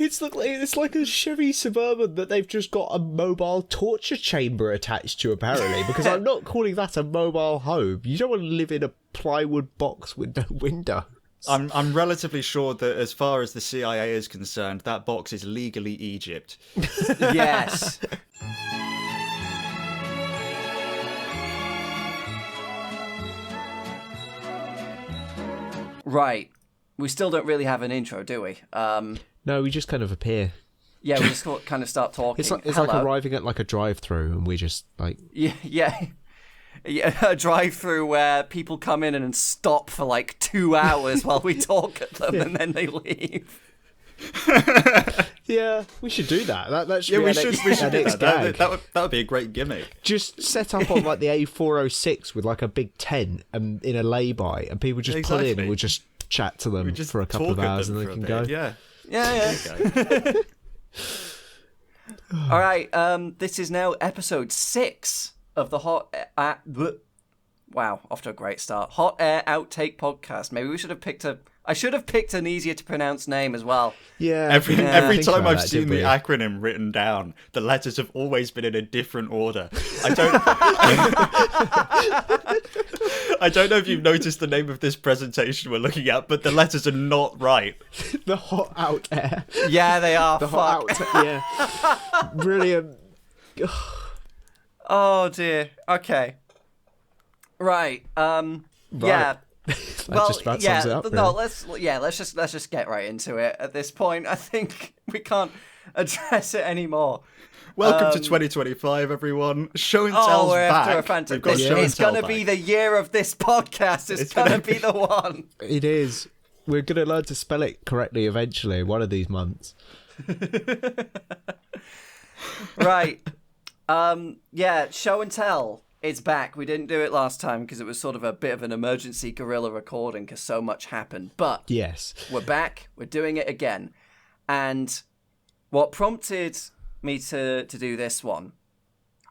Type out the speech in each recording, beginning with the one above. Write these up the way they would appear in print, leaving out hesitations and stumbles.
It's like a Chevy Suburban that they've just got a mobile torture chamber attached to, apparently, because I'm not calling that a mobile home. You don't want to live in a plywood box with no window. I'm relatively sure that as far as the CIA is concerned, that box is legally Egypt. Yes. Right. We still don't really have an intro, do we? No, we just kind of appear. Yeah, we just kind of start talking. It's like arriving at like a drive-through, and we just like yeah, a drive-through where people come in and stop for like 2 hours while we talk at them, and then they leave. Yeah, we should do that. That should be we should do that. That would be a great gimmick. Just set up on like the A406 with like a big tent and in a lay-by, and people just pull in and we'll just chat to them for a couple of hours and they can go. Yeah. All right, this is now episode 6 of the wow, off to a great start. Hot Air Outtake podcast. Maybe we should have picked I should have picked an easier to pronounce name as well. Yeah. Every time I've seen the acronym written down, the letters have always been in a different order. I don't know if you've noticed the name of this presentation we're looking at, but the letters are not right. The Hot Out Air. Yeah, they are. The Hot Out Air. Yeah. Brilliant. Oh dear. Okay. Right. Yeah. Well, just about sums it up, really. No, let's just get right into it. At this point, I think we can't address it anymore. Welcome to 2025, everyone. Show and Tell's back. It's going to be the year of this podcast. It's going to be the one. It is. We're going to learn to spell it correctly eventually, one of these months. Right. Yeah, Show and Tell. It's back. We didn't do it last time because it was sort of a bit of an emergency guerrilla recording because so much happened. But yes, we're back. We're doing it again. And what prompted me to do this one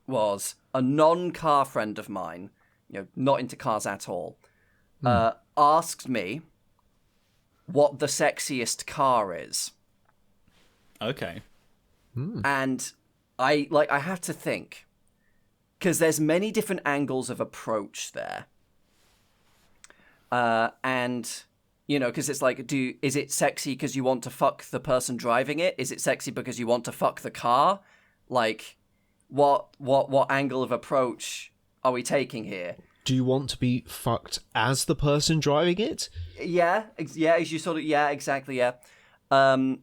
was a non-car friend of mine, not into cars at all, asked me what the sexiest car is. Okay. And I have to think. Because there's many different angles of approach there. And, because it's like, is it sexy because you want to fuck the person driving it? Is it sexy because you want to fuck the car? Like, what angle of approach are we taking here? Do you want to be fucked as the person driving it? Yeah, as you sort of, yeah, exactly, yeah. And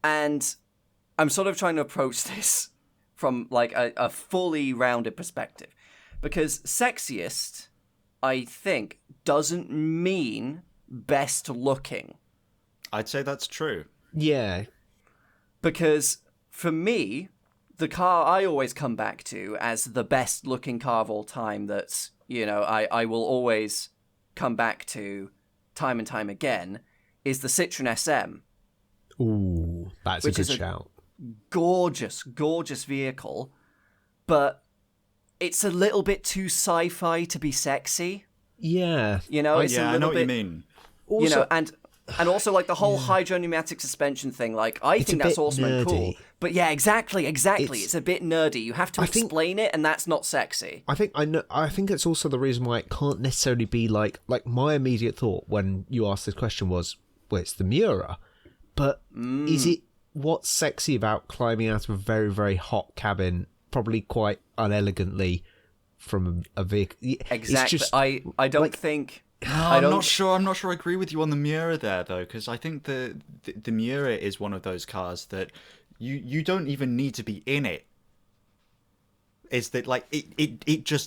I'm sort of trying to approach this from like a fully rounded perspective, because sexiest, I think, doesn't mean best looking. I'd say that's true. Yeah. Because for me, the car I always come back to as the best looking car of all time that's, I will always come back to time and time again is the Citroen SM. Ooh, that's a good shout. Gorgeous vehicle, but it's a little bit too sci-fi to be sexy. Yeah. It's a little I know bit, what you mean. Also, and also like the whole hydropneumatic suspension thing, like I think that's awesome and cool. But yeah, exactly. It's a bit nerdy. You have to explain it, and that's not sexy. I think it's also the reason why it can't necessarily be like my immediate thought when you asked this question was, well, it's the Miura. But is it what's sexy about climbing out of a very, very hot cabin, probably quite unelegantly from a vehicle? Exactly. Just, I don't think... I'm not sure I agree with you on the Miura there, though, because I think the Miura is one of those cars that you don't even need to be in it. Is that like its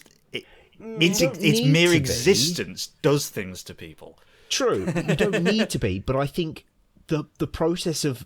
mere existence does things to people. True, you don't need to be, but I think the process of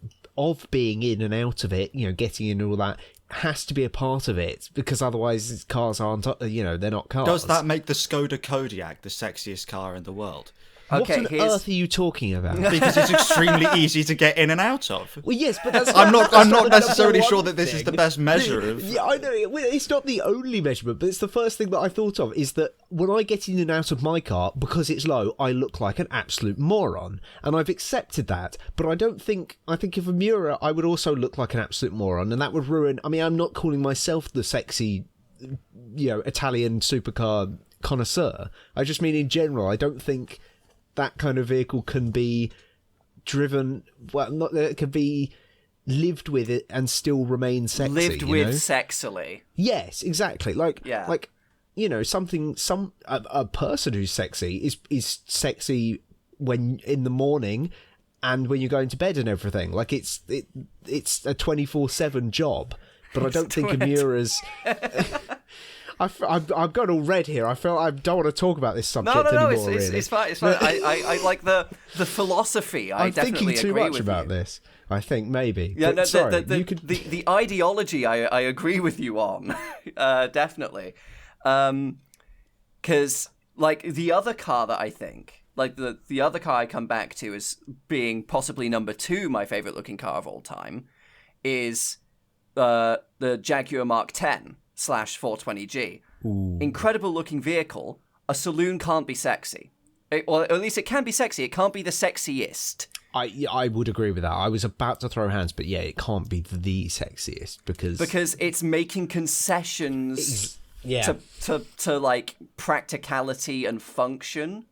being in and out of it, getting in and all that, has to be a part of it, because otherwise cars aren't, they're not cars. Does that make the Skoda Kodiaq the sexiest car in the world? What on earth are you talking about? Because it's extremely easy to get in and out of. Well, yes, but that's I'm not the necessarily number sure one that this is the thing. best measure of. Yeah, I know. It's not the only measurement, but it's the first thing that I thought of, is that when I get in and out of my car, because it's low, I look like an absolute moron. And I've accepted that. But I think if a Miura, I would also look like an absolute moron, and that would ruin... I mean, I'm not calling myself the sexy, Italian supercar connoisseur. I just mean in general, I don't think that kind of vehicle can be driven... Well, not that it can be... lived with it and still remain sexy. Lived with sexily. Yes, exactly. A person who's sexy is sexy when in the morning and when you're going to bed and everything. Like it's a 24/7 job. But I don't think a Miura's... I've got all red here. I don't want to talk about this subject anymore. It's fine. It's fine. I like the philosophy. I'm definitely thinking too agree much with about you. this. I think maybe. Yeah, but sorry, the ideology I agree with you on, definitely. Because like the other car that I think, like the other car I come back to as being possibly number 2, my favorite looking car of all time, is the Jaguar Mark 10 / 420G. Ooh. Incredible looking vehicle. A saloon can't be sexy. Or at least it can be sexy. It can't be the sexiest. I would agree with that. I was about to throw hands, but yeah, it can't be the sexiest because it's making concessions to like practicality and function.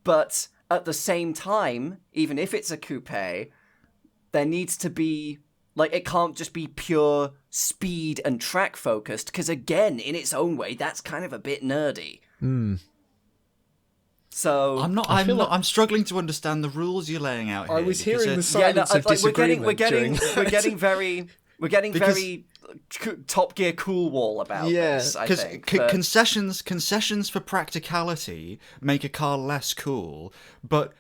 But at the same time, even if it's a coupe, there needs to be... Like, it can't just be pure speed and track focused, because again, in its own way, that's kind of a bit nerdy. So I'm struggling to understand the rules you're laying out here. I was hearing the silence of disagreement. We're getting very Top Gear Cool Wall about this. I think concessions for practicality make a car less cool, but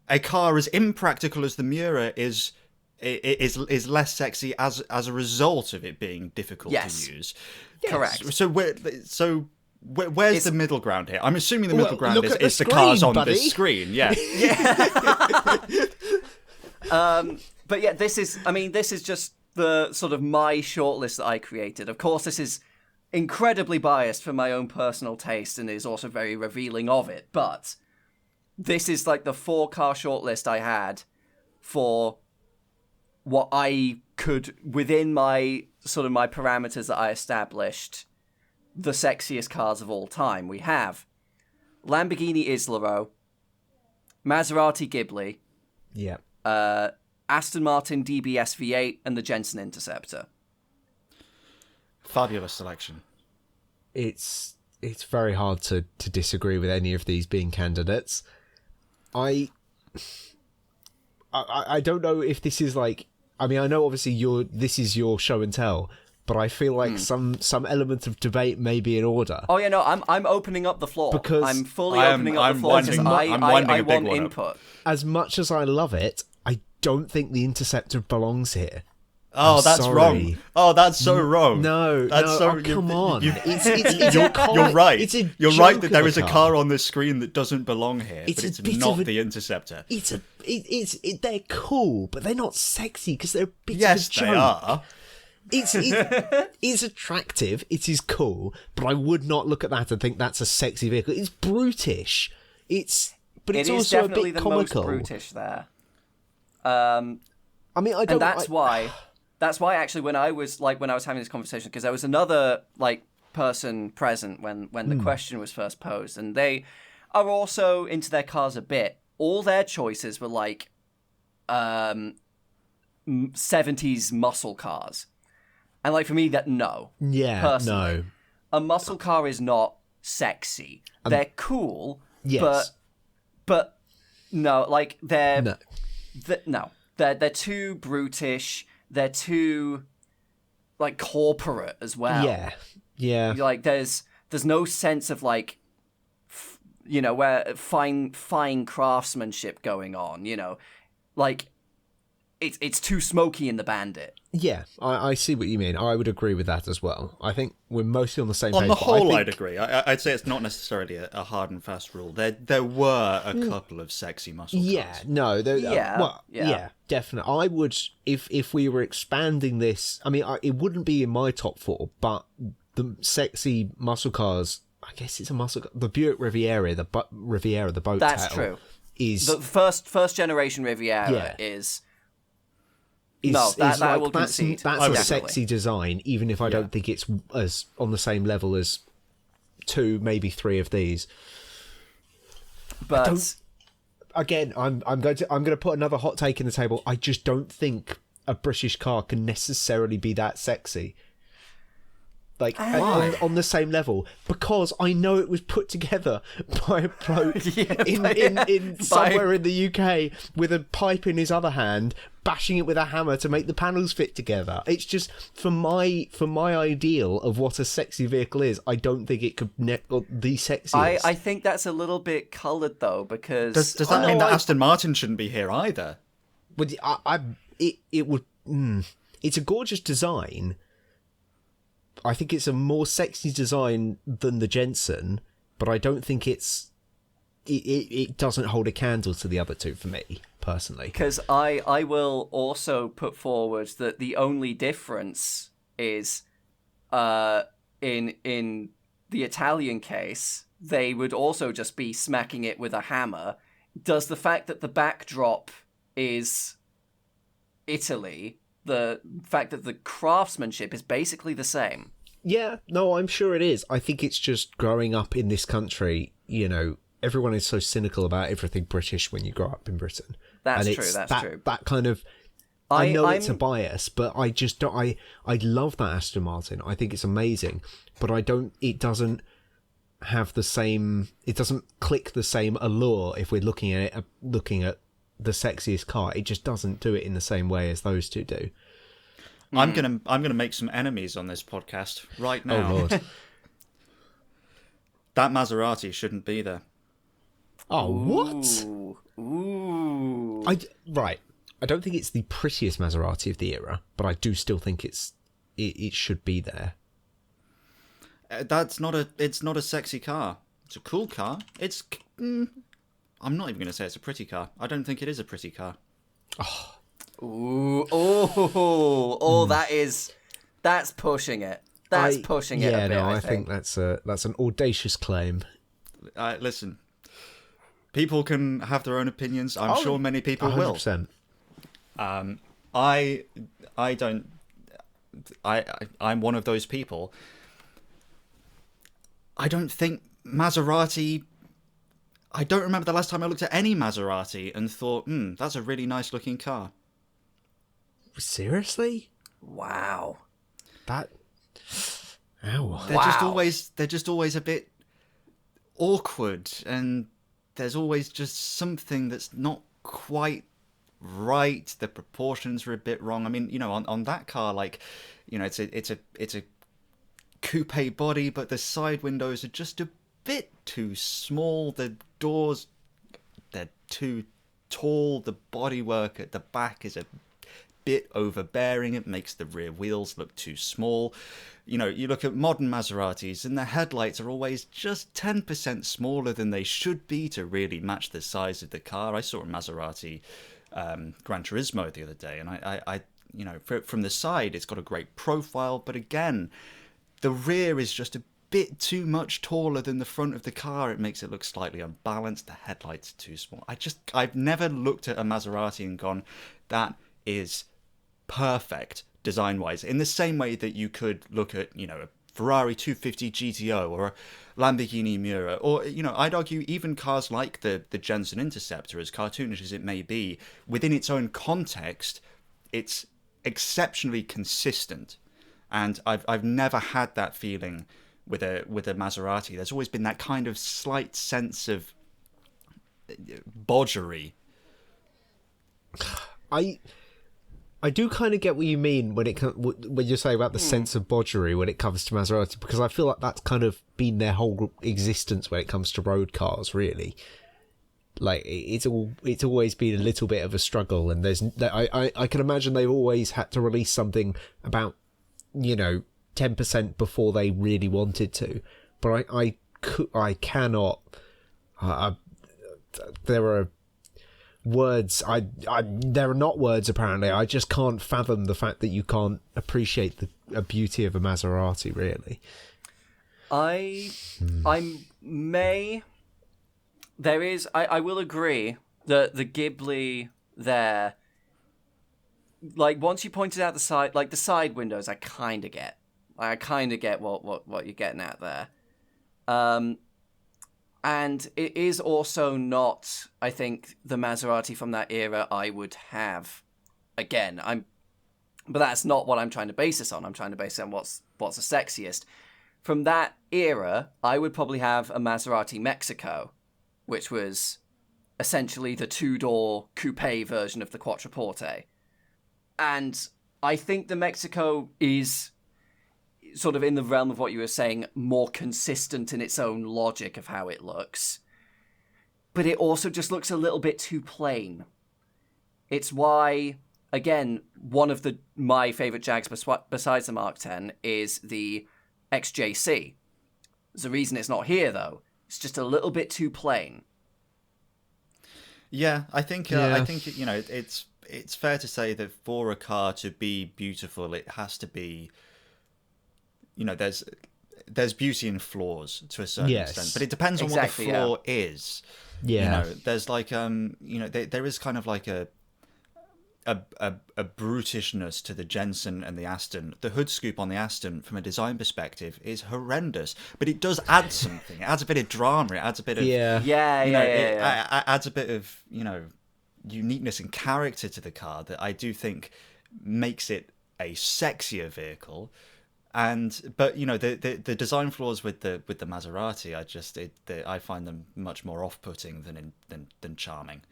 a car as impractical as the Miura is less sexy as a result of it being difficult to use. Yes. Correct. Where's the middle ground here? I'm assuming the middle ground is the cars on this screen. Yeah. But yeah, this is just the sort of my shortlist that I created. Of course, this is incredibly biased for my own personal taste and is also very revealing of it. But this is like the 4-car shortlist I had for what I could, within my parameters that I established, the sexiest cars of all time. We have Lamborghini Islero, Maserati Ghibli, Aston Martin DBS V8, and the Jensen Interceptor. Fabulous selection. It's very hard to disagree with any of these being candidates. I don't know if this is like... I mean, I know obviously this is your show and tell, but I feel like some element of debate may be in order. Oh yeah, no, I'm opening up the floor. Because I'm fully opening up the floor because I want input. As much as I love it, I don't think the Interceptor belongs here. Oh, that's wrong. Oh, that's so wrong. No, come on. You're right. You're right that there is a car on this screen that doesn't belong here, but it's not the Interceptor. They're cool, but they're not sexy because they're a bit of a joke. They are. It's attractive. It is cool, but I would not look at that and think that's a sexy vehicle. It's brutish. It's also a bit comical. Most brutish there. I mean, I don't. And that's why actually when I was having this conversation, because there was another person present when the question was first posed, and they are also into their cars a bit. All their choices were 70s muscle cars. And for me, personally, a muscle car is not sexy. They're cool, yes, but no, they're too brutish. They're too corporate as well. Yeah. There's no sense of where fine craftsmanship going on. it's too smoky in the Bandit. Yeah, I see what you mean. I would agree with that as well. I think we're mostly on the same page. On the whole, I I'd agree. I'd say it's not necessarily a hard and fast rule. There were a couple of sexy muscle cars. Yeah, no, yeah, definitely. I would, if we were expanding this. I mean, it wouldn't be in my top 4, but the sexy muscle cars. I guess it's a muscle car. The Buick Riviera, the boat. That's true. Is the first generation Riviera is. No, that I will concede. That's a sexy design, even if I don't think it's as on the same level as 2, maybe 3 of these. But again, I'm going to put another hot take in the table. I just don't think a British car can necessarily be that sexy. Like on the same level, because I know it was put together by a bloke in somewhere in the UK with a pipe in his other hand, bashing it with a hammer to make the panels fit together. It's just for my ideal of what a sexy vehicle is. I don't think it could the sexiest. I think that's a little bit coloured though, because does that mean that Aston Martin shouldn't be here either? But it would. It's a gorgeous design. I think it's a more sexy design than the Jensen, but I don't think it doesn't hold a candle to the other two for me, personally. Because I will also put forward that the only difference is in the Italian case, they would also just be smacking it with a hammer. Does the fact that the backdrop is Italy, the fact that the craftsmanship is basically the same? Yeah, no, I'm sure it is. I think it's just growing up in this country, everyone is so cynical about everything British when you grow up in Britain. That's true. That kind of... I know it's a bias, but I just don't... I love that Aston Martin. I think it's amazing, but it doesn't have the same... It doesn't click the same allure if we're looking at the sexiest car. It just doesn't do it in the same way as those two do. I'm gonna make some enemies on this podcast right now. Oh Lord. That Maserati shouldn't be there. Oh, what? Ooh. Right. I don't think it's the prettiest Maserati of the era, but I do still think it should be there. It's not a sexy car. It's a cool car. I'm not even going to say it's a pretty car. I don't think it is a pretty car. Oh. Ooh, that's pushing it. That's pushing it a bit. I think that's an audacious claim. Listen, people can have their own opinions. I'm sure many people 100%. will. I don't. I'm one of those people. I don't think Maserati. I don't remember the last time I looked at any Maserati and thought, that's a really nice looking car. Seriously? Wow. That. Ow. They're just always a bit awkward, and there's always just something that's not quite right. The proportions are a bit wrong. I mean, on that car, it's a coupe body, but the side windows are just a bit too small. The doors, they're too tall. The bodywork at the back is a bit overbearing. It makes the rear wheels look too small. You look at modern Maseratis and the headlights are always just 10% smaller than they should be to really match the size of the car. I saw a Maserati Gran Turismo the other day, and I from the side it's got a great profile, but again, the rear is just a bit too much taller than the front of the car. It makes it look slightly unbalanced. The headlights are too small. I've never looked at a Maserati and gone, that is perfect design-wise. In the same way that you could look at, a Ferrari 250 GTO or a Lamborghini Miura, or, I'd argue even cars like the Jensen Interceptor, as cartoonish as it may be, within its own context, it's exceptionally consistent. And I've never had that feeling with a Maserati. There's always been that kind of slight sense of bodgery. I do kind of get what you mean when you say about the sense of bodgery when it comes to Maserati, because I feel like that's kind of been their whole existence when it comes to road cars, really. Like it's always been a little bit of a struggle, and I can imagine they've always had to release something about 10% before they really wanted to. But I cannot. There are words. There are not words. Apparently, I just can't fathom the fact that you can't appreciate the beauty of a Maserati. Really, I will agree that the Ghibli there, like once you pointed out the side windows, I kind of get what you're getting at there. And it is also not, I think, the Maserati from that era I would have again. But that's not what I'm trying to base this on. I'm trying to base it on what's the sexiest. From that era, I would probably have a Maserati Mexico, which was essentially the two-door coupe version of the Quattroporte. And I think the Mexico is sort of in the realm of what you were saying, more consistent in its own logic of how it looks. But it also just looks a little bit too plain. It's why, again, one of my favourite Jags besides the Mark X is the XJC. There's a reason it's not here, though. It's just a little bit too plain. Yeah, I think it's fair to say that for a car to be beautiful, it has to be, there's beauty in flaws to a certain extent, but it depends on what the flaw is. Yeah, there's like there is kind of like a brutishness to the Jensen and the Aston. The hood scoop on the Aston, from a design perspective, is horrendous, but it does add something. It adds a bit of drama. It adds a bit of it adds a bit of uniqueness and character to the car that I do think makes it a sexier vehicle. But the design flaws with the Maserati, I find them much more off-putting than charming.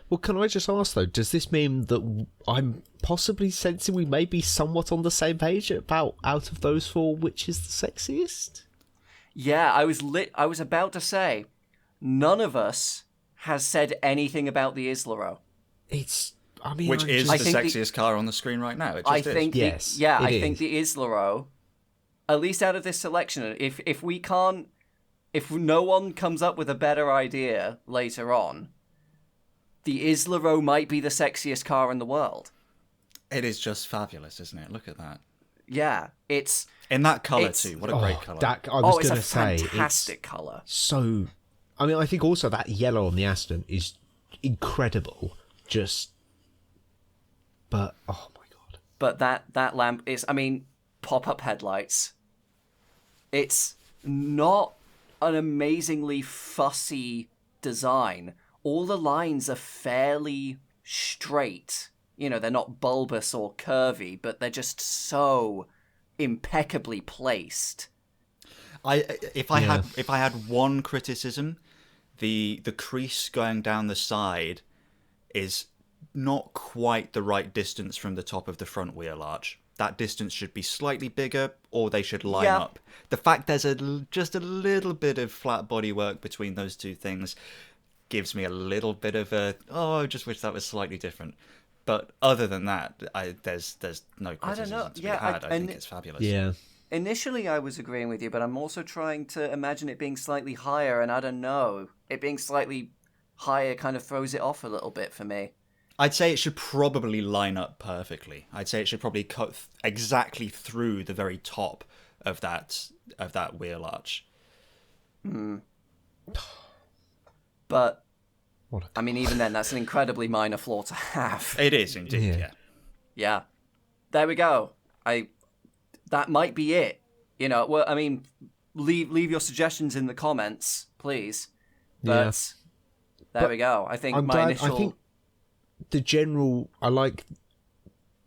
Well, can I just ask, though, does this mean that I'm possibly sensing we may be somewhat on the same page about, out of those four, which is the sexiest? Yeah, I was about to say, none of us has said anything about the Islero. Which is the sexiest car on the screen right now. It just is. Yes, I think the Islero, at least out of this selection, if no one comes up with a better idea later on, the Islero might be the sexiest car in the world. It is just fabulous, isn't it? Look at that. Yeah, it's in that color too. What a great color! It's a fantastic color. So, I mean, I think also that yellow on the Aston is incredible. But oh my god! But that lamp is, pop-up headlights. It's not an amazingly fussy design. All the lines are fairly straight. They're not bulbous or curvy, but they're just so impeccably placed. If I had one criticism, the crease going down the side is not quite the right distance from the top of the front wheel arch. That distance should be slightly bigger, or they should line up. The fact there's just a little bit of flat bodywork between those two things gives me a little bit of I just wish that was slightly different. But other than that, there's no criticism to be had. I think it's fabulous. Yeah. Initially, I was agreeing with you, but I'm also trying to imagine it being slightly higher, and I don't know. It being slightly higher kind of throws it off a little bit for me. I'd say it should probably line up perfectly. I'd say it should probably cut exactly through the very top of that wheel arch. But even then, that's an incredibly minor flaw to have. It is indeed. Yeah. There we go. That might be it. Leave your suggestions in the comments, please. But there we go. I think I think the general,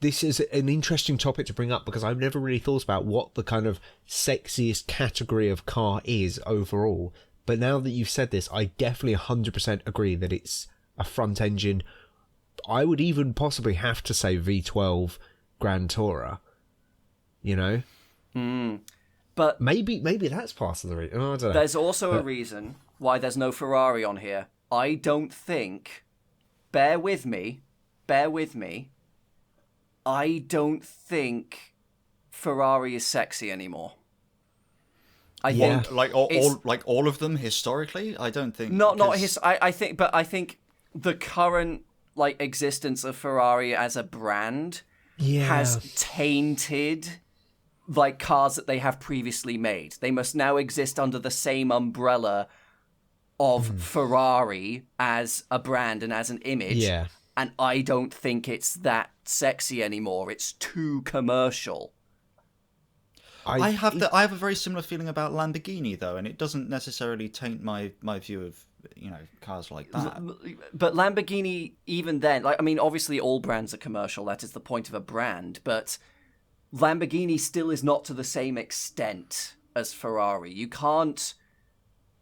this is an interesting topic to bring up because I've never really thought about what the kind of sexiest category of car is overall. But now that you've said this, I definitely 100% agree that it's a front engine. I would even possibly have to say V12 Grand Tourer. But maybe that's part of the reason. I don't know. There's also a reason why there's no Ferrari on here. I don't think, bear with me, I don't think Ferrari is sexy anymore. I think like all of them historically. I don't think I think the current like existence of Ferrari as a brand has tainted like cars that they have previously made. They must now exist under the same umbrella of Ferrari as a brand and as an image. Yeah. And I don't think it's that sexy anymore. It's too commercial. I have a very similar feeling about Lamborghini though, and it doesn't necessarily taint my view of cars like that. But Lamborghini, even then, like I mean, obviously all brands are commercial. That is the point of a brand. But Lamborghini still is not to the same extent as Ferrari. You can't.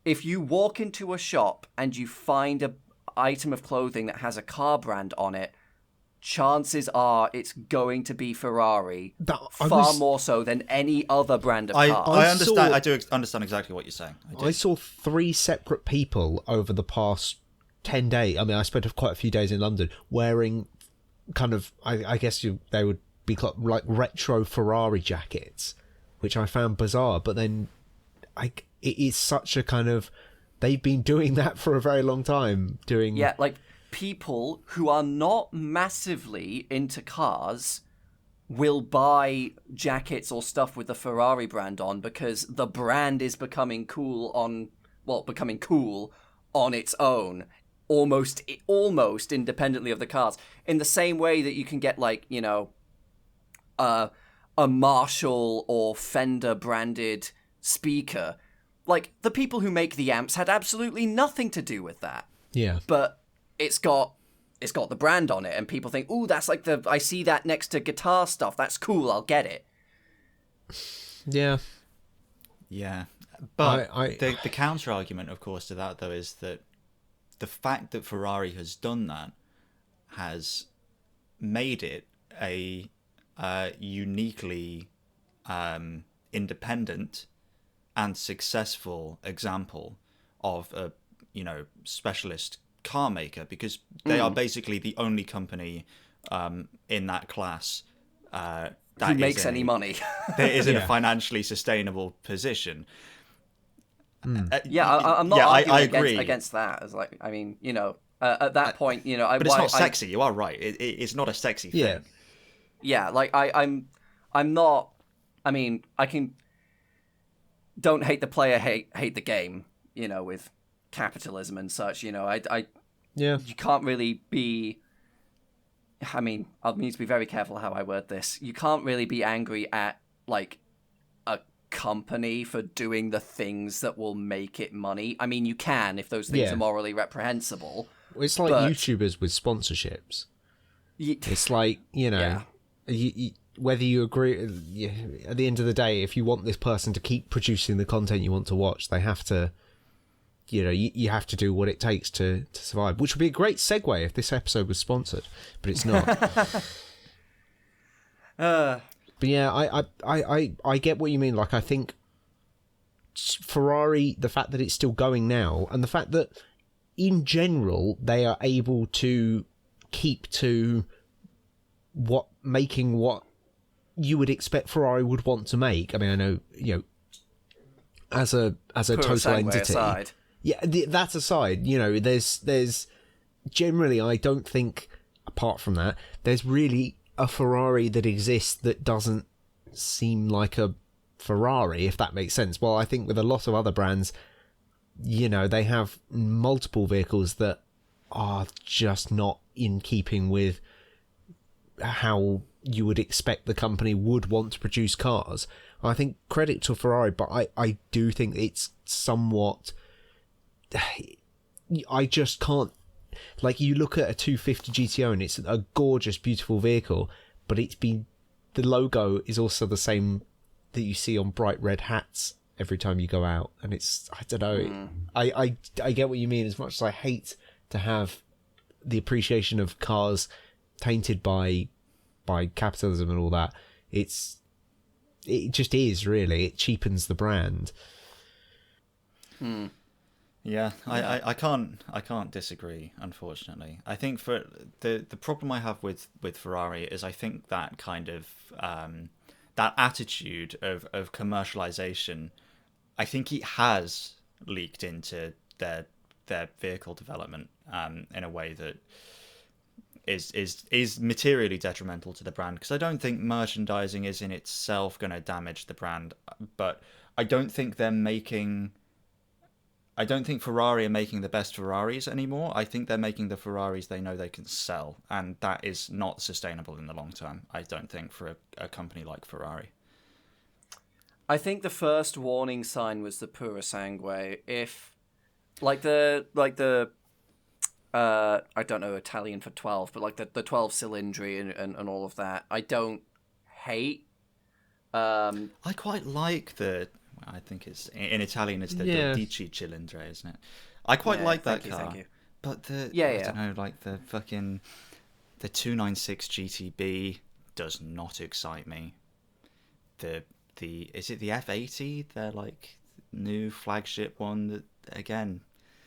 If you walk into a shop and you find an item of clothing that has a car brand on it, chances are it's going to be Ferrari far more so than any other brand of car. I understand. I do understand exactly what you're saying. I saw 3 separate people over the past 10 days. I mean, I spent quite a few days in London wearing kind of, I guess they would be called like retro Ferrari jackets, which I found bizarre. But then it is such a kind of, they've been doing that for a very long time. Like people who are not massively into cars will buy jackets or stuff with the Ferrari brand on because the brand is becoming cool on its own, almost independently of the cars. In the same way that you can get like, a Marshall or Fender branded speaker. Like the people who make the amps had absolutely nothing to do with that. Yeah. But it's got the brand on it, and people think, "Ooh, that's like I see that next to guitar stuff. That's cool. I'll get it." Yeah, yeah. But the counter argument, of course, to that though is that the fact that Ferrari has done that has made it a uniquely independent and successful example of a specialist car maker, because they are basically the only company in that class that who makes any money. That is in a financially sustainable position. I'm not arguing against that. As like, I mean, at that point, but it's not sexy. You are right. It's not a sexy thing. Yeah, like I'm not. I mean, I can. Don't hate the player, hate the game. With capitalism and such. You can't really be. I mean, I'll need to be very careful how I word this. You can't really be angry at like a company for doing the things that will make it money. I mean, you can if those things are morally reprehensible. It's like YouTubers with sponsorships. It's like whether you agree, at the end of the day, if you want this person to keep producing the content you want to watch, they have to, you have to do what it takes to survive, which would be a great segue if this episode was sponsored, but it's not. But yeah, I get what you mean. Like, I think Ferrari, the fact that it's still going now, and the fact that in general they are able to keep to what you would expect Ferrari would want to make. I mean, I know, as a total entity. Aside. Yeah, that aside, there's generally, I don't think, apart from that, there's really a Ferrari that exists that doesn't seem like a Ferrari, if that makes sense. Well, I think with a lot of other brands, they have multiple vehicles that are just not in keeping with how you would expect the company would want to produce cars. I think credit to Ferrari, but I do think it's somewhat... I just can't... Like, you look at a 250 GTO and it's a gorgeous, beautiful vehicle, but the logo is also the same that you see on bright red hats every time you go out. And it's, I don't know, I get what you mean. As much as I hate to have the appreciation of cars tainted by capitalism and all that, it just is, really. It cheapens the brand. Yeah, I can't disagree, unfortunately. I think for the problem I have with Ferrari is I think that kind of that attitude of commercialization, I think it has leaked into their vehicle development in a way that is materially detrimental to the brand, because I don't think merchandising is in itself going to damage the brand, but I don't think Ferrari are making the best Ferraris anymore. I think they're making the Ferraris they know they can sell, and that is not sustainable in the long term, I don't think, for a company like Ferrari. I think the first warning sign was the Pura Sangue. If, like the I don't know Italian for 12, but like the 12 cylindry and all of that, I don't hate. I quite like I think it's in Italian it's the 12 cilindri, isn't it? I quite like that car. Thank you. But I don't know, like the 296 GTB does not excite me. Is it the F80? Their like new flagship one that, again.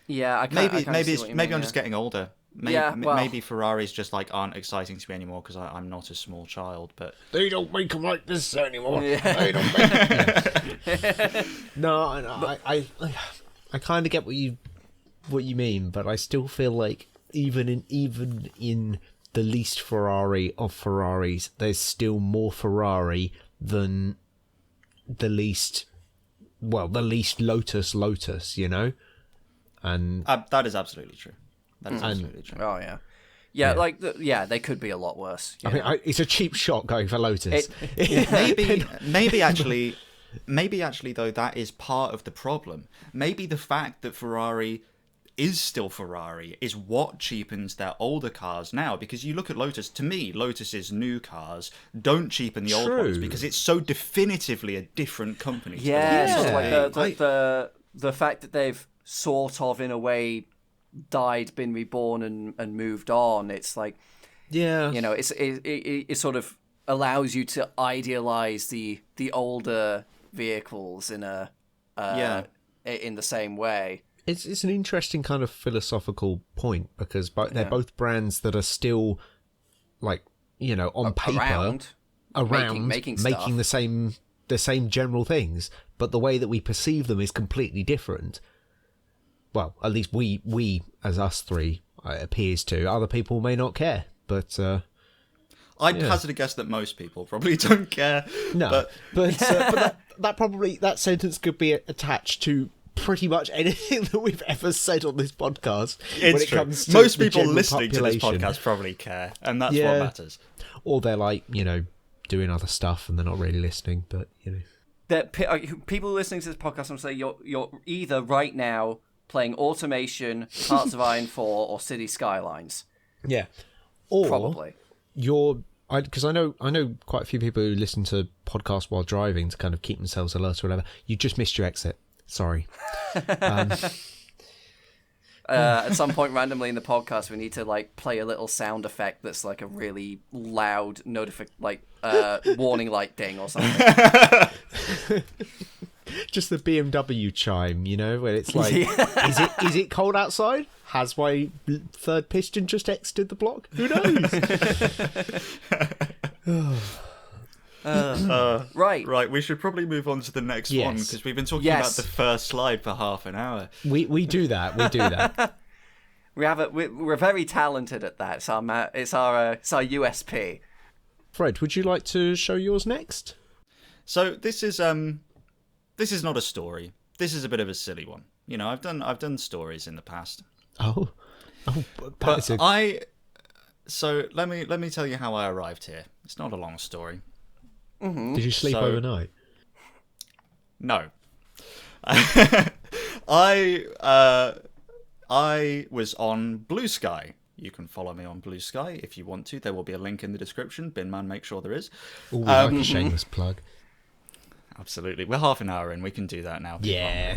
Yeah, maybe I'm just getting older. Maybe Ferraris just like aren't exciting to me anymore because I'm not a small child. But they don't make them like this anymore. Yeah. They don't make them. No, I kind of get what you mean, but I still feel like even in the least Ferrari of Ferraris, there's still more Ferrari than the least Lotus, you know. And that is absolutely true. That is absolutely true. Oh yeah. They could be a lot worse. I mean, it's a cheap shot going for Lotus. Maybe actually though, that is part of the problem. Maybe the fact that Ferrari is still Ferrari is what cheapens their older cars now. Because you look at Lotus, to me, Lotus's new cars don't cheapen the old ones because it's so definitively a different company. Sort of like the fact that they've sort of, in a way, died, been reborn, and moved on. It's like, you know, it sort of allows you to idealize the older vehicles in in the same way. It's an interesting kind of philosophical point, because they're both brands that are still, like, you know, on paper around making the same general things, but the way that we perceive them is completely different. Well, at least we as us three, it appears to. Other people may not care, but I'd hazard a guess that most people probably don't care. No, but that sentence could be attached to pretty much anything that we've ever said on this podcast. It's true. Most people listening to this podcast probably care, and that's what matters. Or they're like, you know, doing other stuff and they're not really listening, but you know, that people listening to this podcast will say you're either right now playing Automation, Hearts of Iron 4, or City Skylines. Yeah, or probably because I know quite a few people who listen to podcasts while driving to kind of keep themselves alert or whatever. You just missed your exit. Sorry. At some point randomly in the podcast, we need to like play a little sound effect that's like a really loud warning light ding or something. Just the BMW chime, you know, where it's like, is it cold outside? Has my third piston just exited the block? Who knows? Right. We should probably move on to the next one, because we've been talking about the first slide for half an hour. We do that. We're very talented at that. It's our USP. Fred, would you like to show yours next? So this is not a story. This is a bit of a silly one. You know, I've done stories in the past. So let me tell you how I arrived here. It's not a long story. Mm-hmm. Did you sleep overnight? No. I was on Blue Sky. You can follow me on Blue Sky if you want to. There will be a link in the description. Binman, make sure there is. Ooh, like a shameless plug. Absolutely. We're half an hour in. We can do that now. Yeah.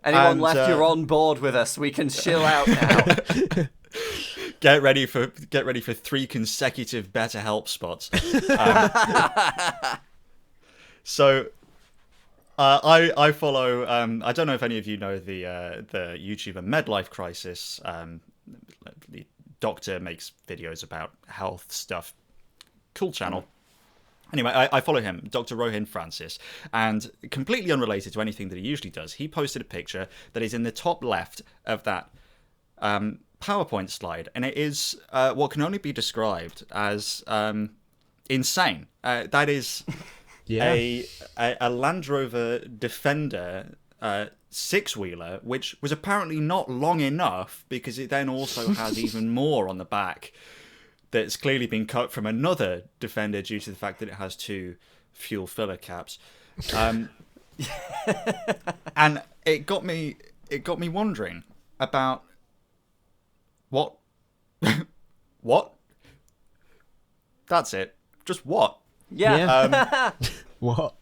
Anyone left, you're on board with us. We can chill out now. Get ready for 3 consecutive BetterHelp spots. So I follow. I don't know if any of you know the YouTuber Medlife Crisis. The doctor makes videos about health stuff. Cool channel. Anyway, I follow him, Dr. Rohin Francis, and completely unrelated to anything that he usually does, he posted a picture that is in the top left of that PowerPoint slide, and it is what can only be described as insane. That is a Land Rover Defender six-wheeler, which was apparently not long enough because it then also has even more on the back that's clearly been cut from another Defender due to the fact that it has two fuel filler caps. And it got me wondering about what what? That's it. Just what? Yeah. What?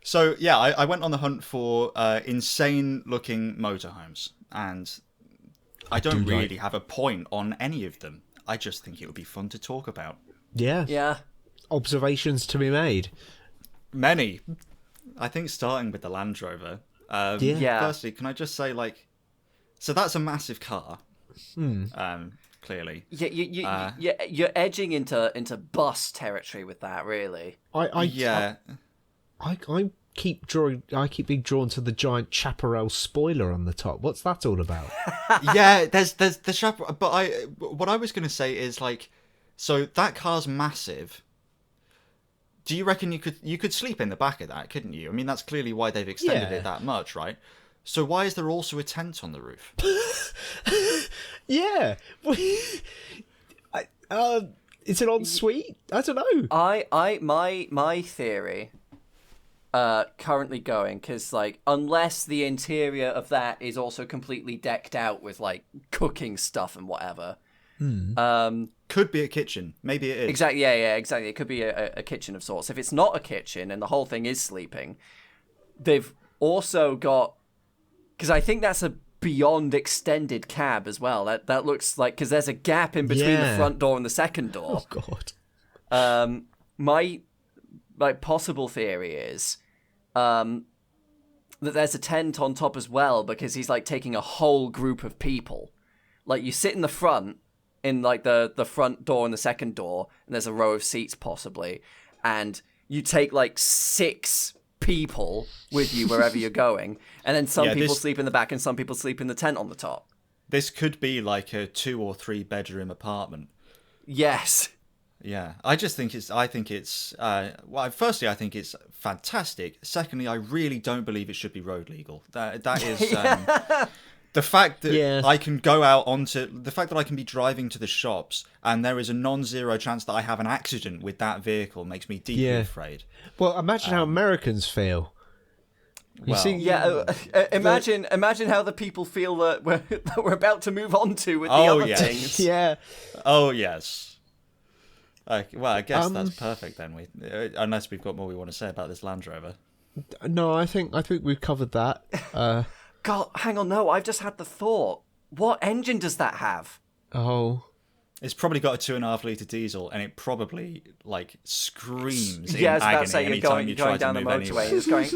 So yeah, I went on the hunt for insane-looking motorhomes, and I don't really have a point on any of them. I just think it would be fun to talk about. Yeah. Yeah. Observations to be made. Many. I think starting with the Land Rover. Yeah. Firstly, can I just say, like, so that's a massive car. Clearly. Yeah, you're edging into bus territory with that, really. I keep being drawn to the giant chaparral spoiler on the top. What's that all about? Yeah, there's the chaparral. But what I was going to say is, like, so that car's massive. Do you reckon you could sleep in the back of that, couldn't you? I mean, that's clearly why they've extended it that much, right? So why is there also a tent on the roof? Yeah. It's an ensuite? I don't know. My theory currently going, because, like, unless the interior of that is also completely decked out with, like, cooking stuff and whatever. Could be a kitchen. Maybe it is. Exactly. Yeah, exactly. It could be a kitchen of sorts. If it's not a kitchen and the whole thing is sleeping, they've also got, because I think that's a beyond extended cab as well. That looks like, because there's a gap in between the front door and the second door. Oh God. My possible theory is that there's a tent on top as well, because he's, like, taking a whole group of people. Like, you sit in the front, in, like, the front door and the second door, and there's a row of seats possibly, and you take, like, 6 people with you wherever you're going, and then some people sleep in the back and some people sleep in the tent on the top. This could be like a 2 or 3 bedroom apartment. Yes. Yeah, I think it's well, firstly, I think it's fantastic. Secondly, I really don't believe it should be road legal. That is the fact that I can go out the fact that I can be driving to the shops and there is a non-zero chance that I have an accident with that vehicle makes me deeply afraid. Well, imagine how Americans feel. Imagine how the people feel that we're about to move on to with the other things. Yeah. Oh yes. Well, I guess that's perfect then. Unless we've got more we want to say about this Land Rover. No, I think we've covered that. God, hang on, no, I've just had the thought. What engine does that have? Oh. It's probably got a 2.5 litre diesel, and it probably, like, screams in I was about agony to say, anytime you're you try going down to the move motorway, anywhere. it's going...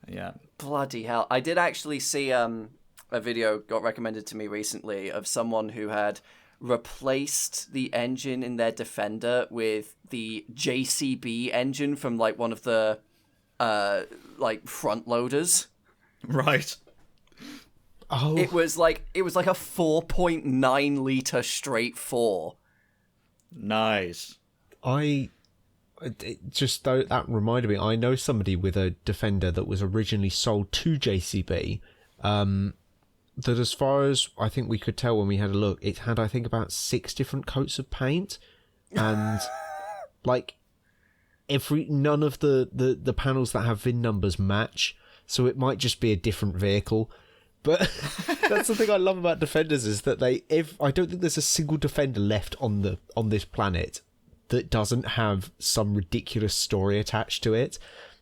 Yeah. Bloody hell. I did actually see a video got recommended to me recently of someone who had replaced the engine in their Defender with the JCB engine from, like, one of the like, front loaders. Right. Oh. It was like a 4.9 litre straight 4. Nice. That reminded me, I know somebody with a Defender that was originally sold to JCB, that, as far as I think we could tell when we had a look, it had, I think, about 6 different coats of paint, and like none of the panels that have VIN numbers match, so it might just be a different vehicle. But that's the thing I love about Defenders, is that I don't think there's a single Defender left on this planet that doesn't have some ridiculous story attached to it.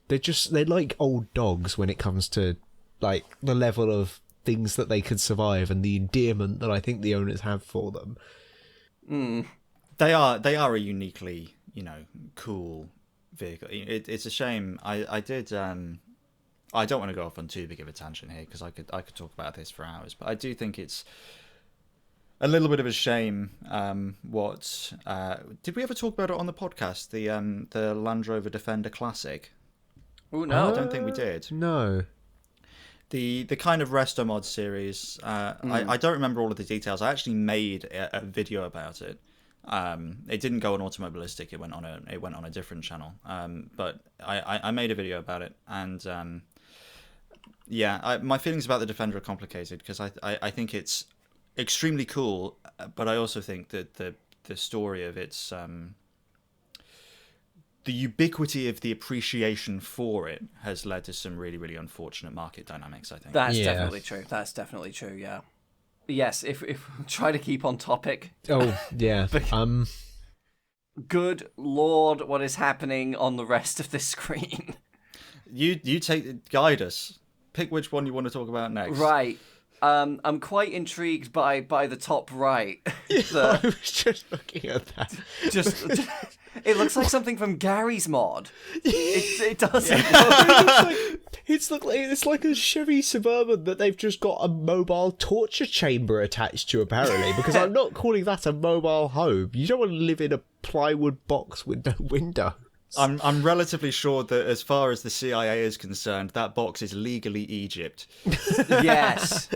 They're like old dogs when it comes to, like, the level of things that they can survive and the endearment that I think the owners have for them. They are a uniquely, cool vehicle. It's a shame. I did. I don't want to go off on too big of a tangent here because I could talk about this for hours. But I do think it's a little bit of a shame. What did we ever talk about it on the podcast? The Land Rover Defender Classic. Oh no, I don't think we did. No. The kind of Resto Mod series. I don't remember all of the details. I actually made a video about it. It didn't go on Automobilistic. It went on a different channel. But I made a video about it, and my feelings about the Defender are complicated because I think it's extremely cool, but I also think that the story of its the ubiquity of the appreciation for it has led to some really, really unfortunate market dynamics, I think. That's definitely true. That's definitely true, yeah. Yes, if we try to keep on topic. Oh, yeah. Good Lord, what is happening on the rest of this screen? You guide us. Pick which one you want to talk about next. Right. I'm quite intrigued by the top right. I was just looking at that. Just it looks like something from Gary's mod. It does. It's like a Chevy Suburban that they've just got a mobile torture chamber attached to, apparently, because I'm not calling that a mobile home. You don't want to live in a plywood box with no window. I'm relatively sure that as far as the CIA is concerned, that box is legally Egypt. Yes.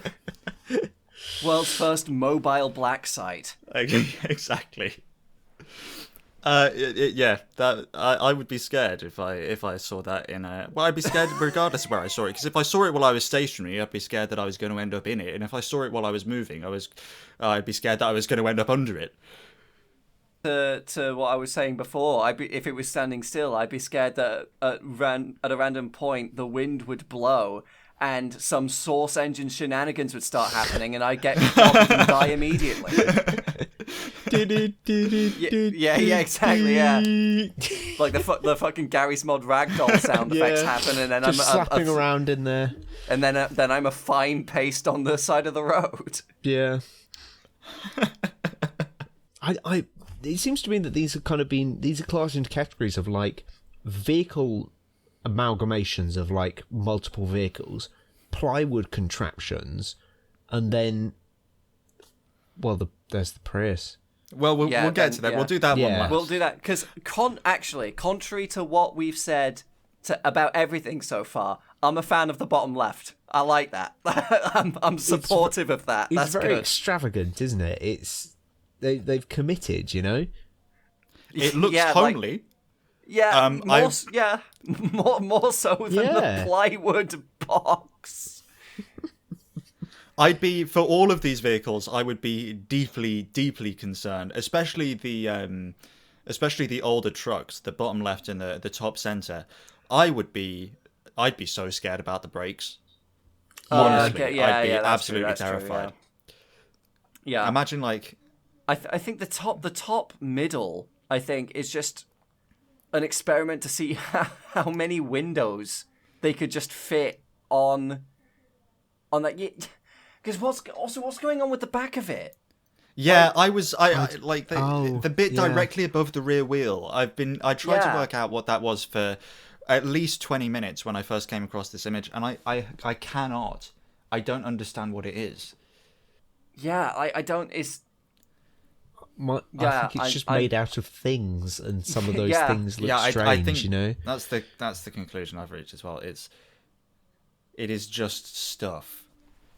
World's first mobile black site. Exactly. I would be scared if I saw that in a... Well, I'd be scared regardless of where I saw it, because if I saw it while I was stationary, I'd be scared that I was going to end up in it, and if I saw it while I was moving, I'd be scared that I was going to end up under it. To what I was saying before, if it was standing still, I'd be scared that at a random point the wind would blow and some Source engine shenanigans would start happening, and I'd get knocked and die immediately. Yeah, exactly. Yeah, like the fucking Gary's Mod ragdoll sound effects happen, and then just I'm slapping around in there, and then I'm a fine paste on the side of the road. Yeah. It seems to me that these are classed into categories of like vehicle amalgamations of like multiple vehicles, plywood contraptions, and then, well, there's the Prius. Well, we'll get to that. We'll do that one last. We'll do that because contrary to what we've said about everything so far, I'm a fan of the bottom left. I like that. I'm supportive of that. It's That's very good. extravagant, isn't it? It's they've committed, you know. It looks homely. More so than the plywood box. I'd be, for all of these vehicles, I would be deeply, deeply concerned, especially the older trucks, the bottom left and the top center. I'd be so scared about the brakes. Honestly, I'd be absolutely terrified. Yeah. Imagine like. I think the top middle, I think, is just an experiment to see how many windows they could just fit on that. Because what's going on with the back of it? Yeah, the bit directly above the rear wheel. I tried to work out what that was for at least 20 minutes when I first came across this image, and I don't understand what it is. Yeah, I don't. It's. I think it's just made out of things, and some of those things look strange. I think you know, that's the conclusion I've reached as well. It is just stuff.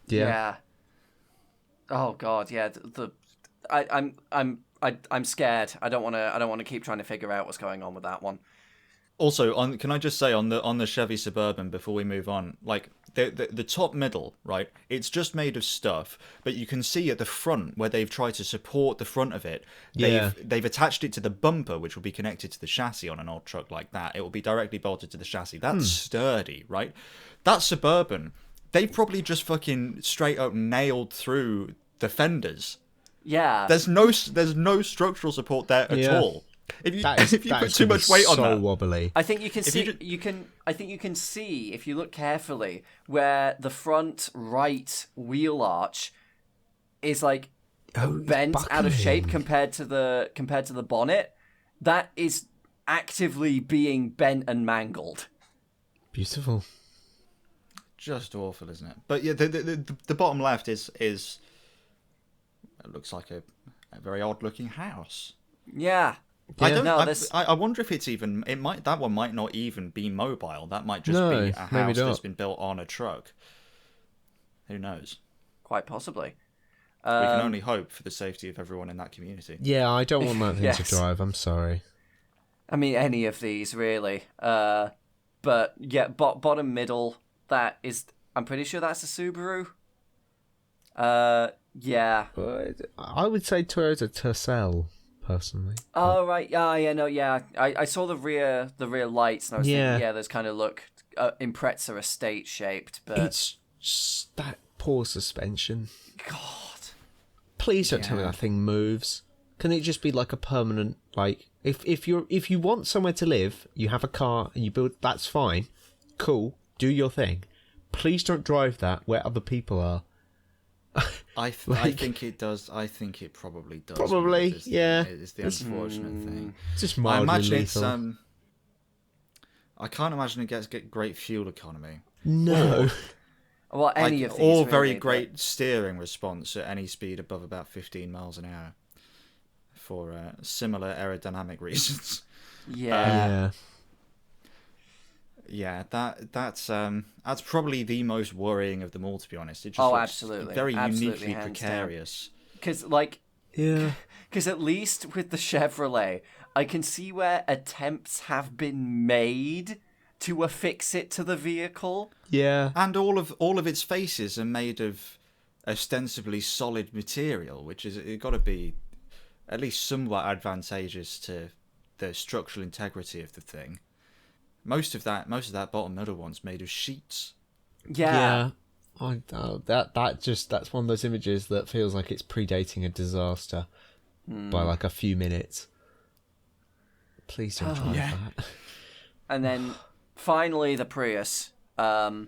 Yeah. Oh God, yeah. I'm scared. I don't want to keep trying to figure out what's going on with that one. Also, can I just say on the Chevy Suburban before we move on, like the top middle, right? It's just made of stuff, but you can see at the front where they've tried to support the front of it. They've attached it to the bumper, which will be connected to the chassis on an old truck like that. It will be directly bolted to the chassis. That's sturdy, right? That Suburban, they've probably just fucking straight up nailed through the fenders. Yeah. There's no structural support there at all. If you put too much weight on that, wobbly. I think you can see. I think you can see if you look carefully where the front right wheel arch is like bent out of shape compared to the bonnet. That is actively being bent and mangled. Beautiful. Just awful, isn't it? But yeah, the bottom left is it looks like a very odd looking house. Yeah. I wonder if it's even that one might not even be mobile. That might just be a house that's been built on a truck. Who knows? Quite possibly. We can only hope for the safety of everyone in that community. Yeah, I don't want that thing Yes. to drive. I'm sorry. I mean, any of these, really. But, yeah, bottom middle, that is... I'm pretty sure that's a Subaru. Yeah. But I would say Toyota Tercel, personally. Oh, right. I saw the rear lights, and I was thinking, yeah, those kind of look Impreza estate shaped, but... It's just that poor suspension. God. Please don't tell me that thing moves. Can it just be like a permanent, like, if you want somewhere to live, you have a car and you build, that's fine. Cool. Do your thing. Please don't drive that where other people are. I think it does. I think it probably does. Probably, yeah. It's the unfortunate thing. It's just I mildly imagine lethal. I can't imagine it gets great fuel economy. No. Well, any of these, or really, very but- great steering response at any speed above about 15 miles an hour for similar aerodynamic reasons. Yeah. Yeah, that's probably the most worrying of them all, to be honest. It just looks absolutely. very Absolutely, uniquely hands down. precarious. Because, like... Yeah. Because at least with the Chevrolet, I can see where attempts have been made to affix it to the vehicle. Yeah. And all of its faces are made of ostensibly solid material, which is it got to be at least somewhat advantageous to the structural integrity of the thing. Most of that bottom middle one's made of sheets. Yeah. That's one of those images that feels like it's predating a disaster by like a few minutes. Please don't drive that. And then finally the Prius. I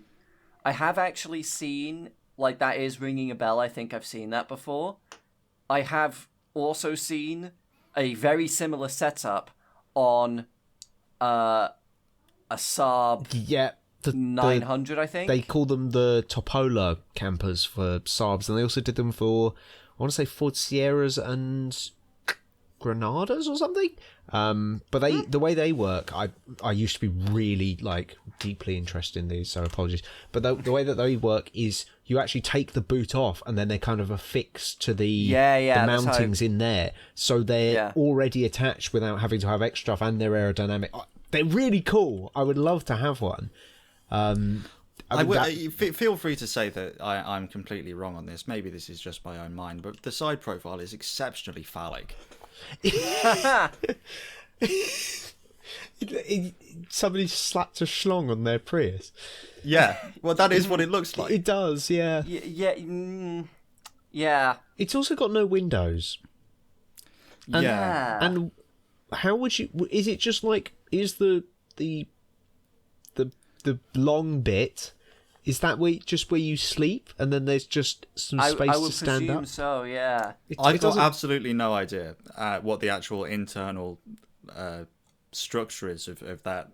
have actually seen, like, that is ringing a bell. I think I've seen that before. I have also seen a very similar setup on a Saab Yeah. 900, I think. They call them the Topola campers for Saabs, and they also did them for, I want to say, Ford Sierras and Granadas or something. But the way they work, I used to be really like deeply interested in these, so apologies. But the way that they work is you actually take the boot off, and then they're kind of affixed to the that's mountings in there, so they're already attached without having to have extra stuff, and they're aerodynamic. They're really cool. I would love to have one. Feel free to say that I'm completely wrong on this. Maybe this is just my own mind, but the side profile is exceptionally phallic. Somebody slapped a schlong on their Prius. Yeah, well, that is what it looks like. It does, yeah. Yeah. It's also got no windows. And how would you? Is it just like is the long bit? Is that where you sleep, and then there's just some space I would to stand presume up? So, yeah. I've got absolutely no idea what the actual internal structure is of that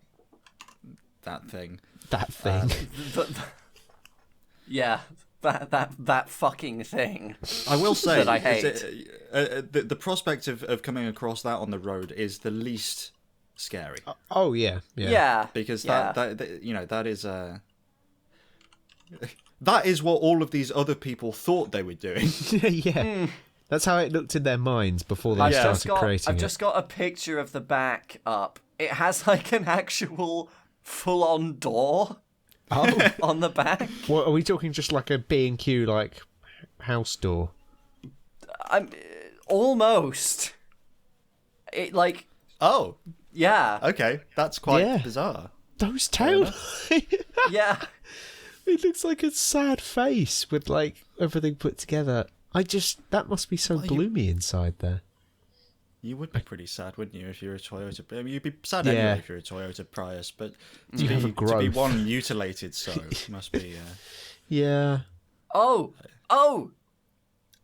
thing. That thing. That fucking thing. I will say that I hate. The prospect of coming across that on the road is the least scary. Oh yeah. Because that is that is what all of these other people thought they were doing. Yeah. That's how it looked in their minds before they started creating it. I've just got a picture of the back up. It has like an actual full-on door on the back. What, are we talking just like a B&Q like house door? Almost. It like... Oh. Yeah. Okay, that's quite bizarre. Those tail. Yeah. It looks like a sad face with like everything put together. That must be so gloomy inside there. You would be pretty sad, wouldn't you, if you're a Toyota? I mean, you'd be sad anyway if you're a Toyota Prius, but to be one mutilated must be... Oh!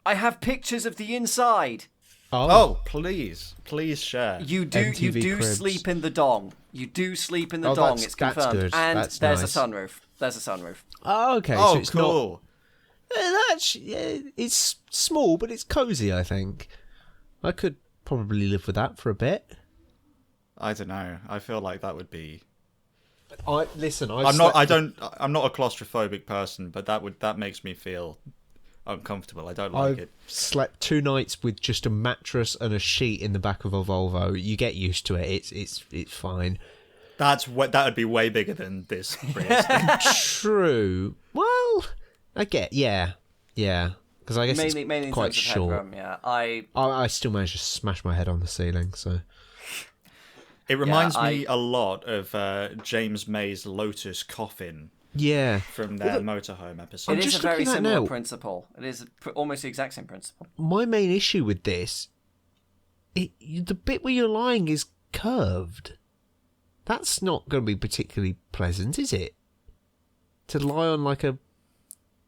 I have pictures of the inside! Oh, please share. You do Cribs. sleep in the dong. You do sleep in the Oh, dong. that's- It's that's confirmed. good. And That's there's nice. a sunroof. There's a sunroof. Oh, okay. Oh, so it's cool. it's small, but it's cozy. I think I could probably live with that for a bit. I don't know. I feel like that would be. I'm I'm not a claustrophobic person, but that makes me feel uncomfortable. I don't like I've it. slept 2 nights with just a mattress and a sheet in the back of a Volvo. You get used to it. It's fine. That would be way bigger than this Prius thing. True. Well, I get yeah. Because I guess Mainly it's in quite terms of short. headroom, yeah. I still managed to smash my head on the ceiling. So It reminds me a lot of James May's Lotus Coffin yeah. from their motorhome episode. It is just a very looking at similar now. principle. It is almost the exact same principle. My main issue with this, the bit where you're lying is curved. That's not going to be particularly pleasant, is it? To lie on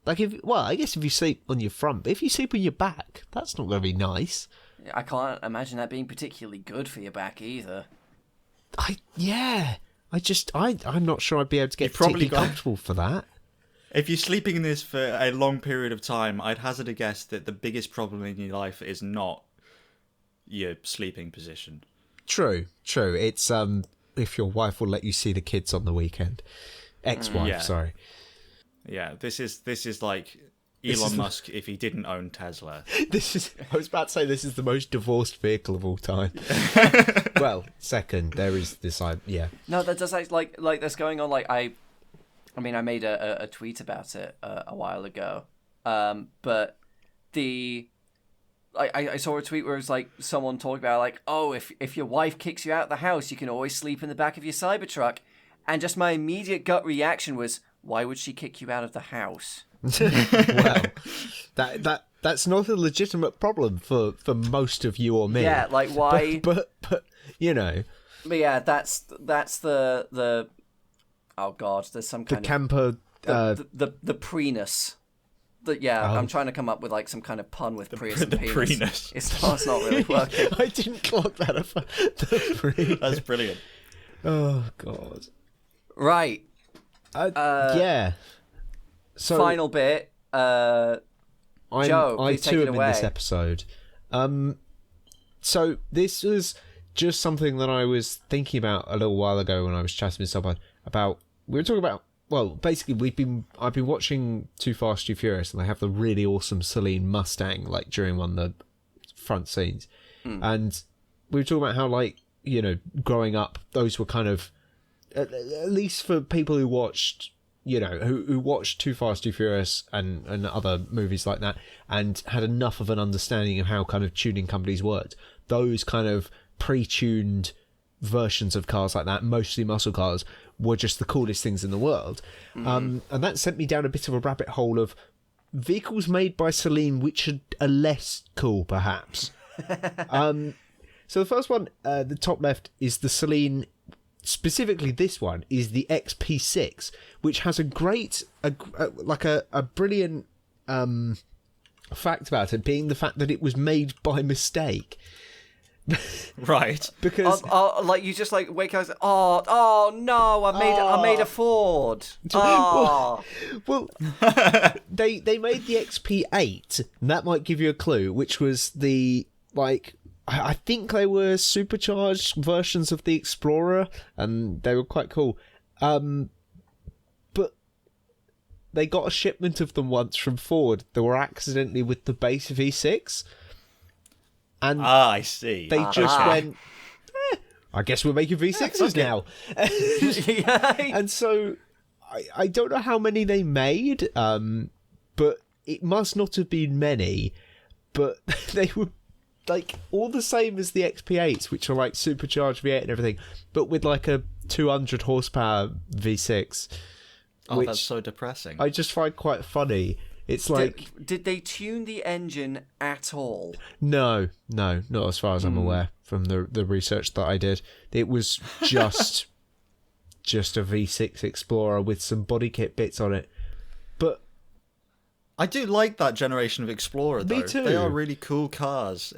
I guess if you sleep on your front, but if you sleep on your back, that's not going to be nice. I can't imagine that being particularly good for your back either. I'm not sure I'd be able to get You've probably particularly comfortable for that. If you're sleeping in this for a long period of time, I'd hazard a guess that the biggest problem in your life is not your sleeping position. True. It's if your wife will let you see the kids on the weekend. Ex-wife, Yeah. sorry. Yeah, this is like Elon Musk if he didn't own Tesla. I was about to say this is the most divorced vehicle of all time. Well, second, there is this, yeah. No, that does like that's going on. Like I made a tweet about it a while ago. But I saw a tweet where it was like someone talking about like, oh, if your wife kicks you out of the house, you can always sleep in the back of your Cybertruck. And just my immediate gut reaction was, why would she kick you out of the house? Well, that's not a legitimate problem for most of you or me. Yeah, like why? But you know, But yeah, that's the oh god, there's some the kind camper. of the prenus. I'm trying to come up with like some kind of pun with Prius and the penis. prenus. It's not really working. I didn't clock that up. The pre- That's brilliant. Oh god. Right. Yeah. So Final bit. Joe, I please take too it am in this away. episode. So this was just something that I was thinking about a little while ago when I was chatting with someone about. We were talking about. Well, basically, I've been watching Too Fast, Too Furious, and they have the really awesome Saleen Mustang like during one of the front scenes, and we were talking about how growing up, those were kind of at least for people who watched. Who watched Too Fast, Too Furious and other movies like that and had enough of an understanding of how kind of tuning companies worked. Those kind of pre-tuned versions of cars like that, mostly muscle cars, were just the coolest things in the world. And that sent me down a bit of a rabbit hole of vehicles made by Saleen which are less cool, perhaps. So the first one, the top left, is the Saleen. Specifically, this one is the XP6, which has a great, a brilliant fact about it, being the fact that it was made by mistake. Right. Because like you just like wake up and say, oh no, I made a Ford. Oh. well, they made the XP8, and that might give you a clue, which was the I think they were supercharged versions of the Explorer, and they were quite cool. But they got a shipment of them once from Ford that were accidentally with the base V6. And I see. they just went, I guess we're making V6s now. And so I don't know how many they made, but it must not have been many. But they were all the same as the XP8s, which are supercharged V8 and everything, but with a 200 horsepower V6. Oh, that's so depressing. I just find quite funny. It's did they tune the engine at all? No, not as far as I'm aware from the research that I did. It was just a V6 Explorer with some body kit bits on it. But I do like that generation of Explorer, though. Me too. They are really cool cars.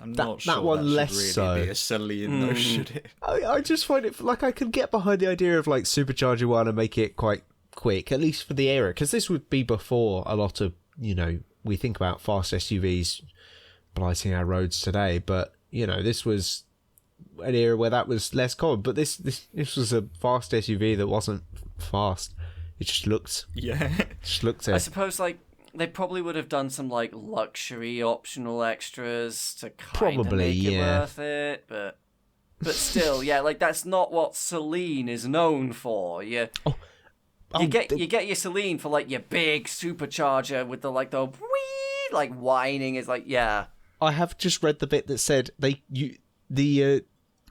I'm not sure that one should less really so. be a Saleen, though, should it? I just find it, like, I could get behind the idea of, like, supercharging one and make it quite quick, at least for the era, because this would be before a lot of, we think about fast SUVs blighting our roads today, but, this was an era where that was less common, but this was a fast SUV that wasn't fast. It just looked... Yeah. Just looked it. I suppose, like, they probably would have done some, like, luxury optional extras to kind of Probably, make it yeah. worth it, but still, yeah, like, that's not what Saleen is known for. You get your Saleen for, like, your big supercharger with the whee, like, whining is like, yeah. I have just read the bit that said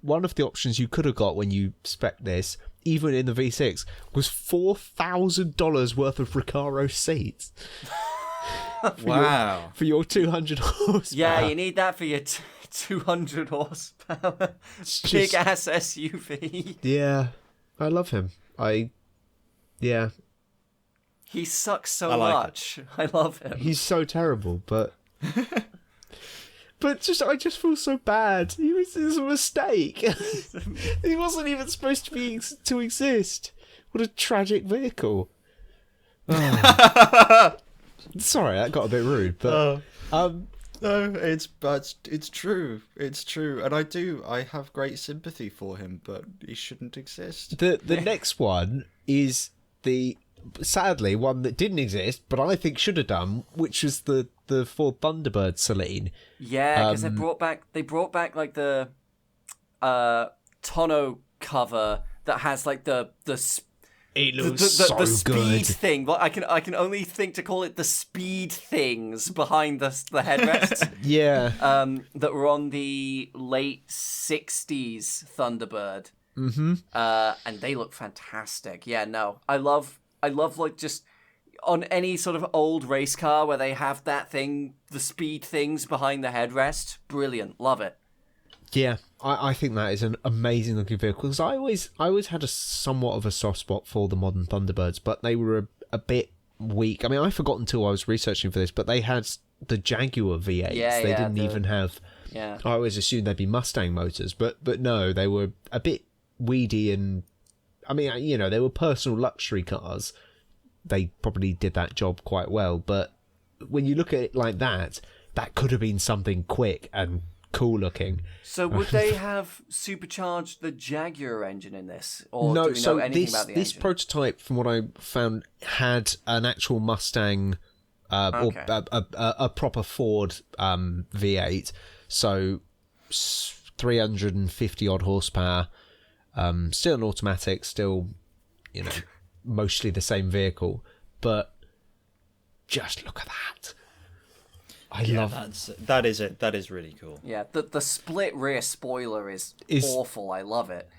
one of the options you could have got when you spec this, even in the V6, was $4,000 worth of Recaro seats. Wow. For your 200 horsepower. Yeah, you need that for your 200 horsepower big ass SUV. Yeah, I love him. Yeah. He sucks so much. I love him. He's so terrible, but... But I just feel so bad. It was a mistake. He wasn't even supposed to exist. What a tragic vehicle. Oh. Sorry, that got a bit rude, but no, it's true. It's true, and I have great sympathy for him, but he shouldn't exist. The next one is sadly one that didn't exist, but I think should have done, which was the Ford Thunderbird Saleen. Yeah, because they brought back like the tonneau cover that has like the It looks so the speed good. thing. Well, I can only think to call it the speed things behind the headrests. Yeah. That were on the late 60s Thunderbird. Mm-hmm. And they look fantastic. Yeah, no, I love like just on any sort of old race car where they have that thing, the speed things behind the headrest. Brilliant, love it. Yeah, I think that is an amazing looking vehicle, because I always had a somewhat of a soft spot for the modern Thunderbirds, but they were a bit weak. I mean, I forgot until I was researching for this, but they had the Jaguar V8s. They didn't even have... Yeah. I always assumed they'd be Mustang motors, but no, they were a bit weedy, and I mean, they were personal luxury cars. They probably did that job quite well, but when you look at it like that could have been something quick and cool looking. So would they have supercharged the Jaguar engine in this? Or No, do we know anything about the this engine? prototype, from what I found, had an actual Mustang or a proper Ford V8. So 350 odd horsepower, still an automatic, still, mostly the same vehicle, but just look at that. I love that is really cool. Yeah, the split rear spoiler is awful. I love it.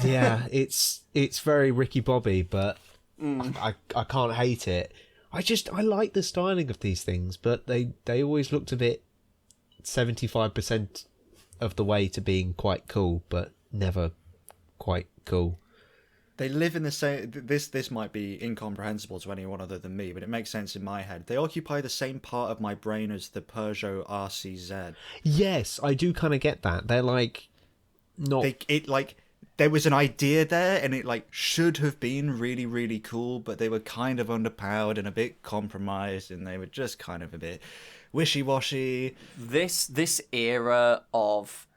Yeah, it's very Ricky Bobby, but I can't hate it. I like the styling of these things, but they always looked a bit 75% of the way to being quite cool, but never quite cool. They live in the same... This might be incomprehensible to anyone other than me, but it makes sense in my head. They occupy the same part of my brain as the Peugeot RCZ. Yes, I do kind of get that. They're like... not... There was an idea there, and it should have been really, really cool, but they were kind of underpowered and a bit compromised, and they were just kind of a bit wishy-washy. This era of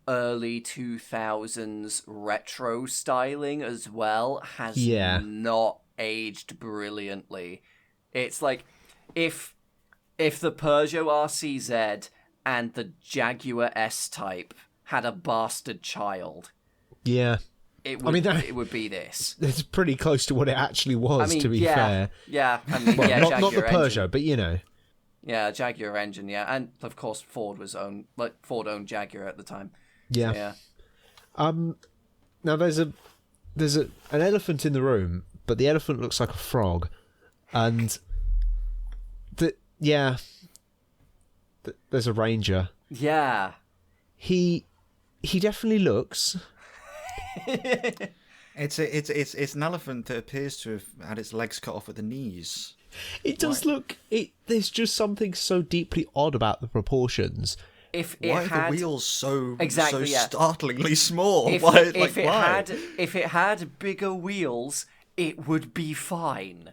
early 2000s retro styling as well has not aged brilliantly. It's like if the Peugeot RCZ and the Jaguar S-Type had a bastard child, yeah, it would be this. It's pretty close to what it actually was, to be fair. Yeah, not Jaguar the Peugeot, engine. But Yeah, Jaguar engine, yeah. And of course Ford owned Jaguar at the time. Yeah. So, yeah. Now there's an elephant in the room, but the elephant looks like a frog, and there's a Ranger. Yeah. He definitely looks. It's an elephant that appears to have had its legs cut off at the knees. It does look. There's just something so deeply odd about the proportions. If it Why had are the wheels so Exactly, yeah. startlingly small? if, Why, if it why? had bigger wheels, it would be fine.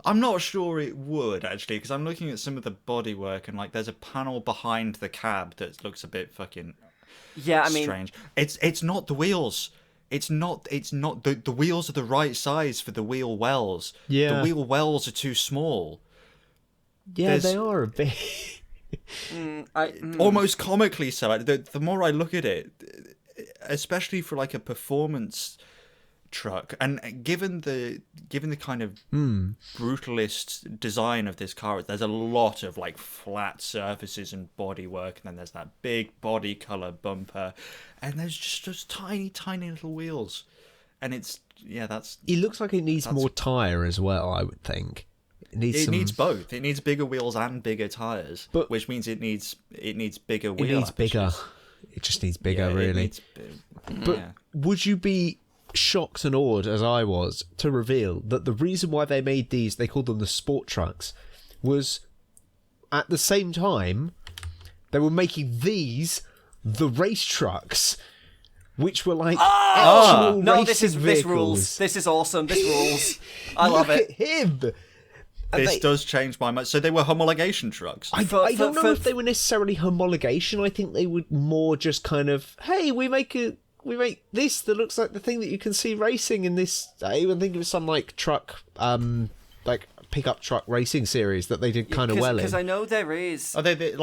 I'm not sure it would, actually, because I'm looking at some of the bodywork, and like there's a panel behind the cab that looks a bit fucking Yeah, I mean, strange. It's not the wheels. It's not the wheels are the right size for the wheel wells. Yeah. The wheel wells are too small. Yeah, they are a bit. Almost comically so. Like, the more I look at it, especially for like a performance truck, and given the kind of brutalist design of this car, there's a lot of like flat surfaces and bodywork, and then there's that big body color bumper, and there's just tiny little wheels, and it looks like it needs more tyre as well, I would think. It needs both. It needs bigger wheels and bigger tires, which means it needs bigger wheels. It needs bigger. It just needs bigger, really. But would you be shocked and awed, as I was, to reveal that the reason why they made these, they called them the sport trucks, was at the same time they were making these the race trucks, which were like actual no, racing this vehicles. rules. This is awesome. This rules. I love Look it. at him. This does change my mind. So they were homologation trucks. I don't know if they were necessarily homologation. I think they were more just kind of, hey, we make this that looks like the thing that you can see racing in this. I even think it was some like truck, like pickup truck racing series that they did kind of well in. Because I know there is. Oh, they did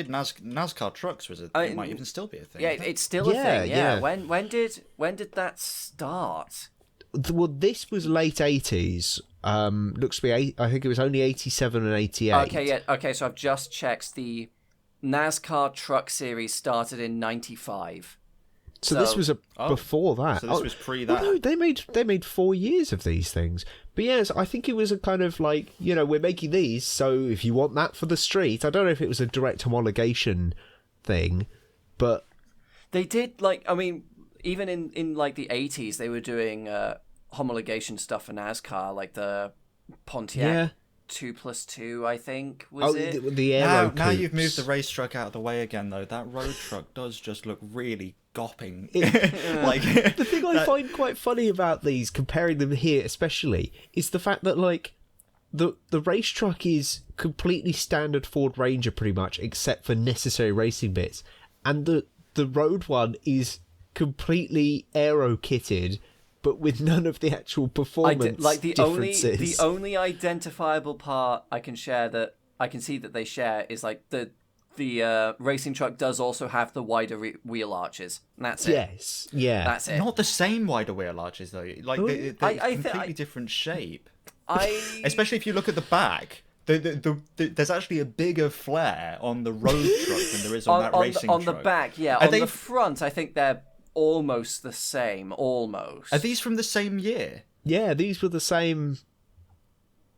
NASCAR trucks. Was it? It might even still be a thing. Yeah, it's still a thing. Yeah. When did that start? Well, this was late 80s. Looks to be I think it was only 87 and 88. Okay, so I've just checked. The NASCAR truck series started in 95. So this was before that. So this was pre that. Well, no, they made 4 years of these things. But yes, I think it was a kind of like, we're making these, so if you want that for the street, I don't know if it was a direct homologation thing, but they did even in like the 80s, they were doing homologation stuff for NASCAR, like the Pontiac 2+2, I think, was it? The aero now you've moved the race truck out of the way again, though. That road truck does just look really gopping. The thing I find quite funny about these, comparing them here especially, is the fact that like the race truck is completely standard Ford Ranger pretty much, except for necessary racing bits, and the road one is completely aero kitted, but with none of the actual performance differences. The only identifiable part I can share that I can see that they share is like the racing truck does also have the wider wheel arches. And that's it. Yes, yeah, that's it. Not the same wider wheel arches though. Like they're completely different shape. Especially if you look at the back. There's actually a bigger flare on the road truck than there is on that racing truck. On the back, yeah. On the front, I think they're almost the same. Almost. Are these from the same year? Yeah, these were the same.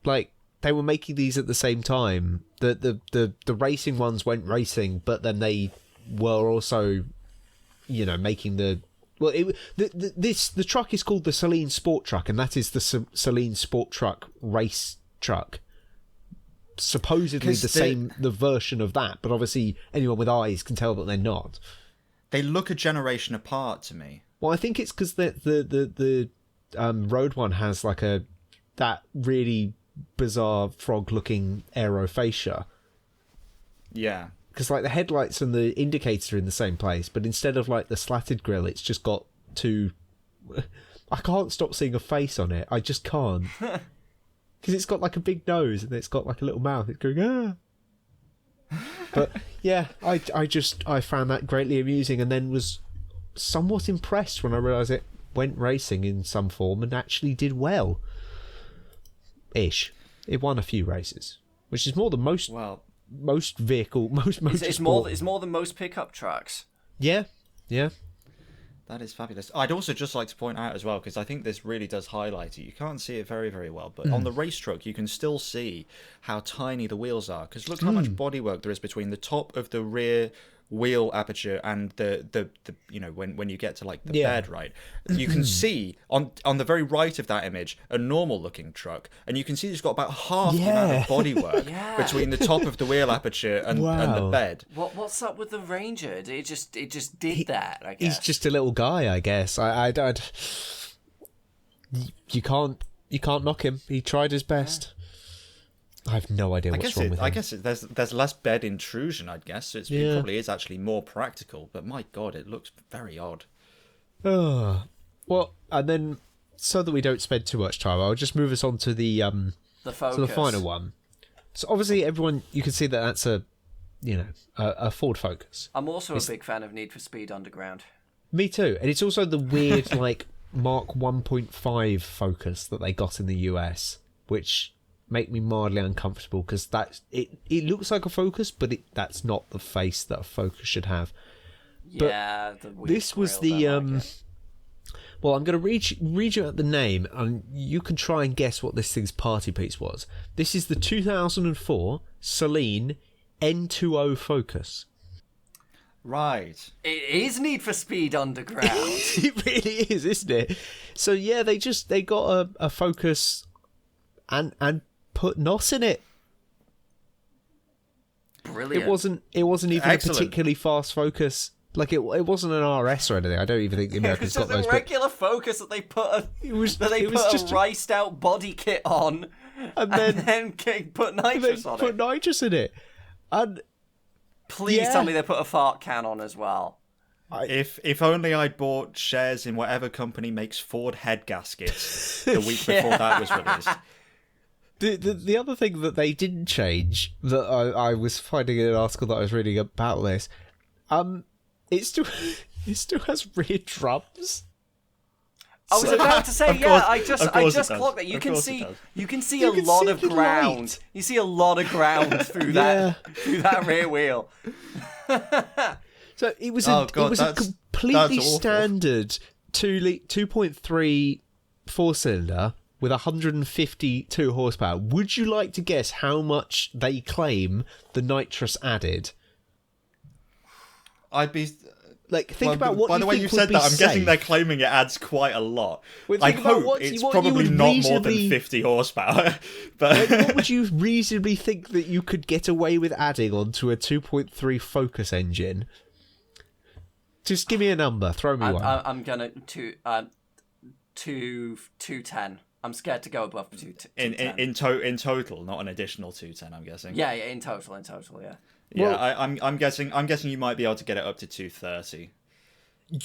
Like they were making these at the same time. The racing ones went racing, but then they were also, making the. Well, the truck is called the Saleen Sport Truck, and that is the Saleen Sport Truck race truck. Supposedly the version of that, but obviously anyone with eyes can tell that they're not. They look a generation apart to me. Well, I think it's because the road one has like that really bizarre frog-looking aero fascia. Yeah. Because like the headlights and the indicator are in the same place, but instead of like the slatted grille, it's just got two. I can't stop seeing a face on it. I just can't. Because it's got like a big nose and it's got like a little mouth. It's going, ah. But yeah, I found that greatly amusing, and then was somewhat impressed when I realised it went racing in some form and actually did well. Ish. It won a few races, which is more than most vehicle, most motorsport. It's more than most pickup trucks. Yeah. That is fabulous. I'd also just like to point out as well, because I think this really does highlight it. You can't see it very, very well, but on the race truck, you can still see how tiny the wheels are. Because look how much bodywork there is between the top of the rear wheel aperture and the when you get to like the Yeah. bed, right, you can see on the very right of that image a normal looking truck, and you can see it's got about half the amount of bodywork Yeah. between the top of the wheel aperture and the Wow. bed. What's up with the Ranger? It just did that, I guess. He's just a little guy, I guess. I don't. You can't knock him. He tried his best. I have no idea what's wrong with him. I guess there's less bed intrusion, I guess. So it probably is actually more practical. But my God, it looks very odd. Well, and then so that we don't spend too much time, I'll just move us on to the Focus. to the final one. So obviously, everyone, you can see that that's a Ford Focus. I'm also a big fan of Need for Speed Underground. Me too, and it's also the weird like Mark 1.5 Focus that they got in the US, which make me mildly uncomfortable because it looks like a Focus, but that's not the face that a Focus should have. Yeah, the weird This was grill, the don't like it. Well, I'm going to read you out the name, and you can try and guess what this thing's party piece was. This is the 2004 Saleen N20 Focus. Right. It is Need for Speed Underground. It really is, isn't it? So yeah, they got a Focus and put NOS in it. Brilliant. It wasn't even Excellent. a particularly fast Focus. Like it wasn't an RS or anything. I don't even think the It Americans was got just those. a regular Focus that they put a It was a riced out body kit on, and then put nitrous on put it. nitrous in it. And Please yeah. tell me they put a fart can on as well. If only I'd bought shares in whatever company makes Ford head gaskets the week before that was released. The other thing that they didn't change that I was finding in an article that I was reading about this, it still has rear drums. I was about to say, Of yeah. course- I of just course it does. clocked that. You Of can course it see does. you can see You a can lot see of the ground. light. You see a lot of ground through Yeah. through that rear wheel. So it was Oh, God, it was a that's completely awful. standard 2.3 4-cylinder with 152 horsepower. Would you like to guess how much they claim the nitrous added? I'd be. Like, think about what by you the way think you would said be that, I'm guessing safe. they're claiming it adds quite a lot. Well, I think about hope what it's you probably would not more reasonably- than 50 horsepower. But What would you reasonably think that you could get away with adding onto a 2.3 Focus engine? Just give me a number. Throw me one. I'm gonna 210. I'm scared to go above 210. in total, not an additional 210, I'm guessing. Yeah, in total, yeah. Yeah, Well- I'm guessing you might be able to get it up to 230.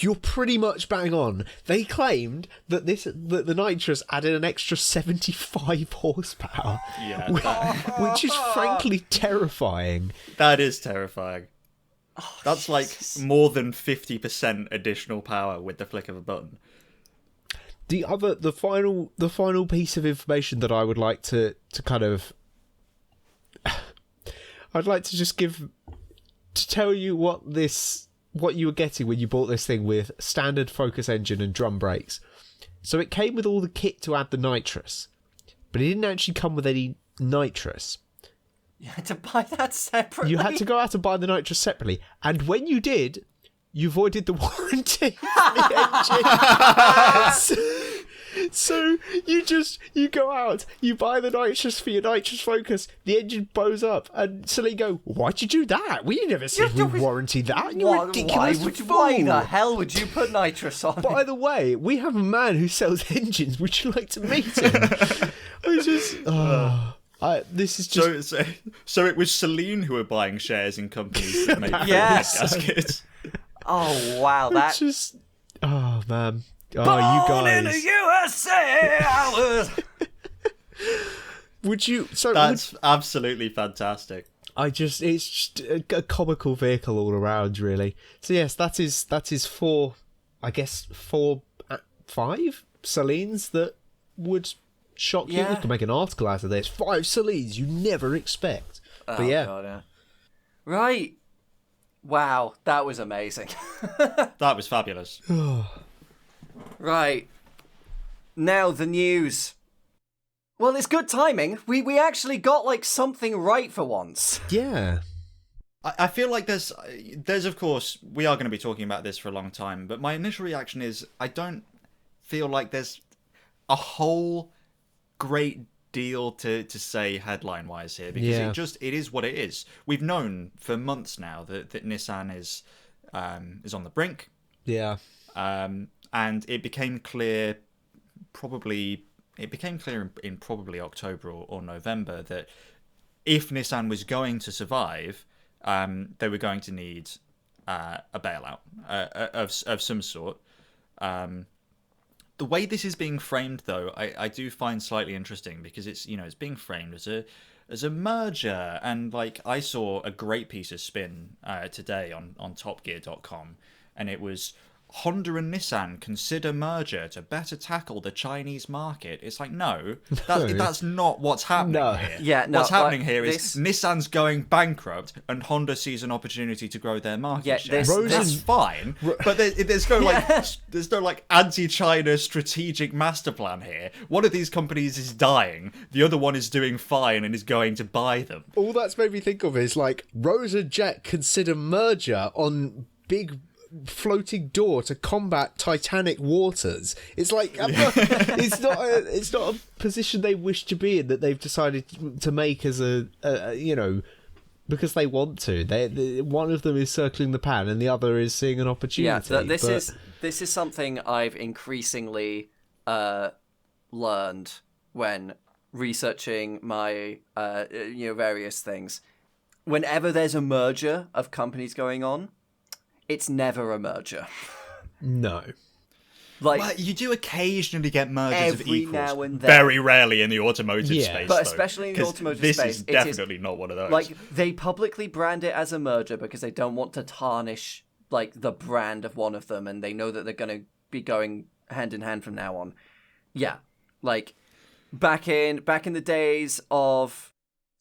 You're pretty much bang on. They claimed that the nitrous added an extra 75 horsepower, Yeah, which is frankly terrifying. that is terrifying. That's like Jesus. more than 50% additional power with the flick of a button. The final piece of information that I would like to kind of I'd like to just tell you what you were getting when you bought this thing with standard Focus engine and drum brakes. So it came with all the kit to add the nitrous, but it didn't actually come with any nitrous. You had to buy that separately. You had to go out and buy the nitrous separately, and when you did, you voided the warranty for the engine. So you go out, you buy the nitrous for your nitrous Focus, the engine bows up, and Saleen go, "Why'd you do that? We never said we warranted that. You're ridiculous Why the fool." hell would you put nitrous on? By the way, we have a man who sells engines. Would you like to meet him? This is just So it was Saleen who were buying shares in companies that make Yes. head gaskets. Oh wow, that. just man. Oh, Born you in the guys. USA, I was. Would you? So That's absolutely fantastic. it's just a comical vehicle all around, really. So yes, that is 4, I guess 5 Saleens that would shock you. Yeah. We could make an article out of this. 5 Saleens you never expect. But yeah, God, yeah. Right. Wow, that was amazing. That was fabulous. Right. Now the news. Well, it's good timing. We actually got like something right for once. yeah. I feel like there's of course, we are going to be talking about this for a long time, but my initial reaction is I don't feel like there's a whole great deal to say headline wise here, because it is what it is. We've known for months now that Nissan is on the brink. Yeah. And it became clear in probably October or November that if Nissan was going to survive, they were going to need a bailout of some sort. The way this is being framed, though, I do find slightly interesting, because it's being framed as a merger, and like I saw a great piece of spin today on topgear.com, and it was Honda and Nissan consider merger to better tackle the Chinese market. It's like, no, that's not what's happening here. Yeah, no, what's happening here is Nissan's going bankrupt and Honda sees an opportunity to grow their market share. That's fine, but there's no anti-China strategic master plan here. One of these companies is dying, the other one is doing fine and is going to buy them. All that's made me think of is like Rose and Jet consider merger on big floating door to combat Titanic waters. It's like it's not a position they wish to be in, that they've decided to make as a because they want to. One of them is circling the pan and the other is seeing an opportunity. Yeah, this is something I've increasingly learned when researching my various things. Whenever there's a merger of companies going on, it's never a merger. No. Well, you do occasionally get mergers of equals. Now and then. Very rarely in the automotive space. But especially in the automotive space. This is definitely not one of those. Like, they publicly brand it as a merger because they don't want to tarnish like the brand of one of them, and they know that they're going to be going hand in hand from now on. Yeah. Like, back in the days of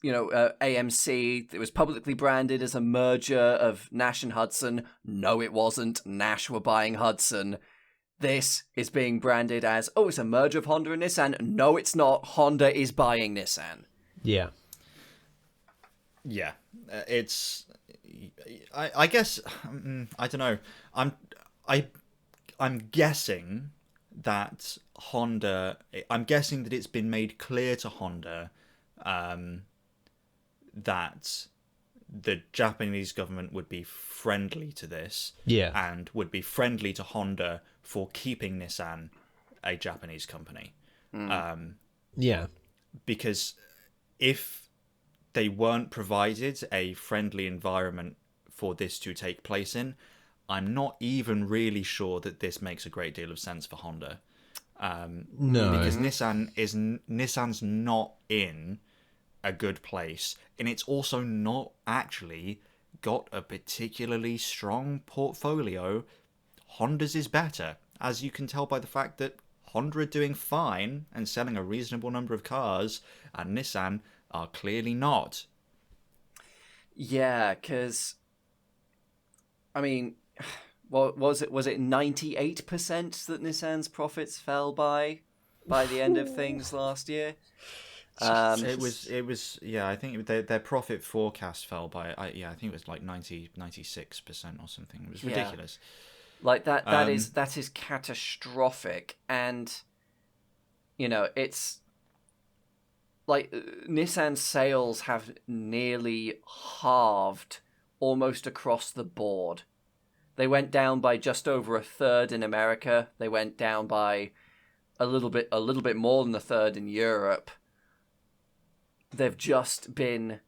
AMC, it was publicly branded as a merger of Nash and Hudson. No, it wasn't. Nash were buying Hudson. This is being branded as, it's a merger of Honda and Nissan. No, it's not. Honda is buying Nissan. Yeah. Yeah. I guess, I don't know. I'm guessing that it's been made clear to Honda, that the Japanese government would be friendly to this, and would be friendly to Honda for keeping Nissan a Japanese company. Because if they weren't provided a friendly environment for this to take place in, I'm not even really sure that this makes a great deal of sense for Honda. No, because Nissan's not in a good place, and it's also not actually got a particularly strong portfolio. Honda's is better, as you can tell by the fact that Honda are doing fine and selling a reasonable number of cars, and Nissan are clearly not. Yeah, because I mean, what was it 98% that Nissan's profits fell by the end of things last year? It was I think their profit forecast fell by I think it was like 96% or something. It was ridiculous. Like that is catastrophic, and it's like Nissan's sales have nearly halved almost across the board. They went down by just over a third in America. They went down by a little bit more than a third in Europe. They've just been,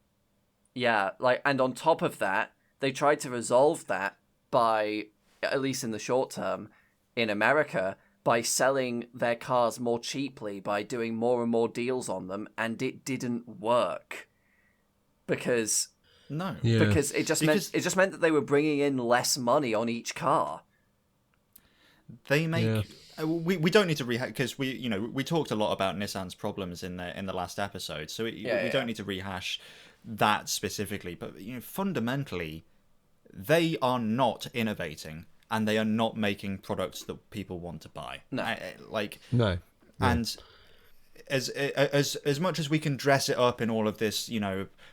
and on top of that, they tried to resolve that by, at least in the short term, in America, by selling their cars more cheaply, by doing more and more deals on them, and it didn't work. Because it just meant that they were bringing in less money on each car. They make we don't need to rehash, because we talked a lot about Nissan's problems in the last episode, so we don't need to rehash that specifically. But fundamentally, they are not innovating, and they are not making products that people want to buy. No, And as much as we can dress it up in all of this,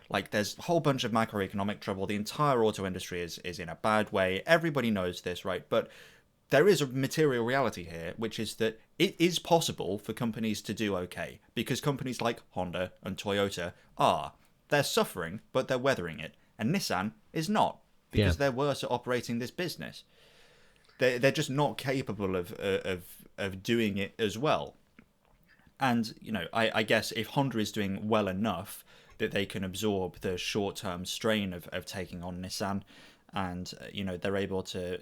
like there's a whole bunch of macroeconomic trouble. The entire auto industry is in a bad way. Everybody knows this, right? But there is a material reality here, which is that it is possible for companies to do okay, because companies like Honda and Toyota they're suffering, but they're weathering it, and Nissan is not, because they're worse at operating this business. They're just not capable of doing it as well. And I guess if Honda is doing well enough that they can absorb the short-term strain of taking on Nissan, and they're able to.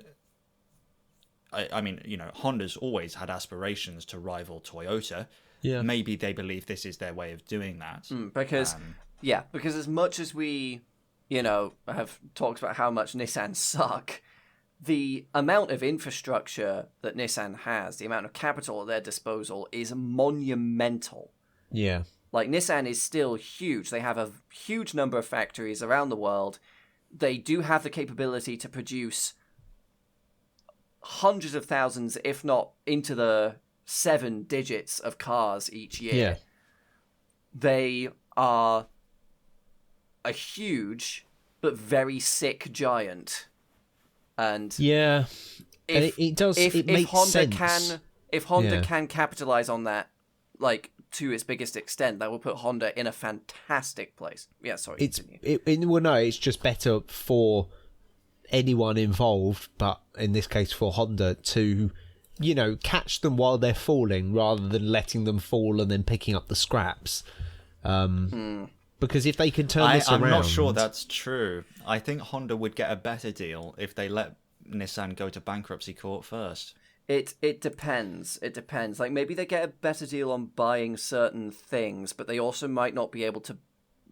I mean, Honda's always had aspirations to rival Toyota. Yeah. Maybe they believe this is their way of doing that. Because as much as we, have talked about how much Nissan suck, the amount of infrastructure that Nissan has, the amount of capital at their disposal is monumental. Yeah. Like, Nissan is still huge. They have a huge number of factories around the world. They do have the capability to produce hundreds of thousands, if not into the 7 digits of cars each year. Yeah. They are a huge but very sick giant. And if Honda can capitalize on that, like, to its biggest extent, that will put Honda in a fantastic place. Yeah, sorry. It's just better for anyone involved, but in this case for Honda, to catch them while they're falling rather than letting them fall and then picking up the scraps. Because if they can turn this around... I'm not sure that's true. I think Honda would get a better deal if they let Nissan go to bankruptcy court first. It depends. It depends. Like, maybe they get a better deal on buying certain things, but they also might not be able to,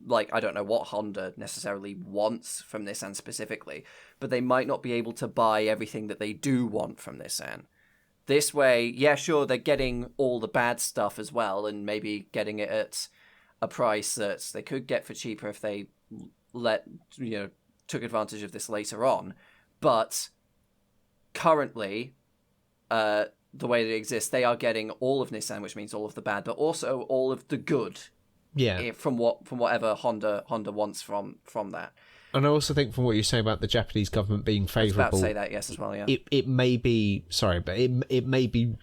like, I don't know what Honda necessarily wants from Nissan specifically, but they might not be able to buy everything that they do want from Nissan. This way, yeah, sure, they're getting all the bad stuff as well, and maybe getting it at a price that they could get for cheaper if they took advantage of this later on. But currently, the way that it exists, they are getting all of Nissan, which means all of the bad, but also all of the good. Yeah. From whatever Honda wants from that. And I also think, from what you're saying about the Japanese government being favourable, I was about to say that, yes, as well. Yeah. It may be it may be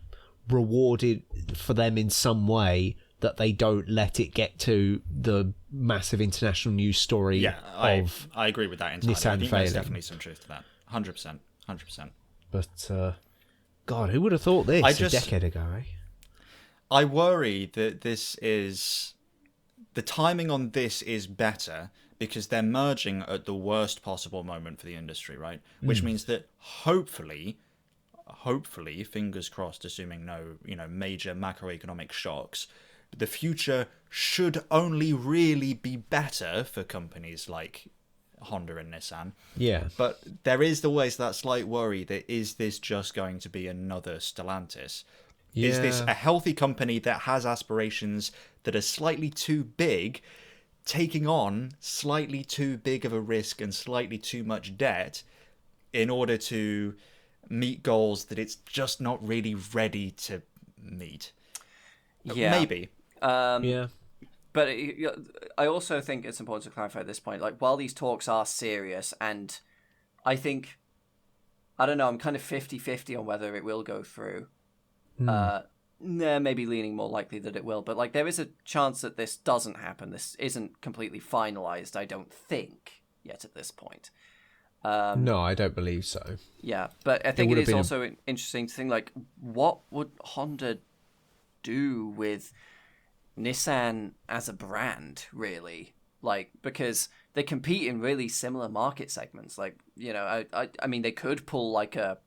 rewarded for them in some way that they don't let it get to the massive international news story. Yeah, I agree with that entirely. Nissan I think failing. There's definitely some truth to that. 100%. But God, who would have thought this a decade ago? Eh? I worry that the timing on this is better because they're merging at the worst possible moment for the industry, right? Which means that hopefully, fingers crossed, assuming no, major macroeconomic shocks, the future should only really be better for companies like Honda and Nissan. Yeah. But there is always that slight worry that, is this just going to be another Stellantis? Yeah. Is this a healthy company that has aspirations that are slightly too big, taking on slightly too big of a risk and slightly too much debt in order to meet goals that it's just not really ready to meet? Yeah. Maybe. But I also think it's important to clarify at this point, like, while these talks are serious, and I think, I don't know, I'm kind of 50-50 on whether it will go through. Maybe leaning more likely that it will, but, like, there is a chance that this doesn't happen. This isn't completely finalized, I don't think, yet at this point. No, I don't believe so. Yeah, but I think it is also interesting to think, like, what would Honda do with Nissan as a brand, really? Like, because they compete in really similar market segments. Like, I mean, they could pull like a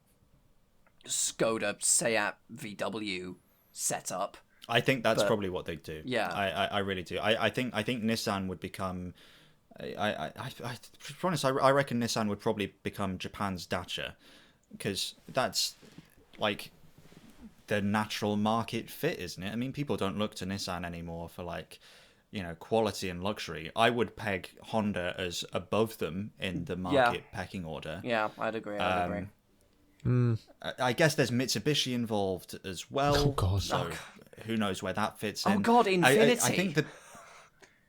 Skoda Seat VW setup. I think that's probably what they do. Yeah, I really do. I think Nissan would become. To be honest, I reckon Nissan would probably become Japan's Dacia, because that's like the natural market fit, isn't it? I mean, people don't look to Nissan anymore for, like, quality and luxury. I would peg Honda as above them in the market pecking order. Yeah, I'd agree. I guess there's Mitsubishi involved as well. Oh, God. So who knows where that fits in? Oh God, Infinity. I think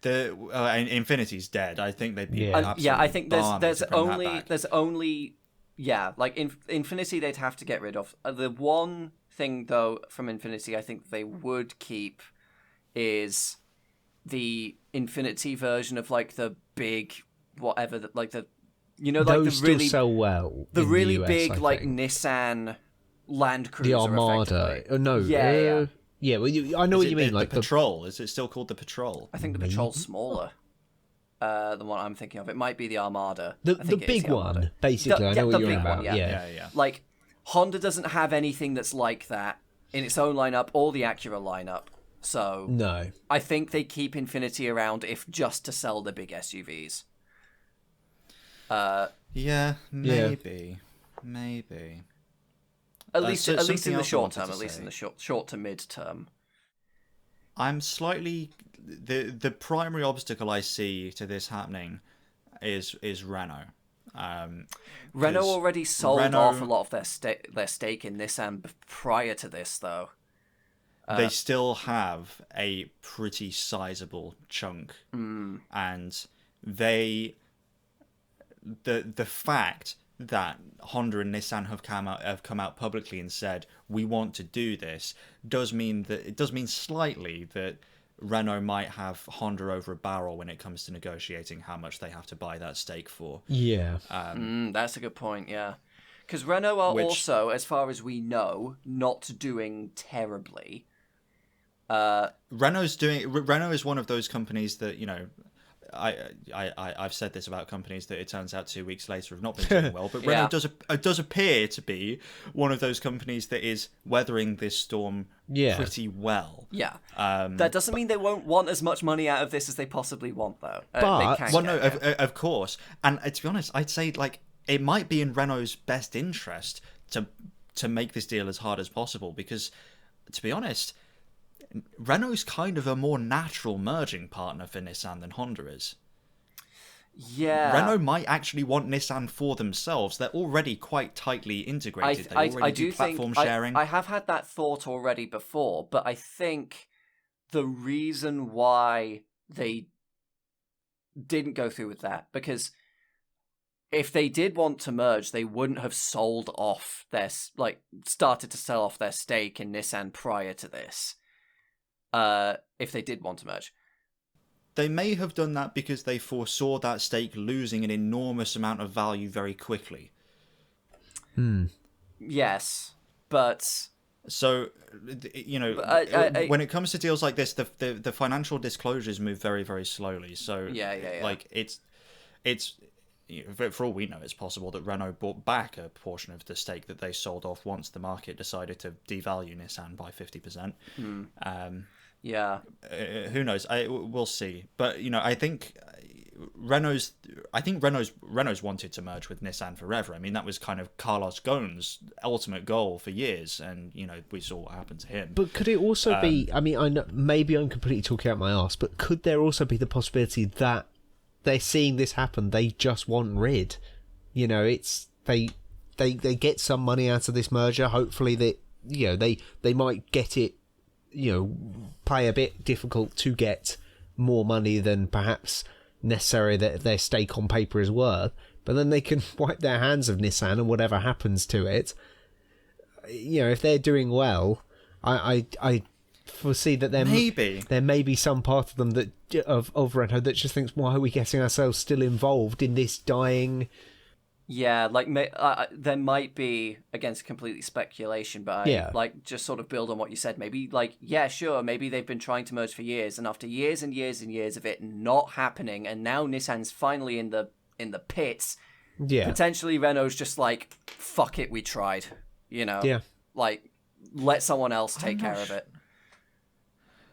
the Infinity's dead. I think they'd be absolutely I think there's to bring that only like Infinity they'd have to get rid of. The one thing though from Infinity I think they would keep is the Infinity version of like the big whatever like the like Those the really still sell well. the in really the US, big I like think. Nissan Land Cruiser. The Armada. effectively. No. Yeah. Well, I know what you mean. The Like Patrol. Is it still called the Patrol? I think the Patrol's smaller than what I'm thinking of. It might be the Armada. the I think it is big the Armada. one. Basically, I know the what you're big on about. one, yeah. Yeah. Like, Honda doesn't have anything that's like that in its own lineup or the Acura lineup. So No. I think they keep Infinity around if just to sell the big SUVs. Yeah, maybe. At least in something the else I short wanted term. to At least in say. the short to mid term. I'm slightly the primary obstacle I see to this happening is Renault. Renault 'cause already sold Renault- off a lot of their stake in Nissan prior to this, though. They still have a pretty sizable chunk, and the fact that Honda and Nissan have come out publicly and said we want to do this does mean slightly that Renault might have Honda over a barrel when it comes to negotiating how much they have to buy that stake for. Yeah. That's a good point, yeah. Because Renault are Which- also, as far as we know, not doing terribly. Renault is one of those companies that, I've said this about companies that it turns out 2 weeks later have not been doing well, but Yeah. Renault does appear to be one of those companies that is weathering this storm pretty well. Yeah. That doesn't mean they won't want as much money out of this as they possibly want, though. But- they can Well, get, no, of course. And to be honest, I'd say like it might be in Renault's best interest to make this deal as hard as possible because, to be honest, Renault's kind of a more natural merging partner for Nissan than Honda is. Yeah. Renault might actually want Nissan for themselves. They're already quite tightly integrated. They already do platform sharing. I have had that thought already before, but I think the reason why they didn't go through with that, because if they did want to merge, they wouldn't have sold off started to sell off their stake in Nissan prior to this. If they did want to merge. They may have done that because they foresaw that stake losing an enormous amount of value very quickly. Yes, but So, when it comes to deals like this, the financial disclosures move very, very slowly. So, Yeah. like it's for all we know, it's possible that Renault bought back a portion of the stake that they sold off once the market decided to devalue Nissan by 50%. yeah. Who knows? We'll see. But I think Renault's wanted to merge with Nissan forever. I mean, that was kind of Carlos Ghosn's ultimate goal for years, and we saw what happened to him. But could it also be? I mean, I know, maybe I'm completely talking out my arse, but could there also be the possibility that they're seeing this happen? They just want rid. It's they get some money out of this merger. Hopefully, they might get it. Play a bit difficult to get more money than perhaps necessary that their stake on paper is worth, but then they can wipe their hands of Nissan and whatever happens to it. If they're doing well, I foresee that there may be some part of them that of Renault that just thinks, why are we getting ourselves still involved in this dying? Yeah, there might be, against completely speculation, but just sort of build on what you said. Maybe, sure, maybe they've been trying to merge for years, and after years and years and years of it not happening, and now Nissan's finally in the pits. Yeah, potentially Renault's just like, fuck it, we tried. Yeah, let someone else take care of it.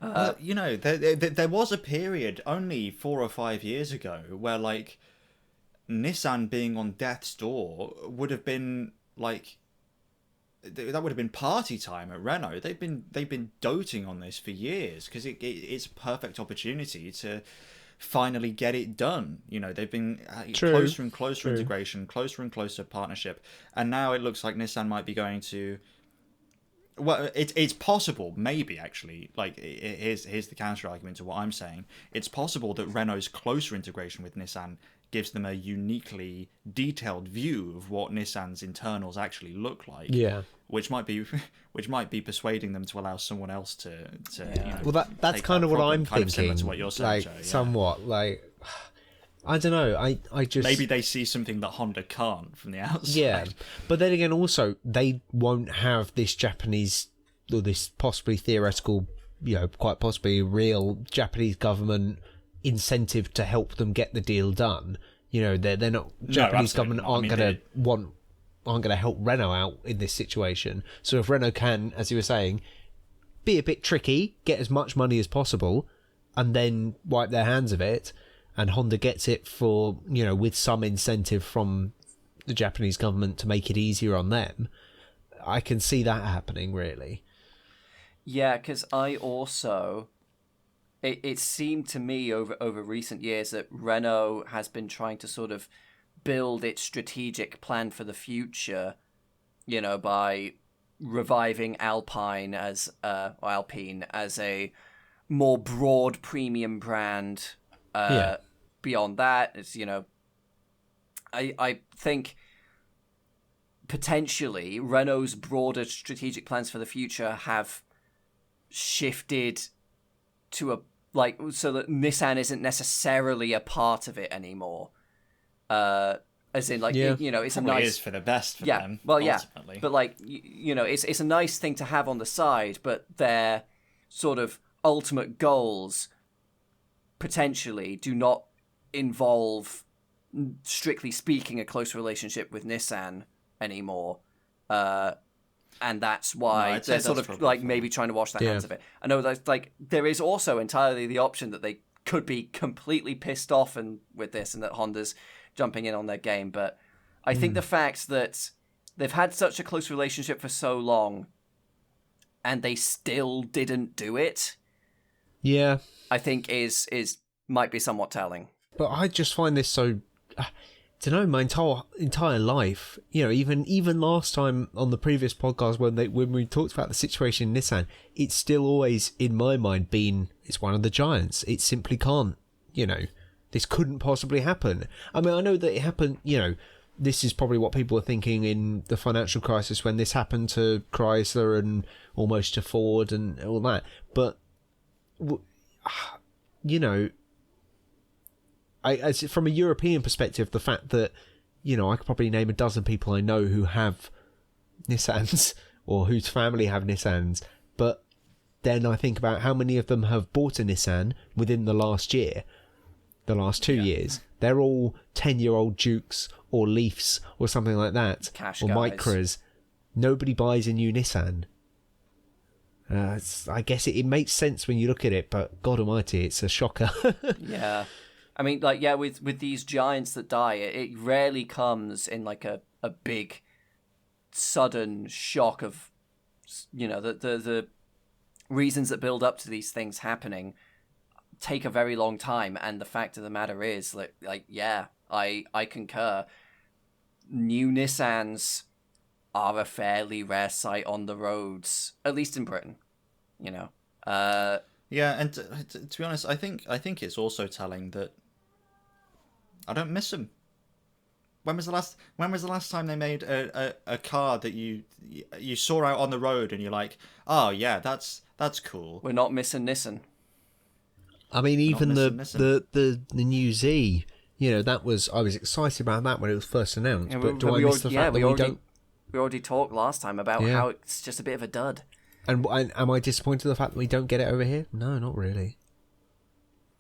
There was a period only 4 or 5 years ago where Nissan being on death's door would have been that would have been party time at Renault. They've been doting on this for years because it's a perfect opportunity finally get it done. You know, they've been True. closer and closer True. integration, closer and closer partnership, and now it looks like Nissan might be going to. Well, it's possible, maybe actually. Like, here's the counter argument to what I'm saying. It's possible that Renault's closer integration with Nissan gives them a uniquely detailed view of what Nissan's internals actually look like. Yeah. Which might be persuading them to allow someone else to you know, Well, that's take kind that of what problem, I'm kind of similar thinking. to what you're saying, Like, Joe, yeah. somewhat. Like, I don't know. I just Maybe they see something that Honda can't from the outside. Yeah, but then again, also they won't have this Japanese or this possibly theoretical, you know, quite possibly real Japanese government incentive to help them get the deal done. You know, they're not Japanese government aren't going to help Renault out in this situation. So if Renault can, as you were saying, be a bit tricky, get as much money as possible, and then wipe their hands of it, and Honda gets it for, you know, with some incentive from the Japanese government to make it easier on them, I can see that happening, really. Yeah, because I also... It seemed to me over recent years that Renault has been trying to sort of build its strategic plan for the future, you know, by reviving Alpine as a more broad premium brand. Beyond that, it's, you know, I think potentially Renault's broader strategic plans for the future have shifted to so that Nissan isn't necessarily a part of it anymore. As in, like, you know, it's Probably a nice... is for the best for yeah, them, well, ultimately. yeah, but, like, you know, it's a nice thing to have on the side, but their sort of ultimate goals potentially do not involve, strictly speaking, a close relationship with Nissan anymore. And that's why they're sort of, like, maybe trying to wash their hands of it. I know that, like, there is also entirely the option that they could be completely pissed off with this and that Honda's jumping in on their game. But I think the fact that they've had such a close relationship for so long and they still didn't do it, I think is might be somewhat telling. But I just find this so... to know my entire life, you know, even last time on the previous podcast when we talked about the situation in Nissan, it's still always in my mind been it's one of the giants. It simply can't, you know, this couldn't possibly happen. I mean, I know that it happened, you know, this is probably what people were thinking in the financial crisis when this happened to Chrysler and almost to Ford and all that. But, you know, as from a European perspective, the fact that, you know, I could probably name a dozen people I know who have Nissans or whose family have Nissans, but then I think about how many of them have bought a Nissan within the last year, the last 2 years. They're all 10-year-old Dukes or Leafs or something like that, Cash or guys. Micras. Nobody buys a new Nissan. I guess it makes sense when you look at it, but God Almighty, it's a shocker. Yeah. I mean, like, yeah, with these giants that die, it rarely comes in, like, a big, sudden shock of, you know, the reasons that build up to these things happening take a very long time, and the fact of the matter is, like yeah, I concur. New Nissans are a fairly rare sight on the roads, at least in Britain, you know. Yeah, and to be honest, I think it's also telling that I don't miss them. When was the last time they made a car that you saw out on the road and you're like, oh yeah, that's cool. We're not missing Nissan. I mean, even missing. the new Z, you know, I was excited about that when it was first announced. Yeah, but do I miss the fact that we don't? We already talked last time about how it's just a bit of a dud. And am I disappointed in the fact that we don't get it over here? No, not really.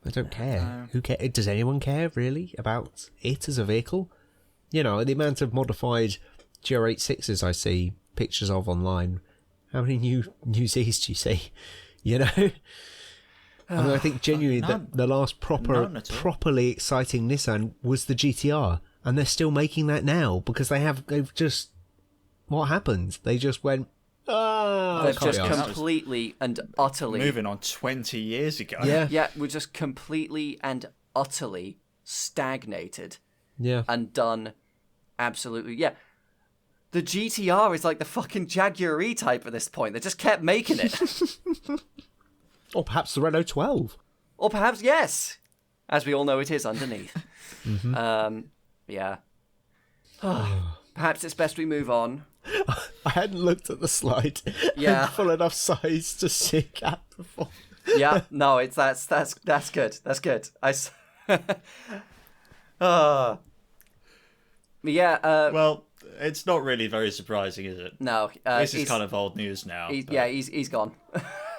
I don't care. No. Who cares? Does anyone care, really, about it as a vehicle? You know, the amount of modified GR86s I see pictures of online. How many new Zs do you see? You know? I mean, I think genuinely the last properly exciting Nissan was the GTR. And they're still making that now because they've just... What happened? They just went... They've just completely and utterly... Moving on 20 years ago. Yeah. Yeah, we're just completely and utterly stagnated Yeah. and done absolutely. Yeah. The GTR is like the fucking Jaguar E-Type at this point. They just kept making it. Or perhaps the Renault 12. Or perhaps, yes. As we all know, it is underneath. Yeah. Perhaps it's best we move on. I hadn't looked at the slide. Yeah. Full enough size to see Cat before. Yeah, no, that's good. That's good. Well, it's not really very surprising, is it? No, this is kind of old news now. Yeah, he's gone.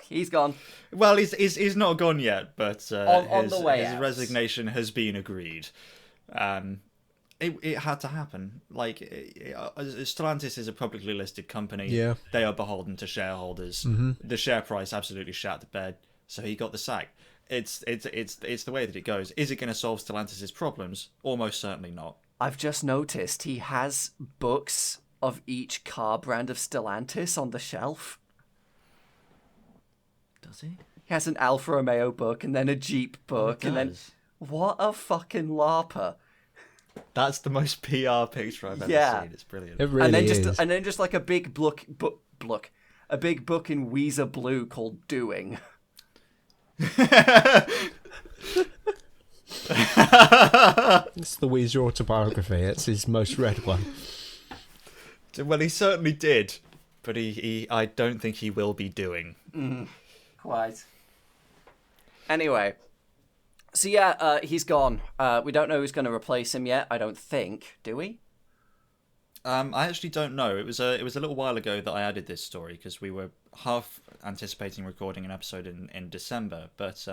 He's gone. Well, he's not gone yet, but on the way his out. resignation has been agreed. It had to happen. Like, Stellantis is a publicly listed company. Yeah. They are beholden to shareholders. The share price absolutely shat the bed, so he got the sack. It's the way that it goes. Is it going to solve Stellantis' problems? Almost certainly not. I've just noticed he has books of each car brand of Stellantis on the shelf. Does he? He has an Alfa Romeo book and then a Jeep book and then what a fucking larper. That's the most PR picture I've ever seen. It's brilliant. It really is. And then just like a big book a big book in Weezer blue called Doing. It's the Weezer autobiography. It's his most read one. Well, he certainly did, but he I don't think he will be doing. Quite. Anyway, so yeah, he's gone. We don't know who's going to replace him yet. I don't think. Do we? I actually don't know. It was a little while ago that I added this story because we were half anticipating recording an episode in December, but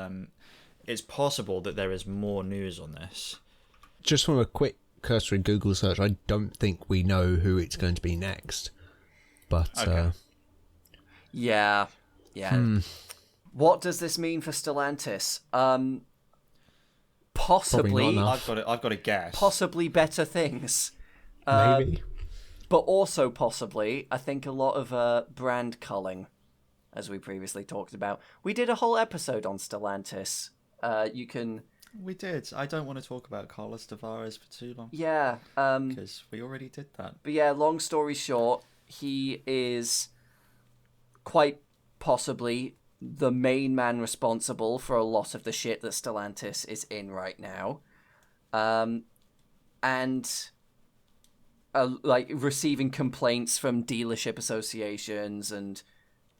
it's possible that there is more news on this. Just from a quick cursory Google search, I don't think we know who it's going to be next. But Okay. Yeah. What does this mean for Stellantis? Possibly. Probably not enough. I've got a guess. Possibly better things. Maybe. But also possibly, I think a lot of brand culling, as we previously talked about. We did a whole episode on Stellantis. You can... We did. I don't want to talk about Carlos Tavares for too long. Yeah. Because we already did that. But yeah, long story short, he is quite possibly the main man responsible for a lot of the shit that Stellantis is in right now. And like receiving complaints from dealership associations and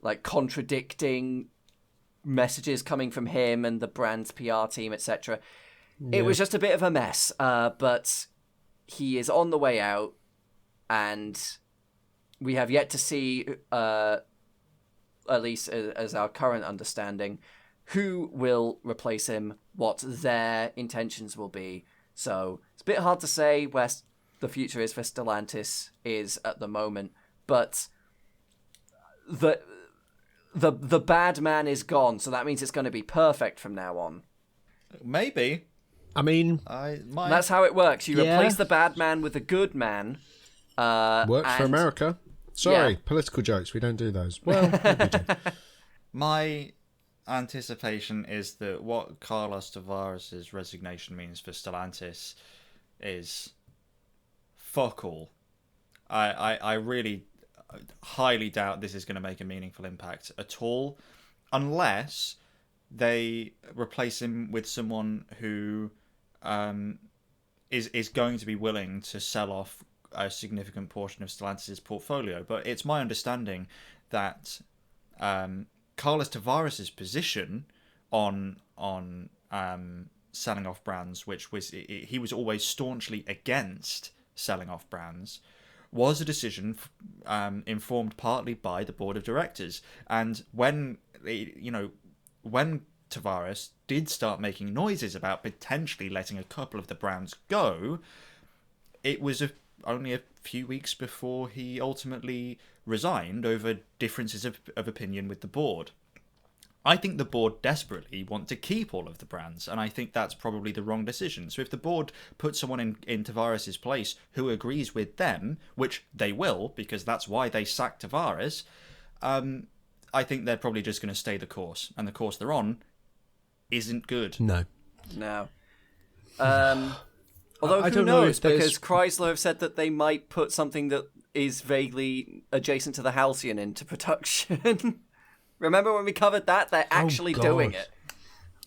like contradicting messages coming from him and the brand's PR team, etc. It was just a bit of a mess, but he is on the way out, and we have yet to see, at least as our current understanding, who will replace him, what their intentions will be. So it's a bit hard to say where the future is for Stellantis is at the moment, but the bad man is gone, so that means it's going to be perfect from now on. Maybe. I mean, That's how it works. You replace the bad man with a good man. works for America. Sorry, Yeah. political jokes. We don't do those. Well, maybe we do. My anticipation is that what Carlos Tavares' resignation means for Stellantis is fuck all. I really highly doubt this is going to make a meaningful impact at all, unless they replace him with someone who is going to be willing to sell off a significant portion of Stellantis' portfolio. But it's my understanding that Carlos Tavares' position on selling off brands, which was he was always staunchly against selling off brands, was a decision informed partly by the board of directors. And when Tavares did start making noises about potentially letting a couple of the brands go, it was only a few weeks before he ultimately resigned over differences of opinion with the board. I think the board desperately want to keep all of the brands, and I think that's probably the wrong decision. So if the board puts someone in Tavares' place who agrees with them, which they will, because that's why they sacked Tavares, I think they're probably just going to stay the course. And the course they're on isn't good. No. Although I who don't know knows, if there's- because Chrysler have said that they might put something that is vaguely adjacent to the Halcyon into production. Remember when we covered that? They're actually doing God. it.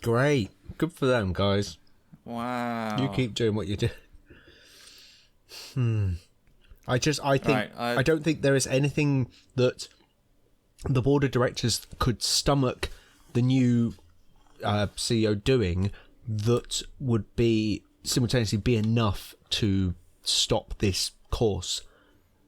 Great. Good for them, guys. Wow. You keep doing what you do. I think Right, I don't think there is anything that the board of directors could stomach the new CEO doing that would be simultaneously be enough to stop this course.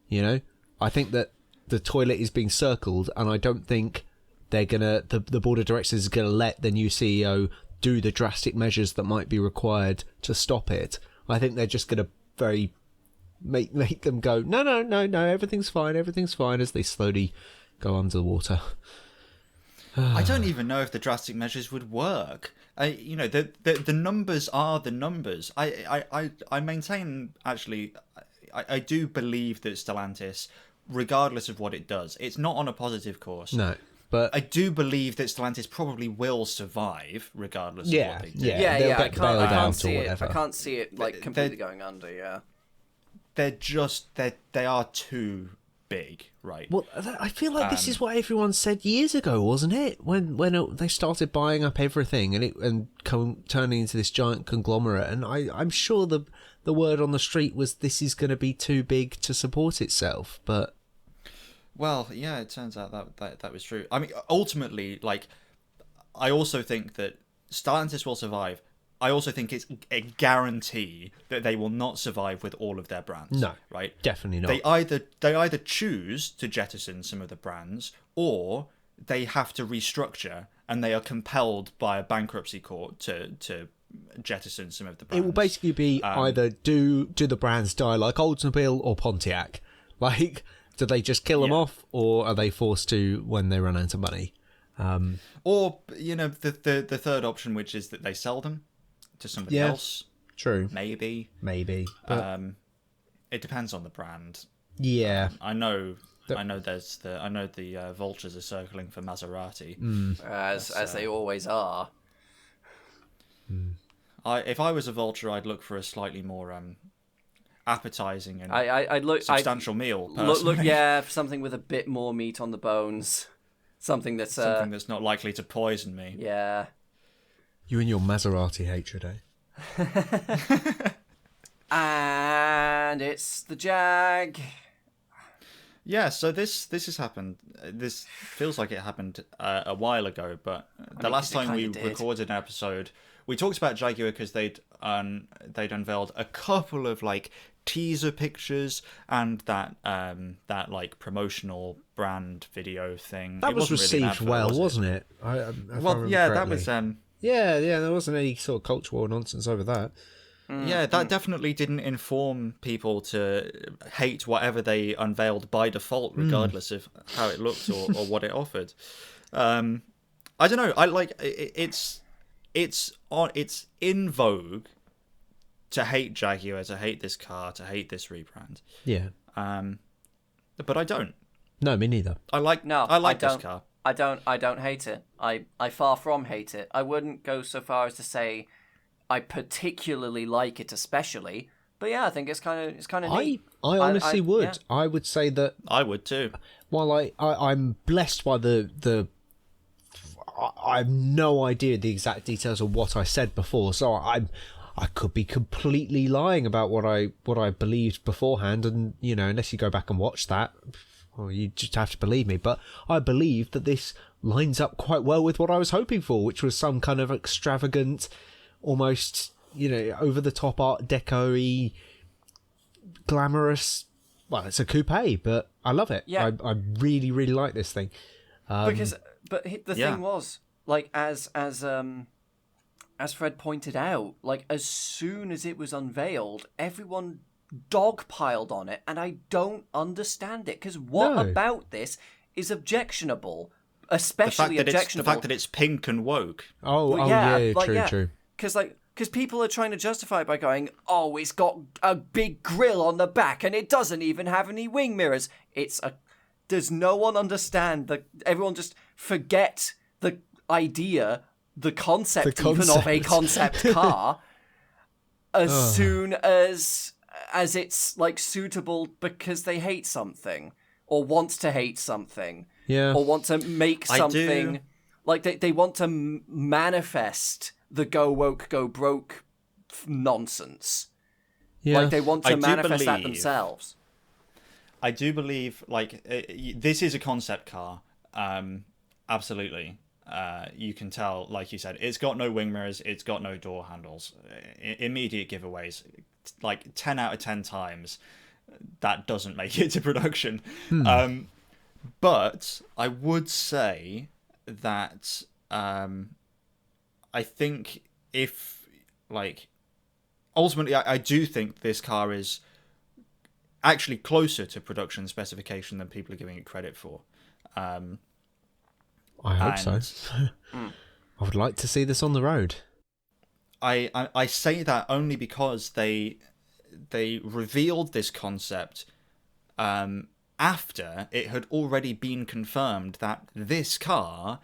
You know, I think that the toilet is being circled, and I don't think they're gonna the board of directors is gonna let the new CEO do the drastic measures that might be required to stop it. I think they're just gonna make them go no, everything's fine as they slowly go under the water. I don't even know if the drastic measures would work. The numbers are the numbers. I maintain, actually, I do believe that Stellantis, regardless of what it does, it's not on a positive course. No, but I do believe that Stellantis probably will survive, regardless of what they do. Yeah, they'll get bailed I out can't or see it. whatever. I can't see it like completely going under. Yeah. They are too big, right? Well, I feel like this is what everyone said years ago, wasn't it? When they started buying up everything and turning into this giant conglomerate, and I'm sure the word on the street was this is going to be too big to support itself. But Well, yeah, it turns out that was true. I mean, ultimately, like, I also think that Stellantis will survive. I also think it's a guarantee that they will not survive with all of their brands. No, right? Definitely not. They either choose to jettison some of the brands, or they have to restructure, and they are compelled by a bankruptcy court to jettison some of the brands. It will basically be either do the brands die like Oldsmobile or Pontiac? Like, do they just kill them off, or are they forced to when they run out of money? Or, the third option, which is that they sell them to somebody else. True. Maybe. But, It depends on the brand. yeah. I know the vultures are circling for Maserati. As they always are. If I was a vulture, I'd look for a slightly more appetizing and I'd look substantial meal. Look, for something with a bit more meat on the bones. Something that's not likely to poison me. Yeah. You and your Maserati hatred, eh? And it's the Jag. Yeah, so this has happened. This feels like it happened a while ago, but the last time we recorded an episode, we talked about Jaguar because they'd unveiled a couple of like teaser pictures and that like promotional brand video thing. That was received well, wasn't it? That was Yeah, there wasn't any sort of culture war nonsense over that. Yeah, that definitely didn't inform people to hate whatever they unveiled by default, regardless of how it looked or what it offered. I don't know. I like it's in vogue to hate Jaguar, to hate this car, to hate this rebrand. Yeah. But I don't. No, me neither. I like this car. I don't hate it. I far from hate it. I wouldn't go so far as to say I particularly like it, especially. But yeah, I think it's kind of neat. I honestly would. Yeah. I would say that. I would too. While I'm blessed by the I have no idea the exact details of what I said before, so I could be completely lying about what I believed beforehand, and unless you go back and watch that, well, you just have to believe me. But I believe that this lines up quite well with what I was hoping for, which was some kind of extravagant, almost over the top Art Deco-y, glamorous. Well, it's a coupe, but I love it. Yeah. I really, really like this thing. But the thing was, like, as Fred pointed out, like, as soon as it was unveiled, everyone dogpiled on it, and I don't understand it, because what about this is objectionable, especially objectionable. The fact that it's pink and woke. True. Because people are trying to justify it by going, oh, it's got a big grille on the back, and it doesn't even have any wing mirrors. Does no one understand that? Everyone just forget the idea, the concept even of a concept car. soon as it's like suitable because they hate something or want to hate something. Yeah. Or want to make something like they want to manifest the go woke, go broke nonsense. Yeah. Like they want to manifest that themselves. I do believe, like, this is a concept car. Absolutely. You can tell, like you said, it's got no wing mirrors, it's got no door handles. Immediate giveaways. Like 10 out of 10 times, that doesn't make it to production. But I would say that I think if, like, ultimately, I do think this car is actually closer to production specification than people are giving it credit for. I hope so. I would like to see this on the road. I say that only because they revealed this concept after it had already been confirmed that this car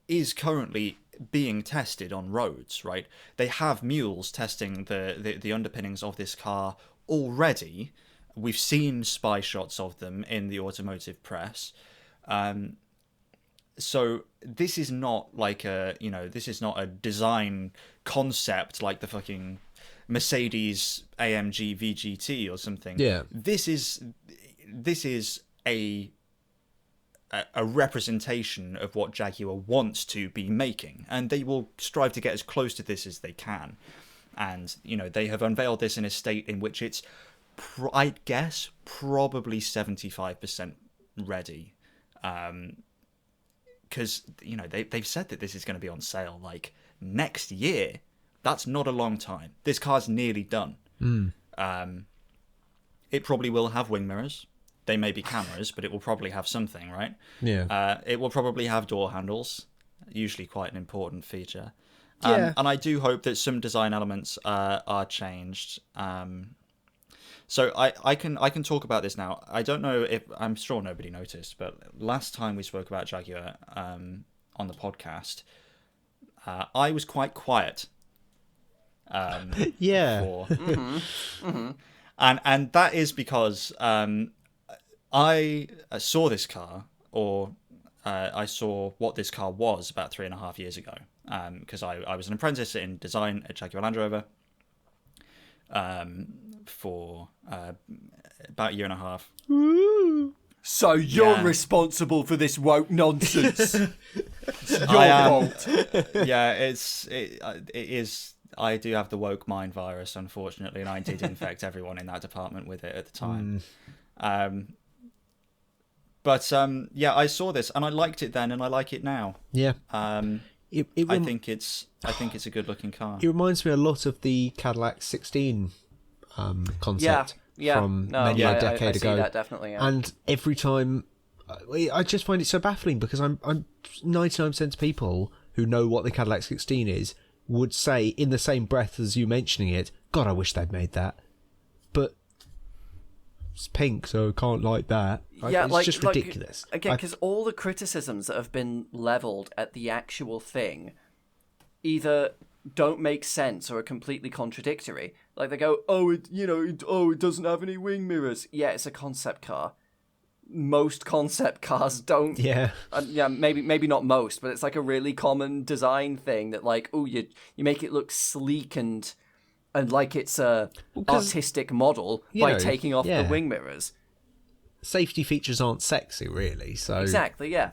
is currently being tested on roads, right? They have mules testing the underpinnings of this car already. We've seen spy shots of them in the automotive press. So this is not like this is not a design concept like the fucking Mercedes AMG VGT or something. Yeah. This is a representation of what Jaguar wants to be making, and they will strive to get as close to this as they can. And they have unveiled this in a state in which it's, I guess, probably 75% ready. Because they've said that this is going to be on sale like next year. That's not a long time. This car's nearly done. It probably will have wing mirrors. They may be cameras, but it will probably have something, right? Yeah. It will probably have door handles, usually quite an important feature. Yeah. And I do hope that some design elements are changed. So I can talk about this now. I don't know if, I'm sure nobody noticed, but last time we spoke about Jaguar on the podcast, I was quite quiet. Yeah. And that is because I saw this car, or I saw what this car was about 3.5 years ago, because I was an apprentice in design at Jaguar Land Rover for about a year and a half. So you're responsible for this woke nonsense. It's your fault. Yeah, it is. I do have the woke mind virus, unfortunately, and I did infect everyone in that department with it at the time. But I saw this and I liked it then, and I like it now. Yeah. I think it's a good looking car. It reminds me a lot of the Cadillac 16 concept from many a decade ago. I see that definitely. Yeah. And every time, I just find it so baffling because I'm 99% of people who know what the Cadillac 16 is would say in the same breath as you mentioning it, God, I wish they'd made that. But it's pink, so I can't like that. It's just ridiculous. Again, because all the criticisms that have been levelled at the actual thing either don't make sense or are completely contradictory. Like they go, it doesn't have any wing mirrors. Yeah, it's a concept car. Most concept cars don't. Yeah. Maybe not most, but it's like a really common design thing that like, you make it look sleek and like it's a artistic model by taking off the wing mirrors. Safety features aren't sexy, really. So exactly, yeah.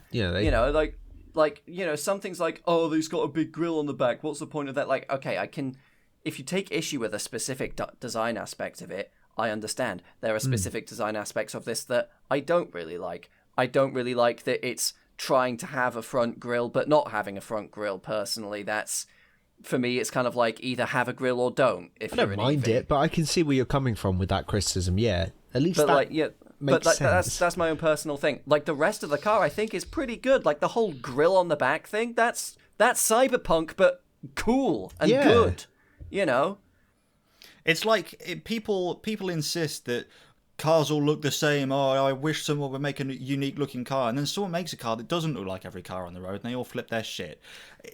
Like some things like, oh, they've got a big grille on the back. What's the point of that? Like, okay, if you take issue with a specific design aspect of it, I understand. There are specific design aspects of this that I don't really like. I don't really like that it's trying to have a front grille but not having a front grille. Personally, that's, for me, it's kind of like either have a grille or don't. I don't mind it, but I can see where you're coming from with that criticism. Yeah, at least makes sense. That's my own personal thing. Like the rest of the car, I think is pretty good. Like the whole grille on the back thing, that's cyberpunk, but cool and good. It's like people insist that cars all look the same. Oh, I wish someone would make a unique looking car, and then someone makes a car that doesn't look like every car on the road, and they all flip their shit.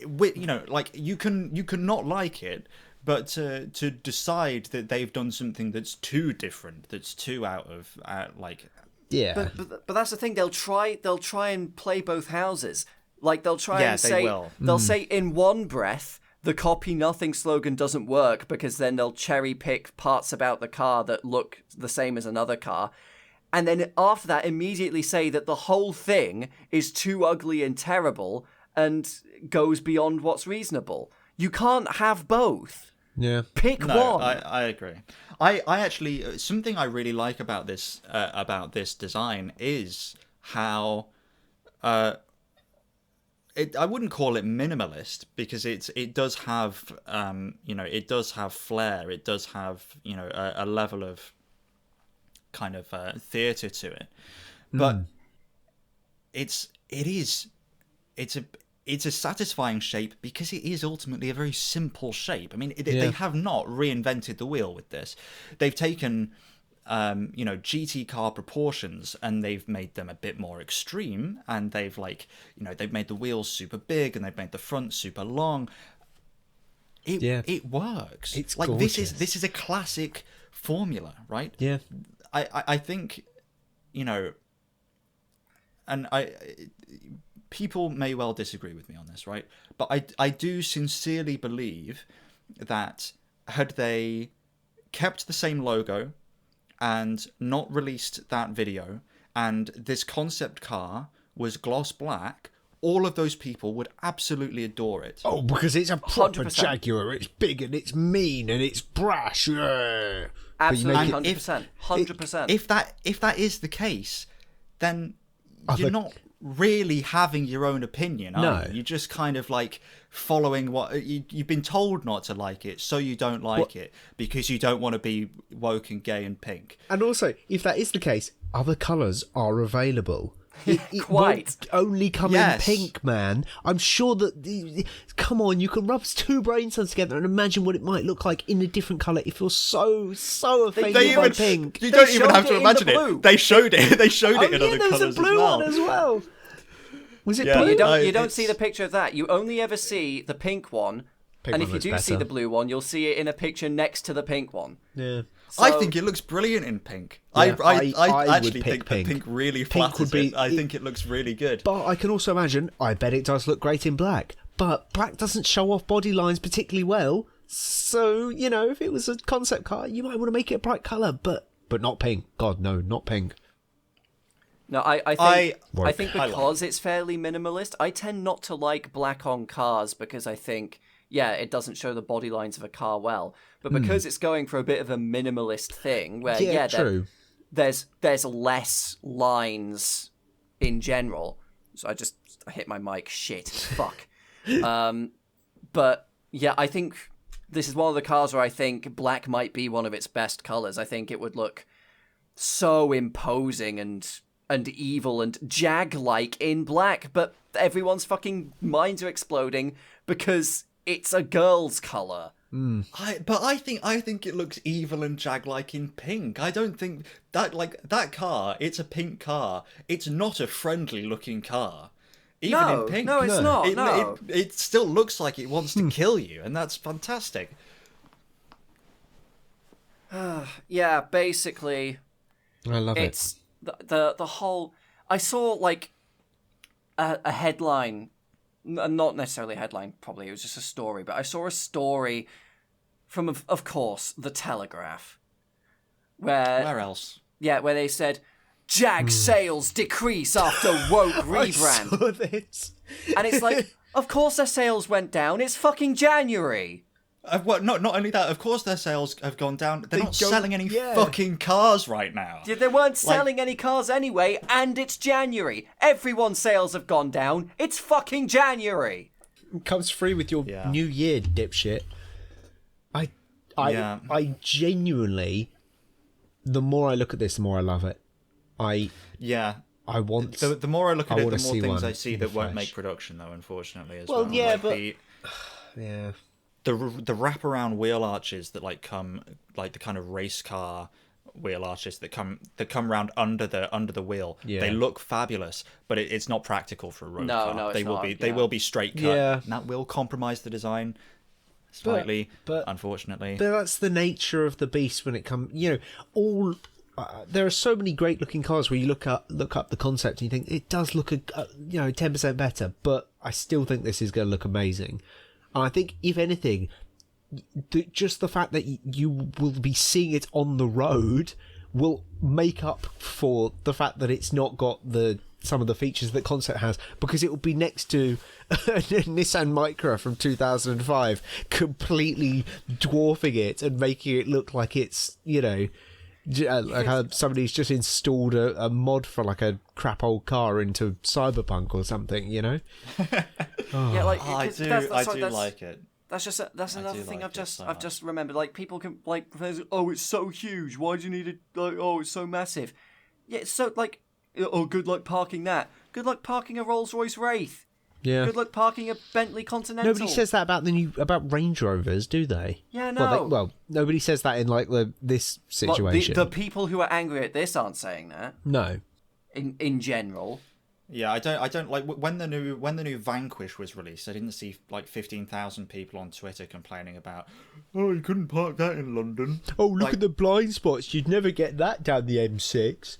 You can not like it, But to decide that they've done something that's too different, that's too out of like. Yeah. But that's the thing. They'll try and play both houses. Like they'll try and say they'll say in one breath the copy nothing slogan doesn't work because then they'll cherry pick parts about the car that look the same as another car. And then after that, immediately say that the whole thing is too ugly and terrible and goes beyond what's reasonable. You can't have both. Yeah. Pick No, one. I agree. I actually something I really like about this design is how I wouldn't call it minimalist because it does have it does have flair. It does have a level of kind of theatre to it, but it's a satisfying shape because it is ultimately a very simple shape. I mean, they have not reinvented the wheel with this. They've taken GT car proportions and they've made them a bit more extreme, and they've they've made the wheels super big and they've made the front super long. It works. It's like gorgeous. this is a classic formula, right? Yeah. I think, and people may well disagree with me on this, right? But I do sincerely believe that had they kept the same logo and not released that video, and this concept car was gloss black, all of those people would absolutely adore it. Oh, because it's a proper 100%. Jaguar. It's big and it's mean and it's brash. Yeah. Absolutely, But you 100%. 100%. If that is the case, then you're not really having your own opinion, are you? You're just kind of like following what you've been told not to like it, so you don't like it because you don't want to be woke and gay and pink. And also, if that is the case, other colours are available. It Quite. won't only come in pink, man. I'm sure that. Come on, you can rub two brain cells together and imagine what it might look like in a different colour if you're so offended by pink. You don't even have to showed it in imagine the it. blue. They showed it. They showed it in other there was colours a blue as well. one as well. Was it Yeah. blue? You don't see the picture of that. You only ever see the pink one. Pink And one if you looks do see better. the blue one, you'll see it in a picture next to the pink one. Yeah. I So- think it looks brilliant in pink. Yeah, I I actually would think pick that pink really Pink flatters would be- it. I think it looks really good. But I can also imagine, I bet it does look great in black. But black doesn't show off body lines particularly well. So, if it was a concept car, you might want to make it a bright colour, but not pink. God, no, not pink. No, I think I because it's fairly minimalist, I tend not to like black on cars because I think, it doesn't show the body lines of a car well. But because it's going for a bit of a minimalist thing, where true. there's less lines in general. So I hit my mic. Shit, fuck. But yeah, I think this is one of the cars where I think black might be one of its best colors. I think it would look so imposing and evil and Jag-like in black, but everyone's fucking minds are exploding because it's a girl's color. I think it looks evil and Jag-like in pink. I don't think that car. It's a pink car. It's not a friendly-looking car. Even in pink. No, it's not. It still looks like it wants to kill you, and that's fantastic. Yeah, basically, I love it. it's the whole. I saw like a headline, not necessarily a headline. Probably it was just a story, but I saw a story from, of course, the Telegraph, Where else? where they said Jag sales decrease after woke rebrand, I saw this. and it's like, of course their sales went down. It's fucking January. Not only that, of course their sales have gone down. They're not selling any yeah. fucking cars right now. Yeah, they weren't selling any cars anyway, and it's January. Everyone's sales have gone down. It's fucking January. It comes free with your Yeah. New Year, dipshit. I genuinely, the more I look at this, the more I love it. I want. The more I look at I it, wanna the more see things one I see in that the won't flesh. make production, though. Unfortunately, as Well, well. yeah, Like but- the Yeah. wraparound wheel arches that come like the kind of race car wheel arches that come round under the wheel. Yeah. They look fabulous, but it's not practical for a road No, car. no, it's they will not, be they yeah. will be straight cut. Yeah. And that will compromise the design. slightly, but unfortunately. But that's the nature of the beast when it comes. There are so many great looking cars where you look up the concept and you think it does look 10% better, but I still think this is going to look amazing. And I think if anything, just the fact that you will be seeing it on the road will make up for the fact that it's not got some of the features that concept has, because it will be next to a Nissan Micra from 2005, completely dwarfing it and making it look like it's, like how somebody's just installed a mod for like a crap old car into Cyberpunk or something, Yeah, like I do like it. That's another thing like I've just remembered. Like, people can like, oh, it's so huge. Why do you need it? Like, oh, it's so massive. Yeah, it's so like, oh, good luck parking that. Good luck parking a Rolls-Royce Wraith. Yeah. Good luck parking a Bentley Continental. Nobody says that about Range Rovers, do they? Yeah, no. Well, nobody says that in like this situation. The people who are angry at this aren't saying that. No. In general. Yeah, I don't like when the new Vanquish was released. I didn't see like 15,000 people on Twitter complaining about, oh, you couldn't park that in London. Oh, look at the blind spots. You'd never get that down the M6.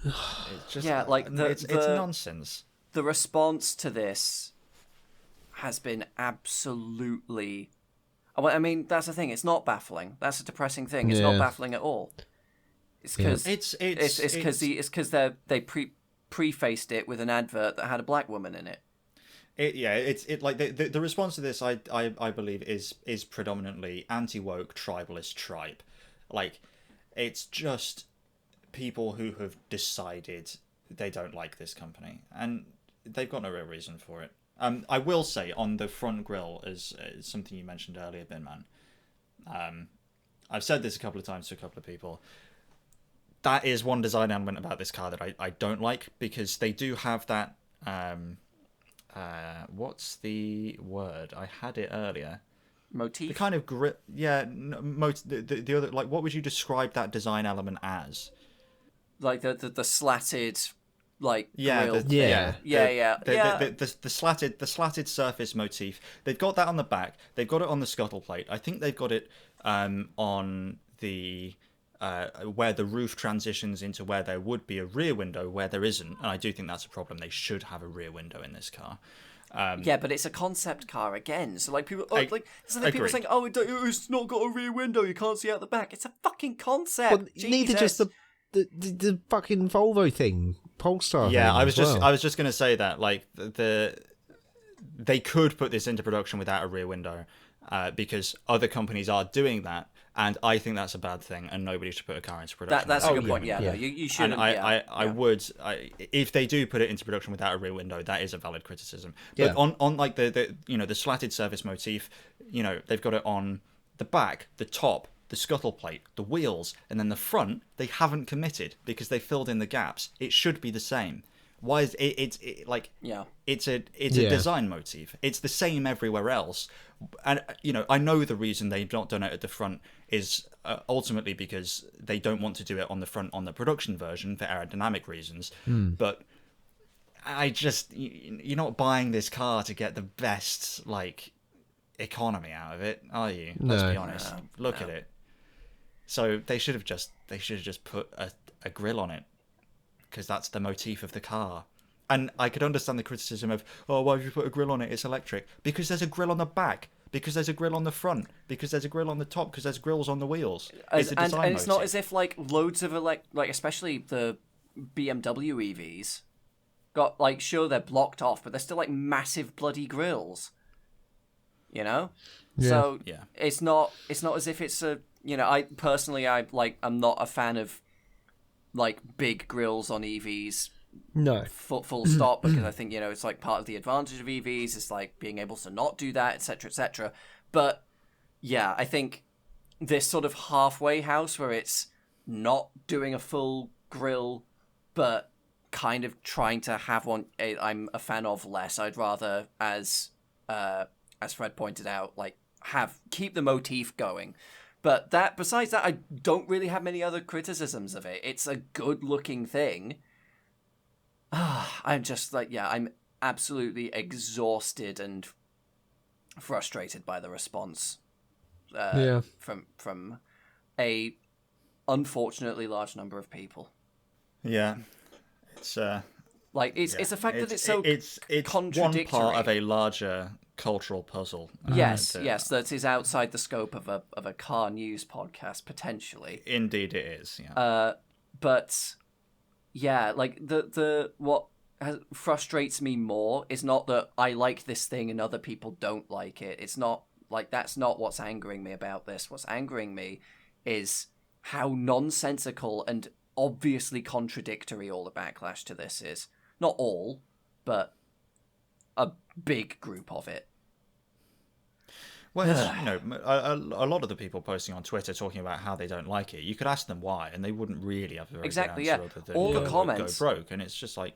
It's just, it's nonsense. The response to this has been absolutely. I mean, that's the thing. It's not baffling. That's a depressing thing. It's not baffling at all. It's because it's because they prefaced it with an advert that had a black woman in it. The response to this, I believe, is predominantly anti-woke tribalist tribe. Like, it's just people who have decided they don't like this company, and they've got no real reason for it. I will say, on the front grille, as something you mentioned earlier, Bin Man, I've said this a couple of times to a couple of people. That is one design element about this car that I don't like, because they do have that what's the word? I had it earlier. Motif? The kind of grip, yeah. The other, like, what would you describe that design element as? Like the slatted, like, yeah, grill. The slatted surface motif. They've got that on the back. They've got it on the scuttle plate. I think they've got it on the where the roof transitions into where there would be a rear window, where there isn't. And I do think that's a problem. They should have a rear window in this car. Yeah, but it's a concept car again. So like people, people saying, "Oh, it's not got a rear window. You can't see out the back." It's a fucking concept. Well, neither just the fucking Volvo thing, Polestar. Yeah, thing I was just gonna say that, like, they could put this into production without a rear window, because other companies are doing that, and I think that's a bad thing, and nobody should put a car into production. That's a good point. Yeah, no, you shouldn't. And I would, if they do put it into production without a rear window, that is a valid criticism. But on like the slatted surface motif, they've got it on the back, the top, the scuttle plate, the wheels, and then the front. They haven't committed because they filled in the gaps. It should be the same. Why is it's a design motif. It's the same everywhere else, and I know the reason they've not done it at the front is ultimately because they don't want to do it on the front on the production version for aerodynamic reasons. But you're not buying this car to get the best like economy out of it, are you? Let's be honest. Look at it. So they should have just put a grille on it, because that's the motif of the car. And I could understand the criticism of, oh, why have you put a grille on it? It's electric. Because there's a grille on the back. Because there's a grille on the front. Because there's a grille on the top. Because there's grills on the wheels. It's a design and it's not as if like loads of like especially the BMW EVs got like, sure, they're blocked off, but they're still like massive bloody grills. So it's not as if it's a I personally I'm not a fan of like big grills on EVs. No. Full stop, because I think it's like part of the advantage of EVs is like being able to not do that, etc., etc. But yeah, I think this sort of halfway house where it's not doing a full grill, but kind of trying to have one, I'm a fan of less. I'd rather, as Fred pointed out, like keep the motif going. But besides that, I don't really have many other criticisms of it. It's a good-looking thing. I'm just like, I'm absolutely exhausted and frustrated by the response Yeah. from a unfortunately large number of people. Yeah, it's Like it's the fact that it's so it's contradictory. one part of a larger cultural puzzle. Yes, that- yes, that is outside the scope of a car news podcast potentially. Indeed, it is. Yeah. But yeah, like the what frustrates me more is not that I like this thing and other people don't like it. It's not like that's not what's angering me about this. What's angering me is how nonsensical and obviously contradictory all the backlash to this is. Not all, but a big group of it. Well, a lot of the people posting on Twitter talking about how they don't like it, you could ask them why, and they wouldn't really have a very Exactly, good yeah. answer other than All the go comments- broke, and it's just like,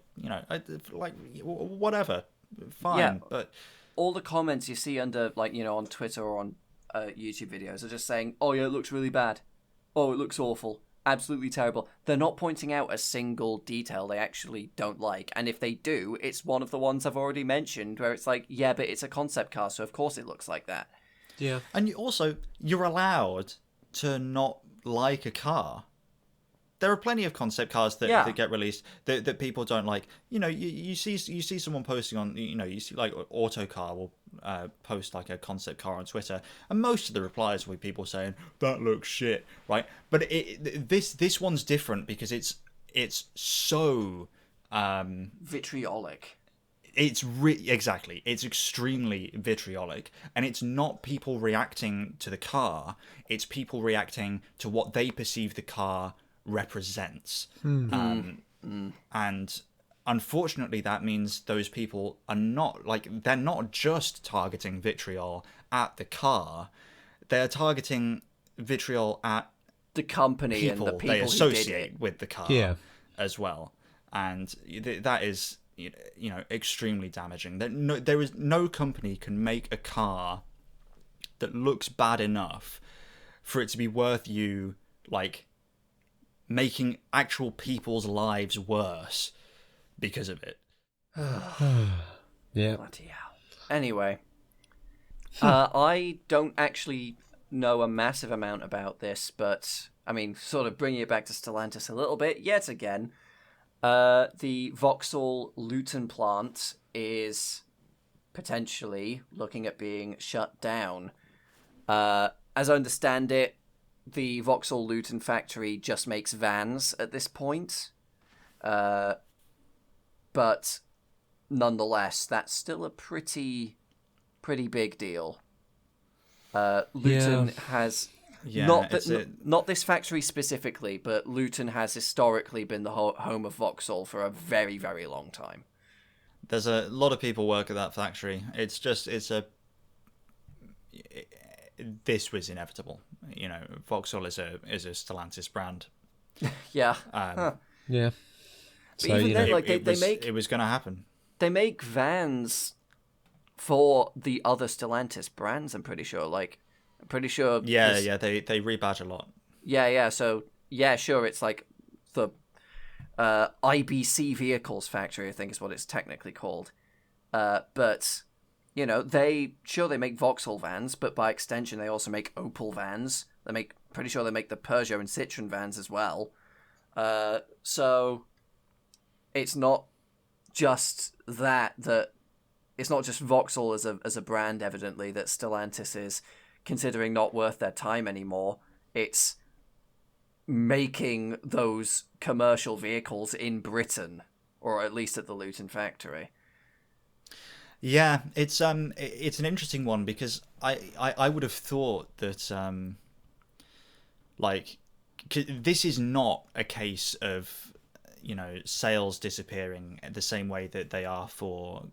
like whatever, fine, Yeah. but All the comments you see under, like, on Twitter or on YouTube videos are just saying, oh yeah, it looks really bad. Oh, it looks awful. Absolutely terrible. They're not pointing out a single detail they actually don't like. And if they do, it's one of the ones I've already mentioned where it's like, yeah, but it's a concept car, so of course it looks like that. Yeah. and you're allowed to not like a car. There are plenty of concept cars that get released that people don't like. You see someone posting on, you see like Autocar will post like a concept car on Twitter, and most of the replies will be people saying that looks shit, right? But this one's different because it's so Vitriolic. it's exactly, it's extremely vitriolic, and it's not people reacting to the car, it's people reacting to what they perceive the car represents. And unfortunately that means those people are not they're not just targeting vitriol at the car, they're targeting vitriol at The company people and the people they who did associate it. with the car Yeah. as well, and that is extremely damaging. There is no company can make a car that looks bad enough for it to be worth you making actual people's lives worse because of it. Yeah. Bloody hell. Anyway, I don't actually know a massive amount about this, but I mean, sort of bringing it back to Stellantis a little bit yet again. The Vauxhall Luton Plant is potentially looking at being shut down. As I understand it, the Vauxhall Luton factory just makes vans at this point. But nonetheless, that's still a pretty big deal. Luton has not this factory specifically, but Luton has historically been the home of Vauxhall for a very, very long time. There's a lot of people work at that factory. This was inevitable. Vauxhall is a Stellantis brand. Yeah. Yeah. But even then, it was going to happen. They make vans for the other Stellantis brands, I'm pretty sure. Yeah, they rebadge a lot. Yeah. So, yeah, sure, it's like the IBC Vehicles factory, I think is what it's technically called. But, they make Vauxhall vans, but by extension, they also make Opel vans. Pretty sure they make the Peugeot and Citroen vans as well. So, it's not just that it's not just Vauxhall as a brand, evidently, that Stellantis is considering not worth their time anymore. It's making those commercial vehicles in Britain, or at least at the Luton factory. Yeah, it's an interesting one because I would have thought that this is not a case of sales disappearing the same way that they are for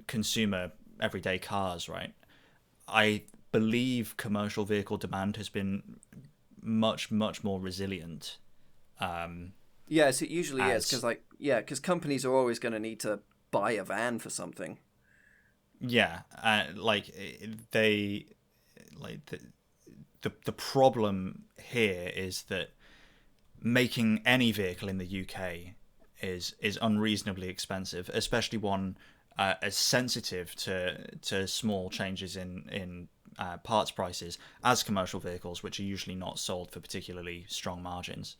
consumer everyday cars, right? I believe commercial vehicle demand has been much more resilient. Yes, it usually is because companies are always going to need to buy a van for something. Yeah, the problem here is that making any vehicle in the UK is unreasonably expensive, especially one as sensitive to small changes in parts prices as commercial vehicles, which are usually not sold for particularly strong margins.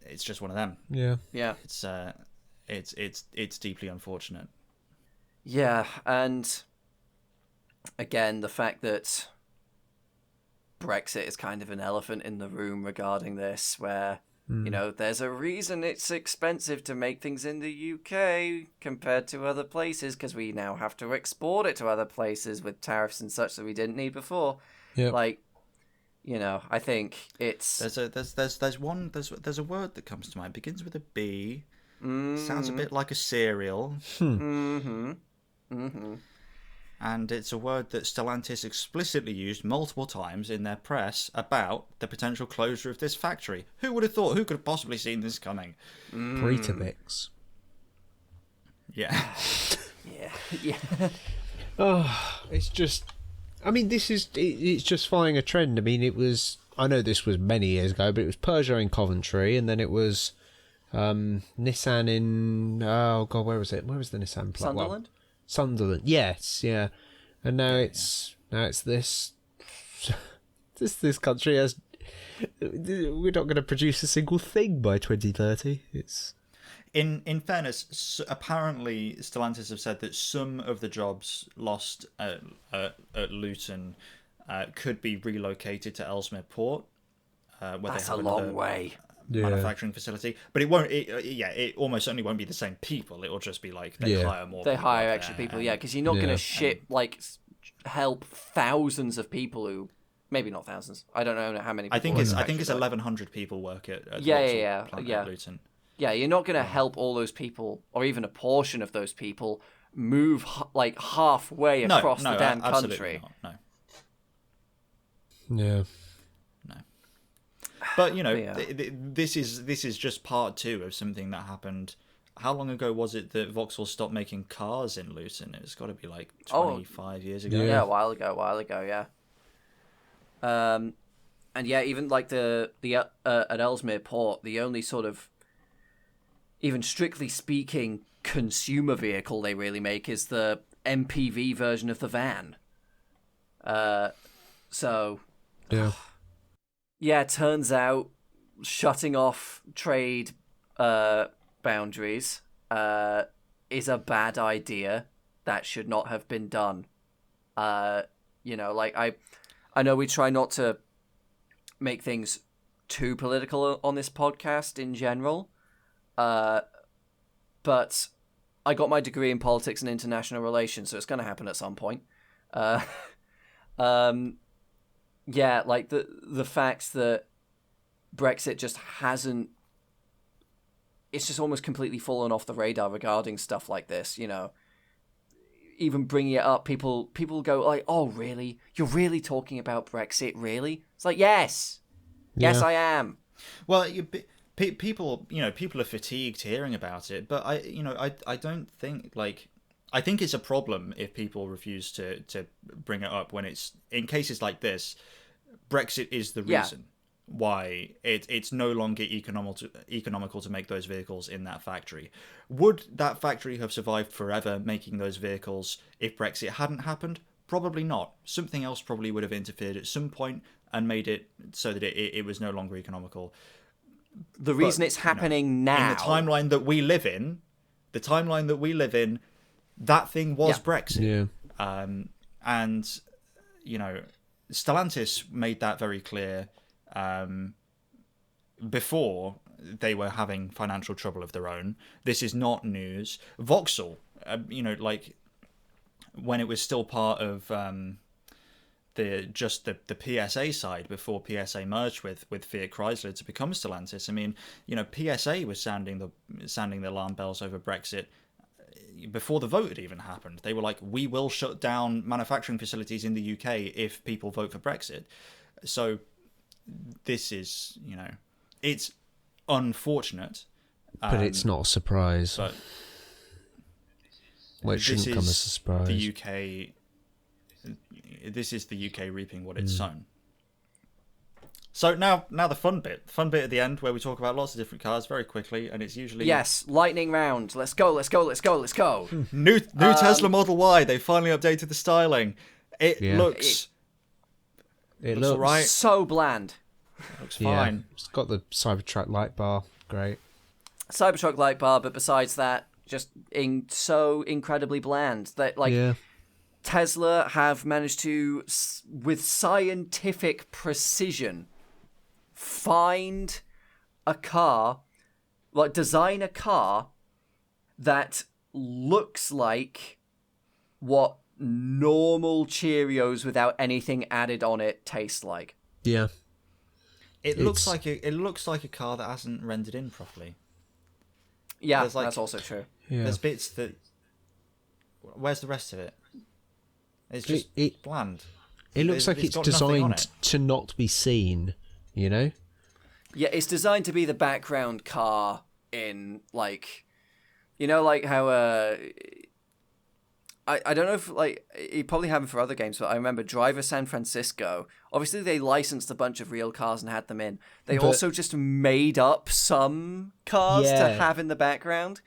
It's just one of them. Yeah. It's deeply unfortunate. Yeah, and again, the fact that Brexit is kind of an elephant in the room regarding this, where, you know, there's a reason it's expensive to make things in the UK compared to other places, because we now have to export it to other places with tariffs and such that we didn't need before. Yep. Like, you know, I think it's... There's a word that comes to mind. It begins with a B. Sounds a bit like a cereal. And it's a word that Stellantis explicitly used multiple times in their press about the potential closure of this factory. Who would have thought? Who could have possibly seen this coming? Breetabix. Yeah. Yeah. Oh, it's just... I mean, it's just following a trend. I mean, I know this was many years ago, but it was Peugeot in Coventry, and then it was Nissan in... Oh, God, where was it? Where was the Nissan plant? Sunderland? Well, Sunderland, yes, yeah. And now it's this country has... We're not going to produce a single thing by 2030. It's... In fairness, apparently Stellantis have said that some of the jobs lost at Luton could be relocated to Ellesmere Port, where That's they have a long way. manufacturing facility. But it won't. It almost certainly won't be the same people. It'll just be like they hire more. They people hire up extra there, people, yeah, because you're not going to ship help thousands of people who. Maybe not thousands. I don't know how many. People I think it's 1,100 people work at the yeah, plant yeah. at Luton. Yeah, you're not going to help all those people, or even a portion of those people, move like halfway across the damn country. Not, Yeah. no. But you know, this is just part 2 of something that happened. How long ago was it that Vauxhall stopped making cars in Luton? It's got to be like 25 years ago. Yeah, a while ago, yeah. And yeah, even like the at Ellesmere Port, the only sort of, even strictly speaking, consumer vehicle they really make is the MPV version of the van. So yeah, it turns out shutting off trade boundaries is a bad idea. That should not have been done. You know, like I know we try not to make things too political on this podcast in general, but I got my degree in politics and international relations, so it's going to happen at some point. Yeah, like the fact that Brexit just hasn't... It's just almost completely fallen off the radar regarding stuff like this, you know. Even bringing it up, people go like, "Oh, really? You're really talking about Brexit, really?" It's like, yes, I am. Well, people are fatigued hearing about it, but I don't think I think it's a problem if people refuse to bring it up when it's in cases like this. Brexit is the reason why it's no longer economical to make those vehicles in that factory. Would that factory have survived forever making those vehicles if Brexit hadn't happened? Probably not. Something else probably would have interfered at some point and made it so that it was no longer economical. The reason it's happening now, in the timeline that we live in, that thing was Brexit. Yeah. And you know, Stellantis made that very clear before they were having financial trouble of their own. This is not news. Vauxhall, like when it was still part of the PSA side before PSA merged with Fiat Chrysler to become Stellantis. I mean, you know, PSA was sounding the alarm bells over Brexit before the vote had even happened. They were like, we will shut down manufacturing facilities in the UK if people vote for Brexit. So this is, you know, it's unfortunate. But it's not a surprise. But well, it shouldn't come as a surprise. This is the UK reaping what it's sown. So now the fun bit at the end where we talk about lots of different cars very quickly, and it's usually Yes, lightning round. Let's go. new Tesla Model Y. They finally updated the styling. It looks looks alright. So bland. Looks fine. It's got the Cybertruck light bar. Great. Cybertruck light bar, but besides that, just so incredibly bland that Tesla have managed to, with scientific precision, find a car, design a car that looks like what normal Cheerios without anything added on it taste like. Yeah. It looks like a car that hasn't rendered in properly. Yeah, that's also true. Yeah. There's bits that. Where's the rest of it? It's just bland. It looks like it's designed to not be seen, you know? Yeah, it's designed to be the background car in, how, I don't know if, it probably happened for other games, but I remember Driver San Francisco. Obviously, they licensed a bunch of real cars and had them in. They also just made up some cars to have in the background.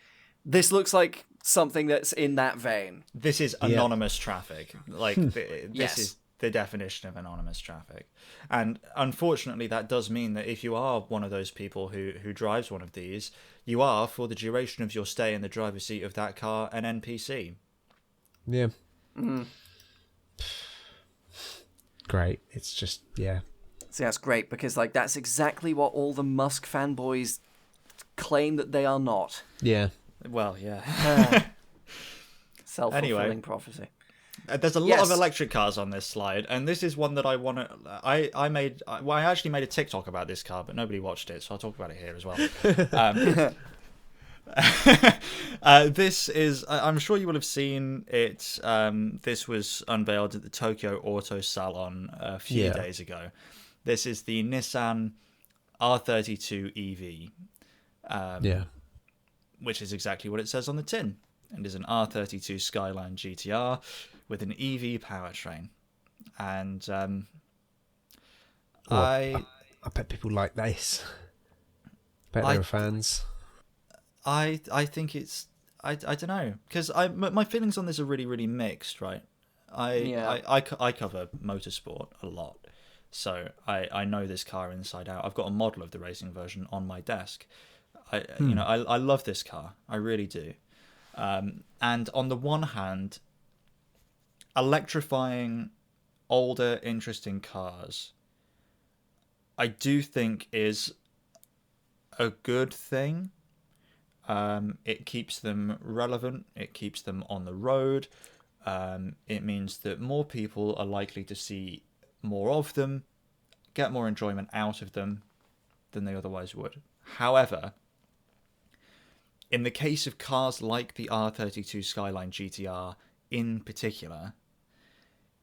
This looks like something that's in that vein. This is anonymous traffic. This is the definition of anonymous traffic. And unfortunately, that does mean that if you are one of those people who drives one of these, you are, for the duration of your stay in the driver's seat of that car, an NPC. Yeah. Mm. Great. It's just, See, that's great because, that's exactly what all the Musk fanboys claim that they are not. Yeah. Well, yeah. Self-fulfilling prophecy. There's a lot of electric cars on this slide, and this is one that I want to. I actually made a TikTok about this car, but nobody watched it, so I'll talk about it here as well. This is. I'm sure you will have seen it. This was unveiled at the Tokyo Auto Salon a few days ago. This is the Nissan R32 EV. Which is exactly what it says on the tin. It is an R32 Skyline GTR with an EV powertrain. And I bet people like this. Bet they were fans. I think it's... I don't know. Because my feelings on this are really, really mixed, right? I cover motorsport a lot. So I know this car inside out. I've got a model of the racing version on my desk. I love this car. I really do. And on the one hand, electrifying older, interesting cars, I do think is a good thing. It keeps them relevant. It keeps them on the road. It means that more people are likely to see more of them, get more enjoyment out of them than they otherwise would. However, in the case of cars like the R32 Skyline GTR in particular,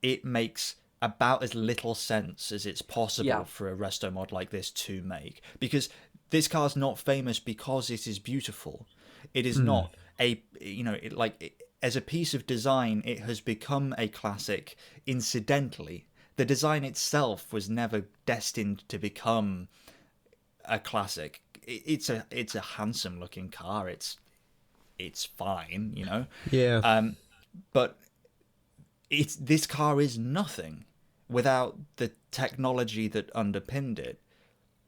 it makes about as little sense as it's possible for a resto mod like this to make. Because this car's not famous because it is beautiful. It is not as a piece of design, it has become a classic incidentally. The design itself was never destined to become a classic. It's a handsome looking car. It's fine, you know. Yeah. But this car is nothing without the technology that underpinned it.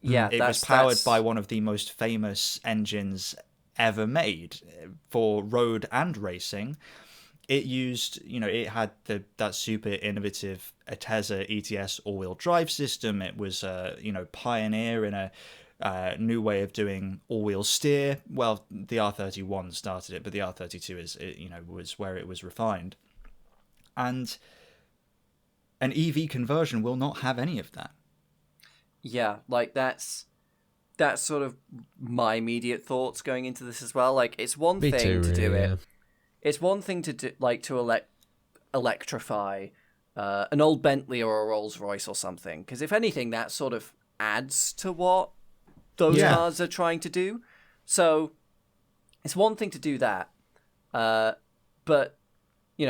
Yeah, it was powered by one of the most famous engines ever made for road and racing. It used, it had that super innovative Ateza ETS all-wheel drive system. It was, pioneer in a new way of doing all-wheel steer. Well, the R31 started it, but the R32 was where it was refined. And an EV conversion will not have any of that. Yeah, that's sort of my immediate thoughts going into this as well. It's one thing to do it. It's one thing to do, to electrify an old Bentley or a Rolls Royce or something. Because if anything, that sort of adds to what those cars are trying to do. So it's one thing to do that. But,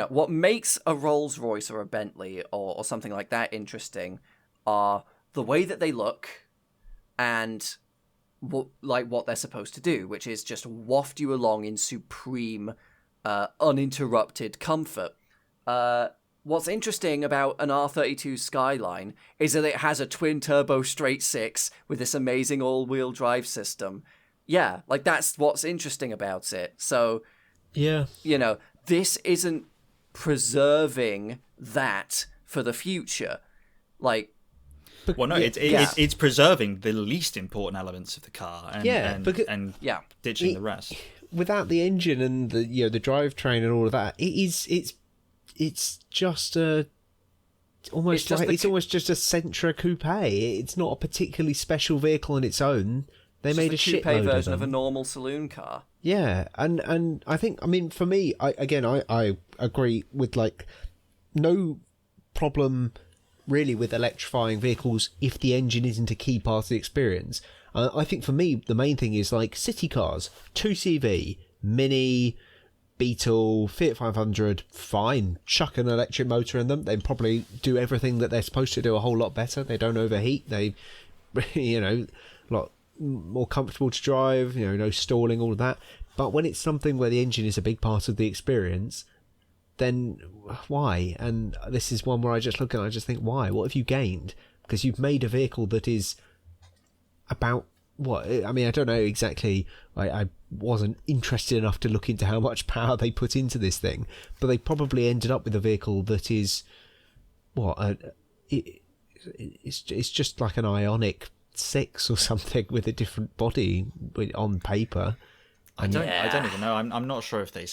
what makes a Rolls Royce or a Bentley or something like that interesting are the way that they look and what they're supposed to do, which is just waft you along in supreme, uninterrupted comfort. What's interesting about an R32 Skyline is that it has a twin-turbo straight six with this amazing all-wheel drive system. Yeah, like, that's what's interesting about it. So, yeah, this isn't preserving that for the future. Like, well, no, it's preserving the least important elements of the car and ditching the rest. Without the engine and the the drivetrain and all of that, it's just almost just a Sentra coupe. It's not a particularly special vehicle on its own. They made a shitload version of a normal saloon car. Yeah, and I think, for me, I agree with, like, no problem really with electrifying vehicles if the engine isn't a key part of the experience. I think for me the main thing is, like, city cars, 2CV, Mini, Beetle, Fiat 500, fine, chuck an electric motor in them, they probably do everything that they're supposed to do a whole lot better. They don't overheat, they a lot more comfortable to drive, no stalling, all of that. But when it's something where the engine is a big part of the experience, then why? And this is one where I just look at it and I just think, why? What have you gained? Because you've made a vehicle that is about what? I mean, I don't know exactly. I wasn't interested enough to look into how much power they put into this thing, but they probably ended up with a vehicle that is it's just like an Ioniq 6 or something with a different body on paper. I don't even know. I'm not sure if they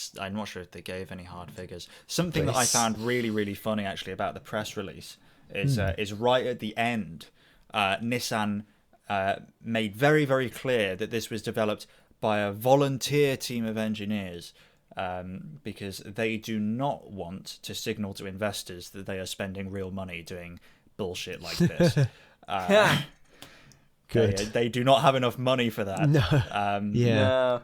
gave any hard figures. Something that I found really, really funny actually about the press release is right at the end. Nissan made very, very clear that this was developed by a volunteer team of engineers, because they do not want to signal to investors that they are spending real money doing bullshit like this. Good. They do not have enough money for that. No. No.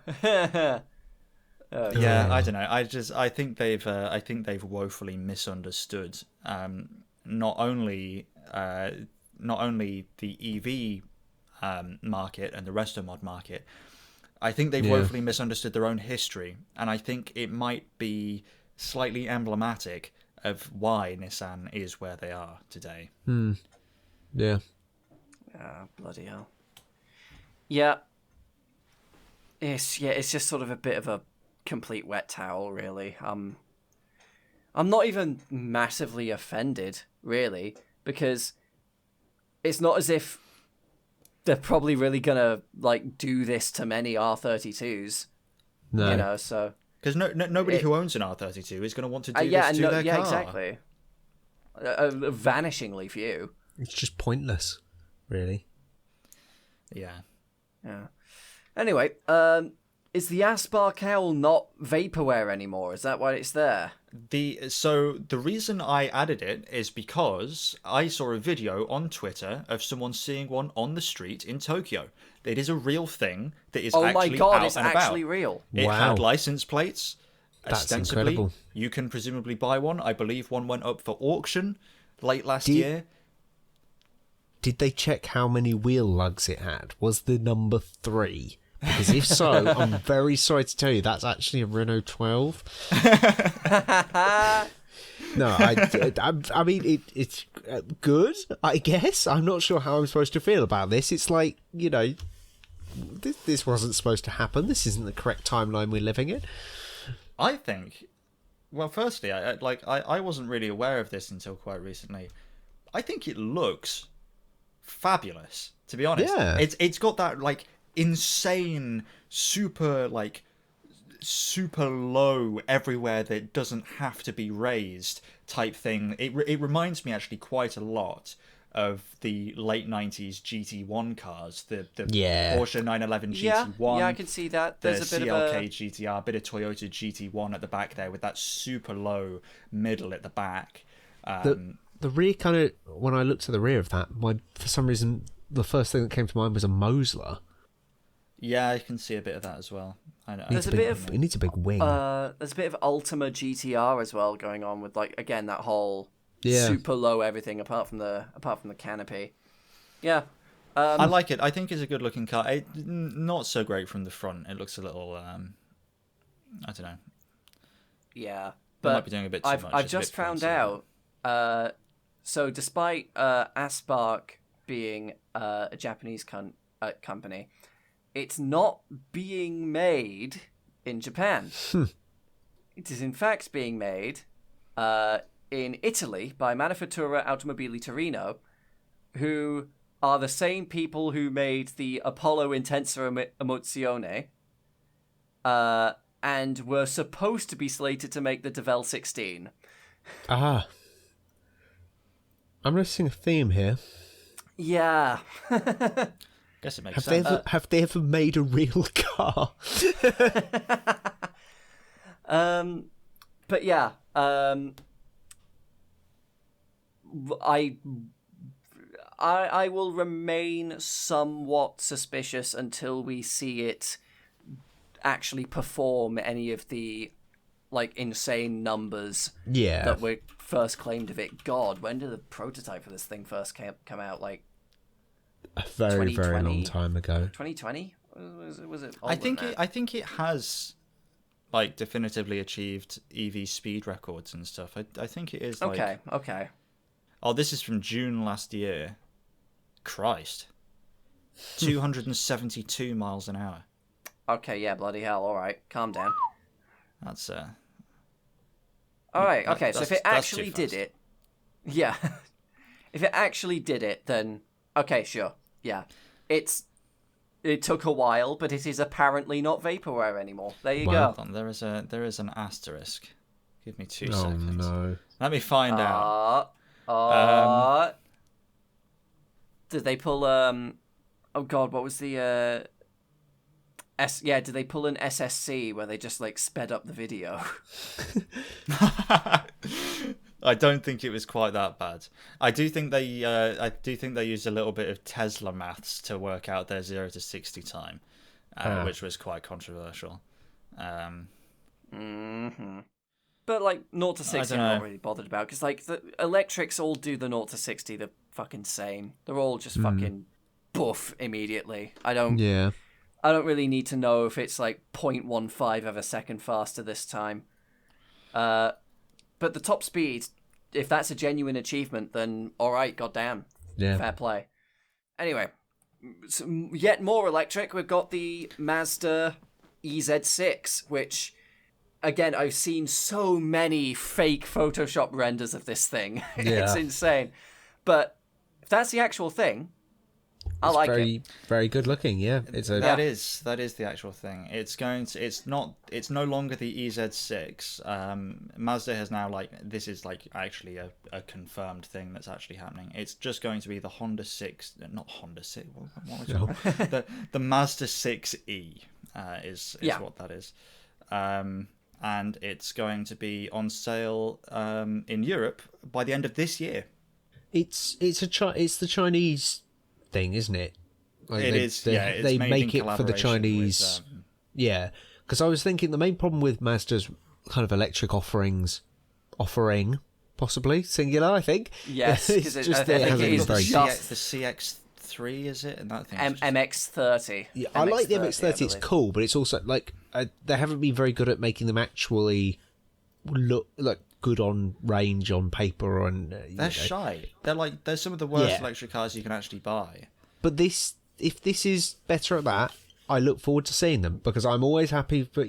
I don't know. I think they've woefully misunderstood not only the EV market and the resto mod market. I think they've woefully misunderstood their own history, and I think it might be slightly emblematic of why Nissan is where they are today. Yeah. Oh, bloody hell. Yeah. It's just sort of a bit of a complete wet towel, really. I'm not even massively offended, really, because it's not as if they're probably really gonna, like, do this to many R32s. No. So... Because nobody who owns an R32 is going to want to do this to their car. Yeah, exactly. Vanishingly few. It's just pointless, really. Yeah. Anyway, is the Aspar cowl not vaporware anymore? Is that why it's there? So the reason I added it is because I saw a video on Twitter of someone seeing one on the street in Tokyo. It is a real thing that is actually out and about. Oh my god, it's actually real. It had license plates. That's ostensibly, incredible. You can presumably buy one. I believe one went up for auction late last year. Did they check how many wheel lugs it had? Was the number 3? Because if so, I'm very sorry to tell you that's actually a Renault 12. No, I mean it's good, I guess. I'm not sure how I'm supposed to feel about this. It's like, this wasn't supposed to happen. This isn't the correct timeline we're living in. I think, well, firstly, I wasn't really aware of this until quite recently. I think it looks fabulous, to be honest. Yeah. It's got that, like, insane, super low everywhere that doesn't have to be raised type thing. It reminds me actually quite a lot of the late 90s GT1 cars, the Porsche 911 GT1. Yeah, I can see that. There's the a bit CLK of a GTR, a bit of Toyota GT1 at the back there with that super low middle at the back. The rear kind of, when I looked at the rear of that, for some reason, the first thing that came to mind was a Mosler. Yeah, I can see a bit of that as well. I know. It needs a big wing. There's a bit of Ultima GTR as well going on with, like, again, that whole super low everything apart from the canopy. Yeah. I like it. I think it's a good looking car. Not so great from the front. It looks a little, I don't know. Yeah. They But might be doing a bit too much. I've It's a bit just found fancy. out. So despite Aspark being a Japanese company, it's not being made in Japan. It is in fact being made in Italy by Manifattura Automobili Torino, who are the same people who made the Apollo Intensa Emozione, and were supposed to be slated to make the Devel 16. Ah. I'm noticing a theme here. Yeah. Guess it makes Have sense. they ever made a real car? But yeah, I will remain somewhat suspicious until we see it actually perform any of the like insane numbers Yeah. that were first claimed of it. God, when did the prototype for this thing first come out? Like A very, very 2020. long time ago. 2020? Was it? I think it has like definitively achieved EV speed records and stuff. I think it is like Okay. Oh, this is from June last year. Christ. 272 miles an hour. Okay, yeah, bloody hell. All right, calm down. That's All right, okay. So if it that's actually too did fast. it, yeah. If it actually did it, then okay, sure, yeah. It took a while, but it is apparently not vaporware anymore. There you Wow. go. Hold on, there is an asterisk. Give me 2 Oh seconds. no. Let me find out. Did they pull oh god, what was the did they pull an SSC where they just like sped up the video? I don't think it was quite that bad. I do think they used a little bit of Tesla maths to work out their 0 to 60 time, which was quite controversial. But like 0 to 60 I'm know. not really bothered about, because like the electrics all do the 0 to 60 the fucking same. They're all just fucking buff immediately. I don't really need to know if it's like 0.15 of a second faster this time. But the top speed, if that's a genuine achievement, then alright, goddamn. Yeah. Fair play. Anyway, yet more electric, we've got the Mazda EZ6, which, again, I've seen so many fake Photoshop renders of this thing. It's insane. But if that's the actual thing, I like it. Very good looking, yeah. That is the actual thing. It's no longer the EZ6. Mazda has now this is actually a confirmed thing that's actually happening. It's just going to be the Honda 6, not Honda 6. What was it? The Mazda 6e is what that is. And it's going to be on sale in Europe by the end of this year. It's the Chinese thing, isn't it? It's they made make in it for the collaboration Chinese. with, Yeah, because I was thinking the main problem with Mazda's kind of electric offering, possibly singular, I think. Yes, it's because just that it hasn't been very. The CX3 is it? And that thing. MX-30. Yeah, I like the MX-30. It's believe. cool, but it's also they haven't been very good at making them actually look good on range on paper. They're shy. They're some of the worst electric cars you can actually buy. But if this is better at that, I look forward to seeing them, because I'm always happy for,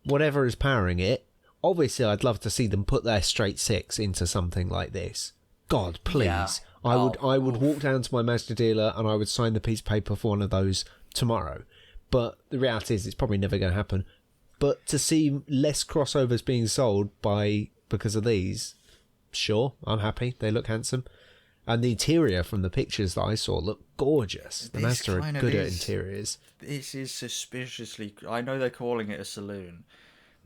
whatever is powering it. Obviously, I'd love to see them put their straight six into something like this. God, please. Yeah. I would walk down to my Mazda dealer and I would sign the piece of paper for one of those tomorrow. But the reality is it's probably never going to happen. But to see less crossovers being sold because of these, sure, I'm happy. They look handsome. And the interior from the pictures that I saw looked gorgeous. The Mazda are good at interiors. This is suspiciously... I know they're calling it a saloon.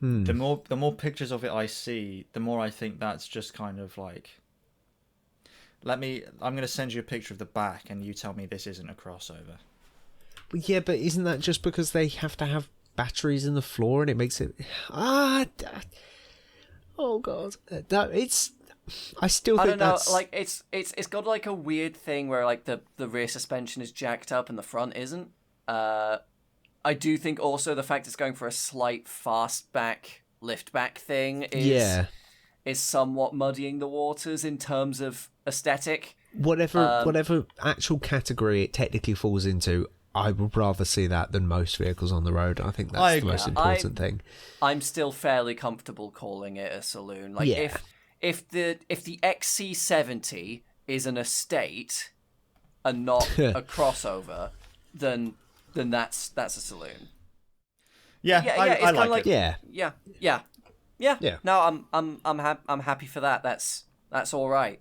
The more pictures of it I see, the more I think that's just kind of like... I'm going to send you a picture of the back and you tell me this isn't a crossover. Yeah, but isn't that just because they have to have batteries in the floor and it makes it... Oh, God. I still I think don't know. that's Like it's got like a weird thing where like the rear suspension is jacked up and the front isn't. I do think also the fact it's going for a slight fastback liftback thing is somewhat muddying the waters in terms of aesthetic. whatever actual category it technically falls into. I would rather see that than most vehicles on the road. I think that's the most important thing. I'm still fairly comfortable calling it a saloon. Like if the XC70 is an estate and not a crossover, then that's a saloon. I like it. Yeah. No, I'm happy for that. That's all right.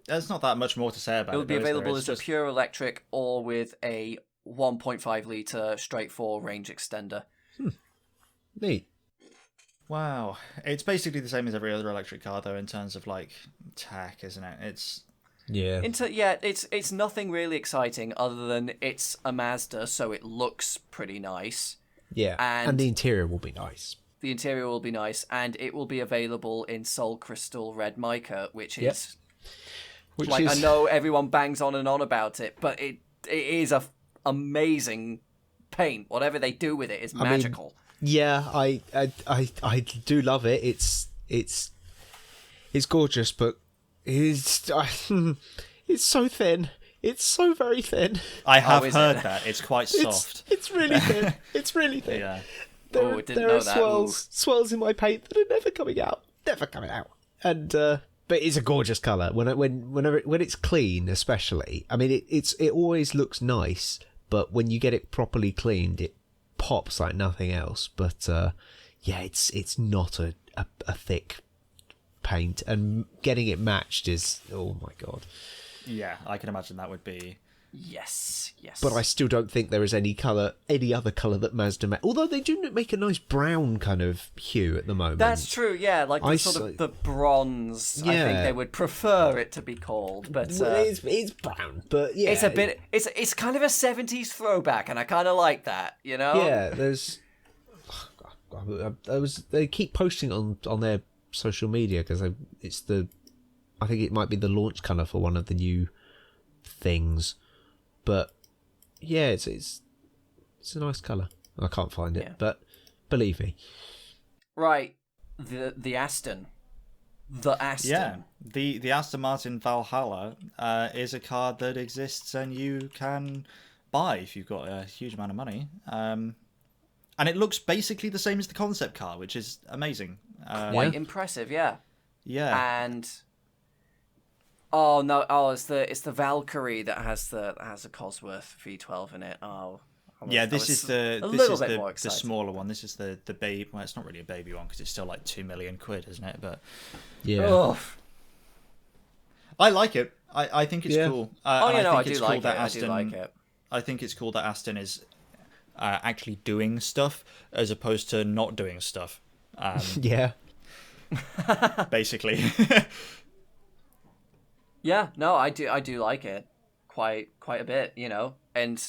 There's not that much more to say about it. It will be available as a pure electric or with a 1.5 litre straight 4 range extender. Neat. Wow. It's basically the same as every other electric car, though, in terms of, like, tech, isn't it? It's nothing really exciting other than it's a Mazda, so it looks pretty nice. Yeah, and the interior will be nice. The interior will be nice, and it will be available in Sol Crystal Red Mica, which is... I know everyone bangs on and on about it, but it is a amazing paint. Whatever they do with it is magical. I do love it. It's gorgeous, but it's so thin. It's so very thin. I have heard that. It's quite soft. It's really thin. It's really thin. Yeah. There are swirls in my paint that are never coming out. And but it's a gorgeous colour. When it's clean, especially. I mean, it always looks nice, but when you get it properly cleaned, it pops like nothing else. But it's not a thick paint, and getting it matched is, oh my god. Yeah, I can imagine that would be. Yes. But I still don't think there is any other colour that Mazda make. Although they do make a nice brown kind of hue at the moment. That's true, yeah. Like the bronze, I think they would prefer it to be called. But it's brown, but yeah. It's a bit, it's kind of a 70s throwback, and I kind of like that, you know? Yeah, there's... They keep posting on their social media, because I think it might be the launch colour for one of the new things. But yeah, it's a nice colour. I can't find it, but believe me. Right, the Aston. The Aston. Yeah, the Aston Martin Valhalla is a car that exists and you can buy if you've got a huge amount of money. And it looks basically the same as the concept car, which is amazing. Quite impressive, yeah. Yeah. And it's the Valkyrie that has a Cosworth V12 in it. This is the smaller one. This is the baby. Well, it's not really a baby one because it's still like £2 million, isn't it? But yeah, I like it. I think it's cool. I do like it. I think it's cool that Aston is actually doing stuff as opposed to not doing stuff. Yeah, basically. Yeah, no, I do like it quite a bit, you know, and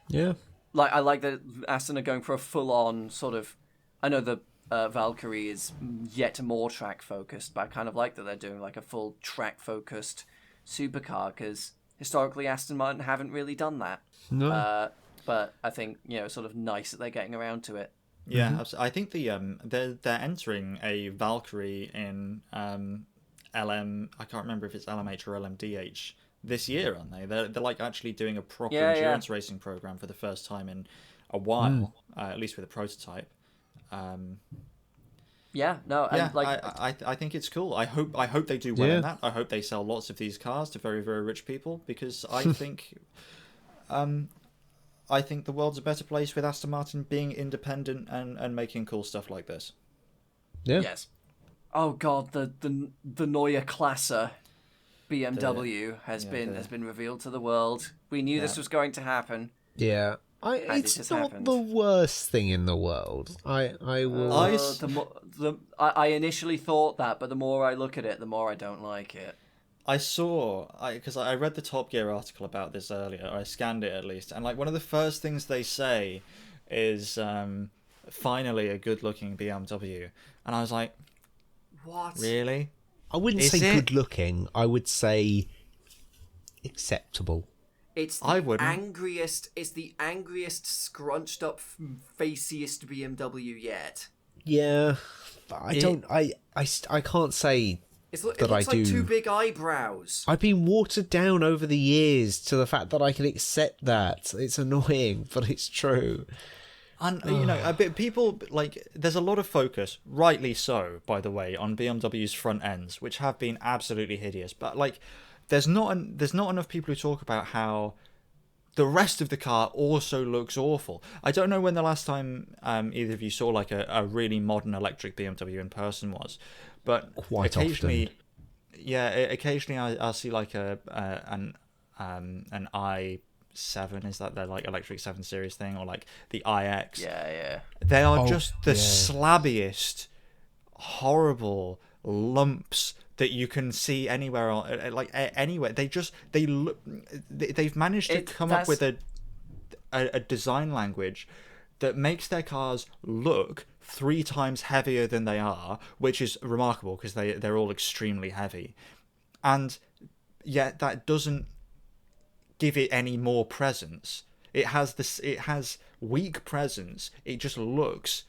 yeah, like I like that Aston are going for a full-on sort of. I know the Valkyrie is yet more track focused, but I kind of like that they're doing like a full track focused supercar, because historically Aston Martin haven't really done that. No, but I think, you know, sort of nice that they're getting around to it. Yeah, absolutely. I think they're entering a Valkyrie in LM. I can't remember if it's LMH or LMDH this year, aren't they? They're like actually doing a proper endurance racing program for the first time in a while, at least with a prototype. I think it's cool. I hope they do well in that. I hope they sell lots of these cars to very, very rich people, because I think the world's a better place with Aston Martin being independent and making cool stuff like this. Yeah. Yes. Oh god, the Neue Klasse BMW has been revealed to the world. We knew this was going to happen. Yeah. It's not the worst thing in the world. I initially thought that, but the more I look at it, the more I don't like it. Because I read the Top Gear article about this earlier, or I scanned it at least, and like one of the first things they say is finally a good-looking BMW, and I was like, what? Really? I wouldn't Is say it? good looking. I would say acceptable. It's I the wouldn't. angriest. It's the angriest, scrunched up, faciest BMW yet. Yeah, but I can't say It that looks I like do. two big eyebrows. I've been watered down over the years to the fact that I can accept that. It's annoying, but it's true. And a bit people like there's a lot of focus, rightly so, by the way, on BMW's front ends, which have been absolutely hideous. But like, there's not enough people who talk about how the rest of the car also looks awful. I don't know when the last time either of you saw like a really modern electric BMW in person was, but Quite occasionally, often. yeah, occasionally I'll see like an i7, is that their like electric 7 Series thing, or like the iX. Yeah. They are Oh, just the yeah. slabbiest, horrible lumps that you can see anywhere on, like anywhere. They look. They've managed to come up with a design language that makes their cars look 3 times heavier than they are, which is remarkable because they're all extremely heavy, and yet that doesn't give it any more presence. It has weak presence. It just looks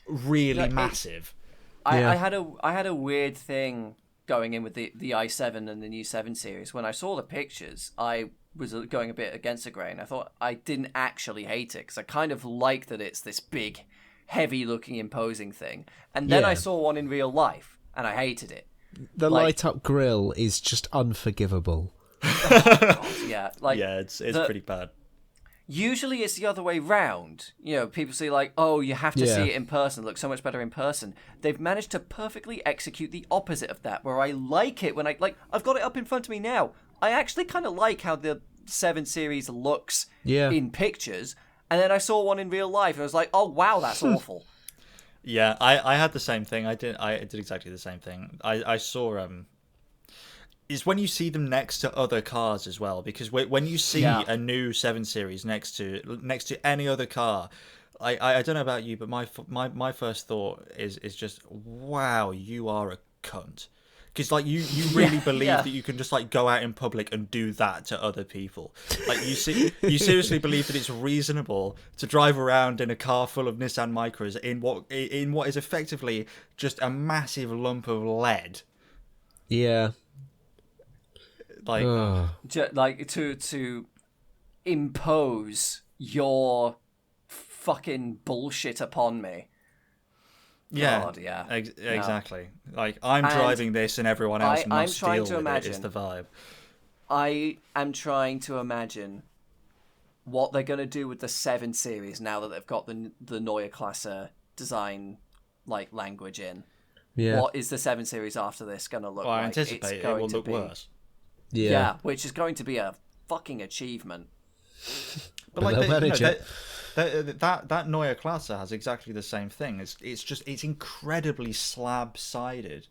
really massive. I had a weird thing going in with the i7 and the new 7 Series. When I saw the pictures, I was going a bit against the grain. I thought I didn't actually hate it because I kind of like that it's this big, heavy-looking, imposing thing. And then Yeah. I saw one in real life, and I hated it. The Like- light-up grille is just unforgivable. Yeah, like Yeah, it's pretty bad. usually it's the other way round. You know, people say like, "Oh, you have to Yeah. see it in person. It looks so much better in person." They've managed to perfectly execute the opposite of that, where I like it when I've got it up in front of me now. I actually kind of like how the 7 Series looks Yeah. in pictures, and then I saw one in real life, and I was like, "Oh wow, that's awful." Yeah, I had the same thing. I did exactly the same thing. I saw it's when you see them next to other cars as well, because when you see a new 7 Series next to any other car, I don't know about you, but my first thought is just, wow, you are a cunt. Because like you really believe that you can just like go out in public and do that to other people. Like you seriously believe that it's reasonable to drive around in a car full of Nissan Micras in what is effectively just a massive lump of lead. Yeah. Like Like to impose your fucking bullshit upon me. yeah, God, yeah. Exactly. Like I'm And driving this and everyone else I'm must trying deal to with it. Is imagine. the vibe. I am trying to imagine what they're going to do with the 7 Series now that they've got the Neue Klasse design like language in. Yeah. What is the 7 Series after this going to look Well, I like? anticipate it will look worse. Yeah, which is going to be a fucking achievement. But they'll manage it. that Neue Klasse has exactly the same thing. It's incredibly slab-sided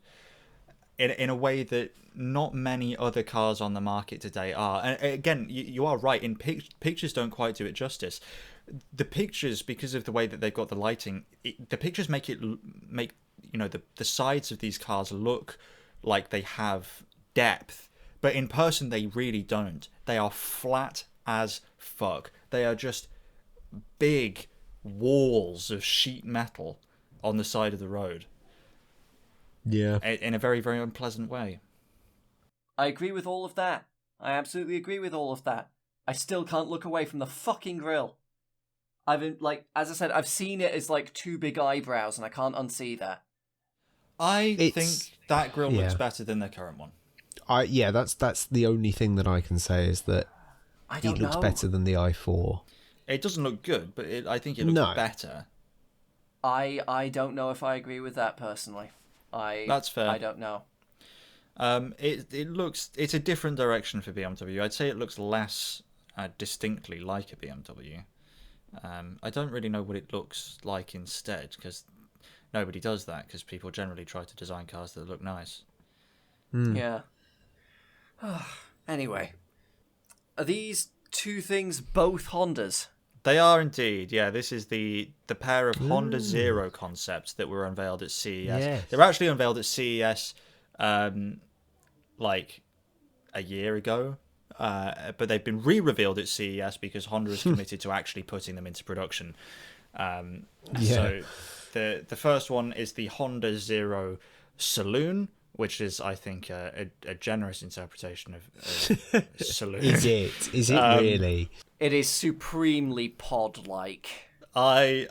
in a way that not many other cars on the market today are. And again, you are right. In pictures don't quite do it justice. The pictures, because of the way that they've got the lighting, the pictures make the sides of these cars look like they have depth. But in person, they really don't. They are flat as fuck. They are just big walls of sheet metal on the side of the road. Yeah. In a very, very unpleasant way. I agree with all of that. I absolutely agree with all of that. I still can't look away from the fucking grill. As I said, I've seen it as like 2 big eyebrows, and I can't unsee that. I think that grille looks yeah. better than the current one. That's the only thing that I can say is that I don't it looks know. better than the i4. It doesn't look good, but I think it looks better. I don't know if I agree with that personally. That's fair. I don't know. It's a different direction for BMW. I'd say it looks less distinctly like a BMW. I don't really know what it looks like instead, because nobody does that, because people generally try to design cars that look nice. Yeah. Anyway, are these two things both Hondas? They are indeed. Yeah, this is the pair of Honda Zero concepts that were unveiled at CES. Yes. They were actually unveiled at CES like a year ago, but they've been re-revealed at CES because Honda is committed to actually putting them into production. So the first one is the Honda Zero Saloon, which is, I think, a generous interpretation of saloon. Is it really? It is supremely pod-like. I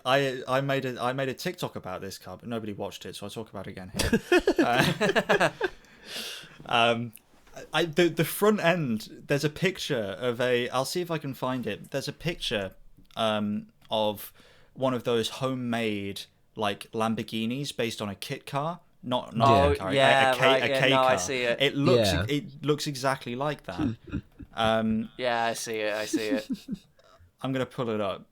made a TikTok about this car, but nobody watched it, so I'll talk about it again here. The front end, there's a picture of I'll see if I can find it. There's a picture of one of those homemade like Lamborghinis based on a kit car. Not a car, yeah, a K car. I see it. It looks exactly like that. Yeah, I see it. I'm gonna pull it up.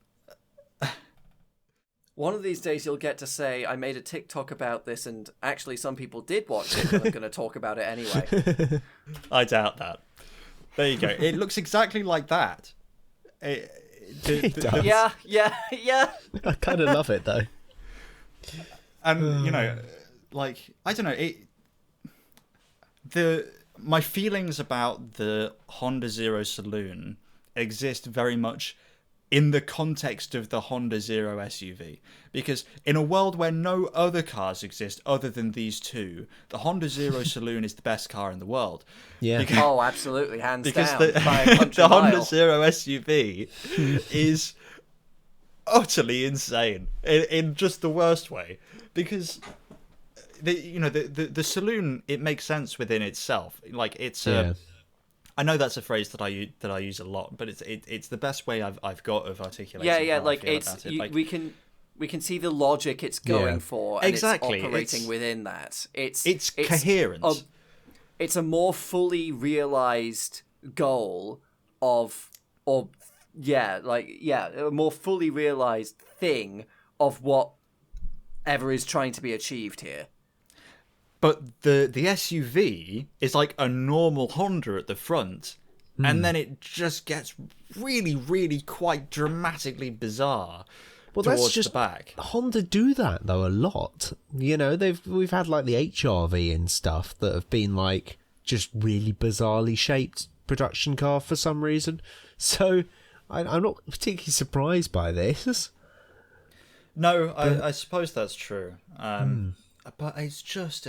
One of these days you'll get to say, I made a TikTok about this, and actually some people did watch it, but I'm going to talk about it anyway. I doubt that. There you go. It looks exactly like that. It does. Yeah. I kind of love it, though. And, you know, like, I don't know, my feelings about the Honda Zero Saloon exist very much in the context of the Honda Zero SUV. Because in a world where no other cars exist other than these two, the Honda Zero Saloon is the best car in the world. Yeah. Because, absolutely, hands because down. The Honda Zero SUV is utterly insane in just the worst way. Because the saloon, it makes sense within itself. Like it's I know that's a phrase that I use a lot, but it's the best way I've got of articulating. Yeah, how like I feel it's about it. Like, we can see the logic it's going for, and exactly. it's operating within that. It's coherent. It's a more fully realized goal a more fully realized thing of whatever is trying to be achieved here. But the SUV is like a normal Honda at the front, and then it just gets really, really quite dramatically bizarre towards the back. Honda do that though a lot. You know, we've had like the HRV and stuff that have been like just really bizarrely shaped production car for some reason. So I'm not particularly surprised by this. No, I suppose that's true. But it's just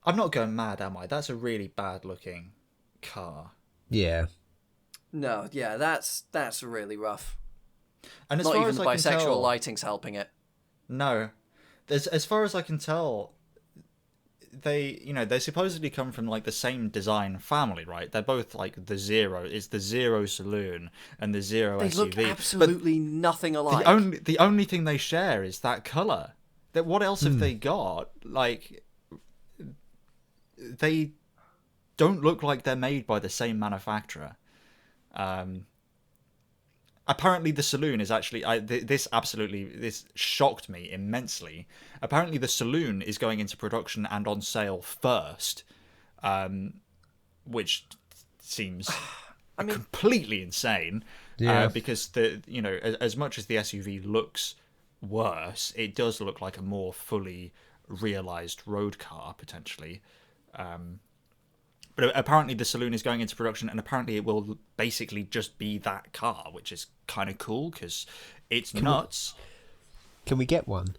I'm not going mad, am I? That's a really bad looking car. Yeah. No, yeah, that's really rough. And as not far even as the I can bisexual tell, lighting's helping it. No. As far as I can tell, they supposedly come from like the same design family, right? They're both like the Zero Saloon and the Zero they SUV. They look absolutely nothing alike. The only thing they share is that color. That what else have they got? Like, they don't look like they're made by the same manufacturer. Apparently the Saloon is actually this shocked me immensely. Apparently the Saloon is going into production and on sale first, which seems completely insane. Yeah. Because as much as the SUV looks worse, it does look like a more fully realized road car potentially. But apparently the Saloon is going into production, and apparently it will basically just be that car, which is kind of cool because it's nuts. Can we get one?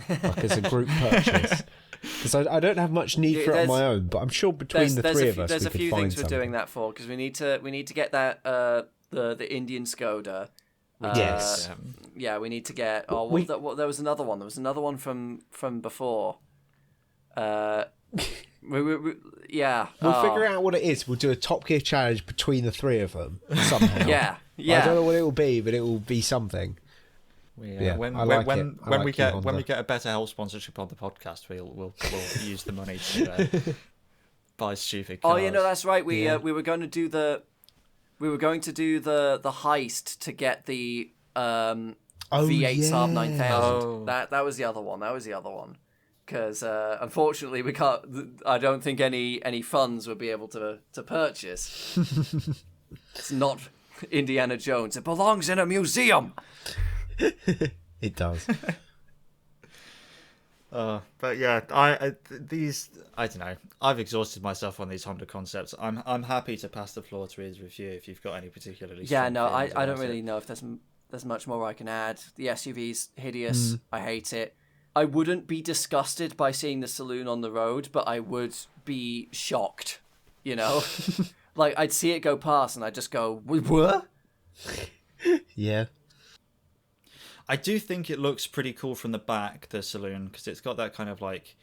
Like as a group purchase? Because I don't have much need for it on my own, but I'm sure between the three of us, there's we a could few find things something. we're doing that for, because we need to get that the Indian Skoda. Yes. Yeah, we need to get. There was another one. There was another one from before. Yeah. We'll figure out what it is. We'll do a Top Gear challenge between the three of them somehow. Yeah. I don't know what it will be, but it will be something. When we get a better health sponsorship on the podcast, we'll use the money to buy stupid cars. Oh, yeah, no, that's right. We were going to do the heist to get the V8 Saab 9000. Oh. That was the other one. Because unfortunately we can't. I don't think any funds would be able to purchase. It's not Indiana Jones. It belongs in a museum. It does. But yeah, I don't know. I've exhausted myself on these Honda concepts. I'm happy to pass the floor to his review if you've got any particularly. Yeah, strong no, feelings I don't about really it. know if there's much more I can add. The SUV's hideous. I hate it. I wouldn't be disgusted by seeing the saloon on the road, but I would be shocked. You know, like I'd see it go past and I'd just go, "What?" Yeah. I do think it looks pretty cool from the back, the saloon, because it's got that kind of like.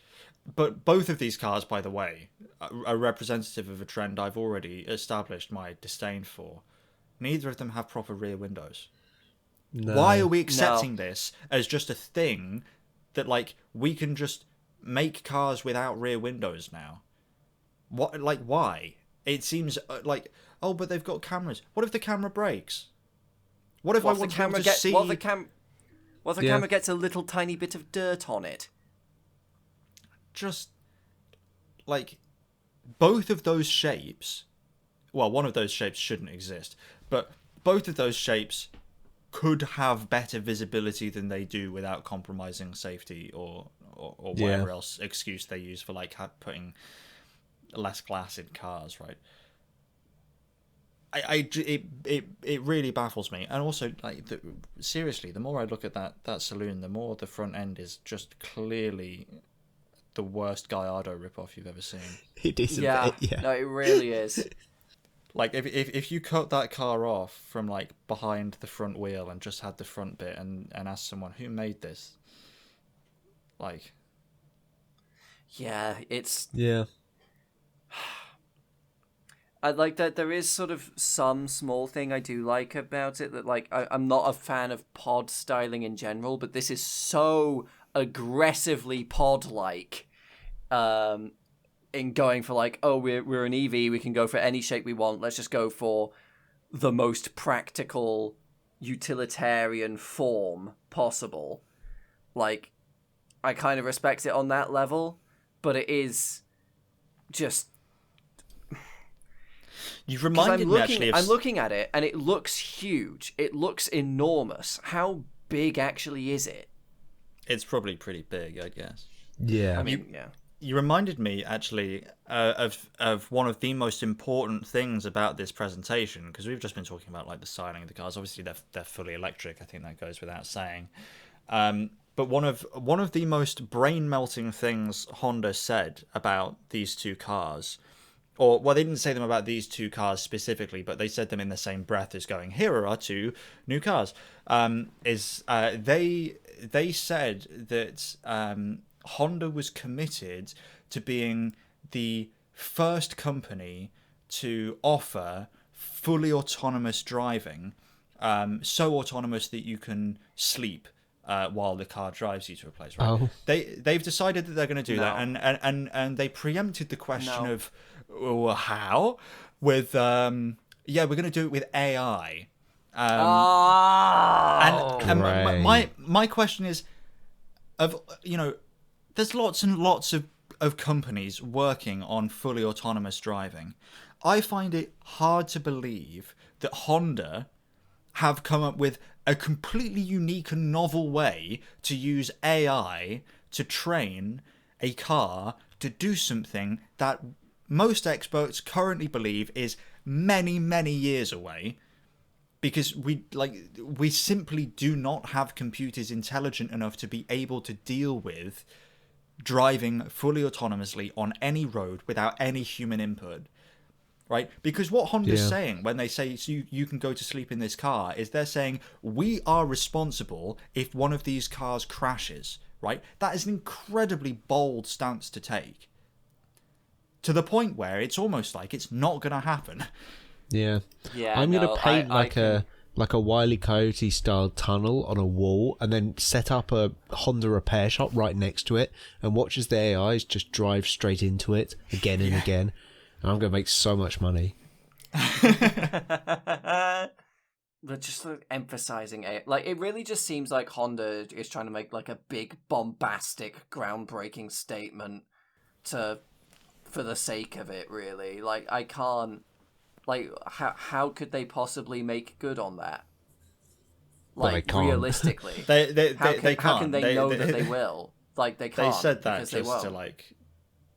But both of these cars, by the way, are representative of a trend I've already established my disdain for. Neither of them have proper rear windows. No. Why are we accepting this as just a thing that, like, we can just make cars without rear windows now? What, like, why? It seems like, oh, but they've got cameras. What if the camera breaks? What if I want to be able to see? What if the camera gets a little tiny bit of dirt on it? Just like both of those shapes. Well, one of those shapes shouldn't exist, but both of those shapes could have better visibility than they do without compromising safety or whatever else excuse they use for like putting less glass in cars, right? It really baffles me, and also like seriously, the more I look at that saloon, the more the front end is just clearly the worst Gallardo ripoff you've ever seen. It is a bit, yeah. No, it really is. Like if you cut that car off from like behind the front wheel and just had the front bit and asked someone who made this, like, Yeah, it's. Yeah. I like that there is sort of some small thing I do like about it, that like I'm not a fan of pod styling in general, but this is so aggressively pod-like in going for like, oh, we're an EV, we can go for any shape we want, let's just go for the most practical utilitarian form possible. Like, I kind of respect it on that level, but it is just... You've reminded me actually of... I'm looking at it, and it looks huge. It looks enormous. How big actually is it? It's probably pretty big, I guess. Yeah. I mean, yeah. You reminded me actually of one of the most important things about this presentation, because we've just been talking about like the styling of the cars. Obviously, they're fully electric. I think that goes without saying. But one of the most brain melting things Honda said about these two cars. Or, well, they didn't say them about these two cars specifically, but they said them in the same breath as going, here are our two new cars. They said that Honda was committed to being the first company to offer fully autonomous driving, so autonomous that you can sleep while the car drives you to a place. Right? Oh. They've decided that they're going to do that, and they preempted the question of well, how with we're going to do it with AI. And my question is, there's lots and lots of companies working on fully autonomous driving. I find it hard to believe that Honda have come up with a completely unique and novel way to use AI to train a car to do something that most experts currently believe is many, many years away, because we simply do not have computers intelligent enough to be able to deal with driving fully autonomously on any road without any human input. Right? Because what Honda's saying when they say you can go to sleep in this car is they're saying we are responsible if one of these cars crashes. Right? That is an incredibly bold stance to take. To the point where it's almost like it's not going to happen. Yeah. Yeah. I'm going to paint like a Wile E. Coyote style tunnel on a wall, and then set up a Honda repair shop right next to it, and watch as the AIs just drive straight into it again and again. And I'm going to make so much money. But just emphasizing it, like, it really just seems like Honda is trying to make like a big bombastic groundbreaking statement for the sake of it, really. Like, I can't Like, how could they possibly make good on that? Well, they Like, can't. realistically. They How can can't. they know that they will? Like, they can't. They said that because they just to won't. like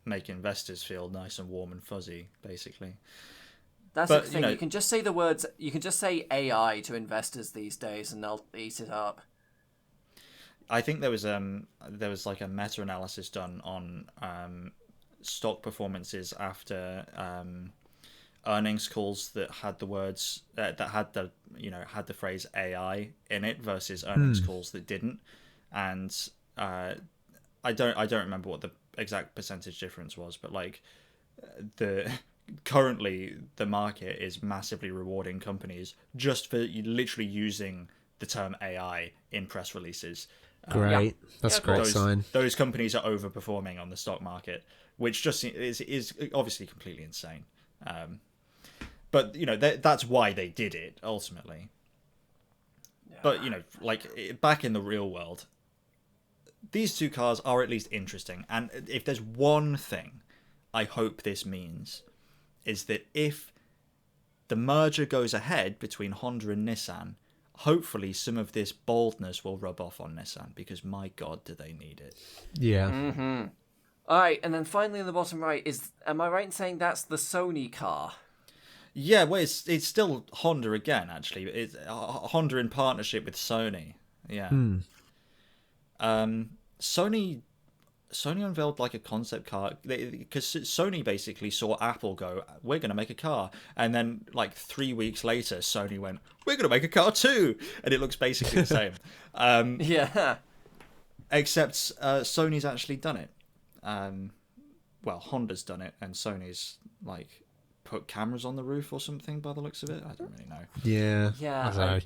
make investors feel nice and warm and fuzzy, basically. That's but, the you thing. know- You can just say the words. You can just say AI to investors these days, and they'll eat it up. I think there was like a meta-analysis done on stock performances after earnings calls that had the words that had the phrase AI in it versus earnings calls that didn't, and I don't remember what the exact percentage difference was, but like currently the market is massively rewarding companies just for literally using the term AI in press releases. Great. That's a great sign. Those companies are overperforming on the stock market, which just is obviously completely insane. But that's why they did it ultimately. Yeah. But like back in the real world, these two cars are at least interesting. And if there's one thing I hope this means, is that if the merger goes ahead between Honda and Nissan, hopefully some of this boldness will rub off on Nissan, because my God, do they need it. Yeah. Mm-hmm. All right, and then finally in the bottom right am I right in saying that's the Sony car? Yeah, well, it's still Honda again, actually. It's Honda in partnership with Sony. Yeah. Sony unveiled like a concept car because Sony basically saw Apple go, we're going to make a car. And then like 3 weeks later, Sony went, we're going to make a car too. And it looks basically the same. Yeah. Except Sony's actually done it. Well, Honda's done it, and Sony's like put cameras on the roof or something by the looks of it. I don't really know. Yeah. Yeah. I don't know.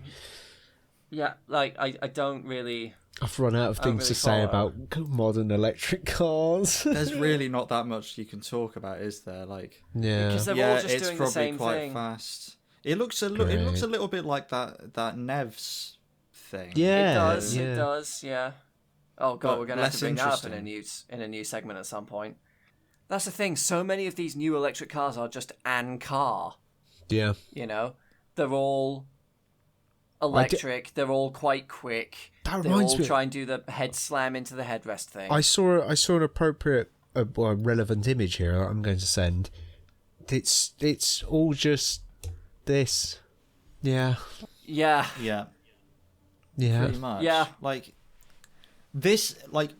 Yeah, like I don't really... I've run out of things to say about modern electric cars. There's really not that much you can talk about, is there? Like, yeah, because they're all just doing the same thing. Fast. It looks a little bit like that Nevs thing. Yeah, it does. Yeah. Oh god, we're gonna have to bring that up in a new segment at some point. That's the thing. So many of these new electric cars are just an car. Yeah. They're all electric. They're all quite quick. They all try and do the head slam into the headrest thing. I saw an appropriate, relevant image here that I'm going to send. It's all just this. Yeah. Yeah. Yeah. Yeah. Pretty much. Yeah. Like this, like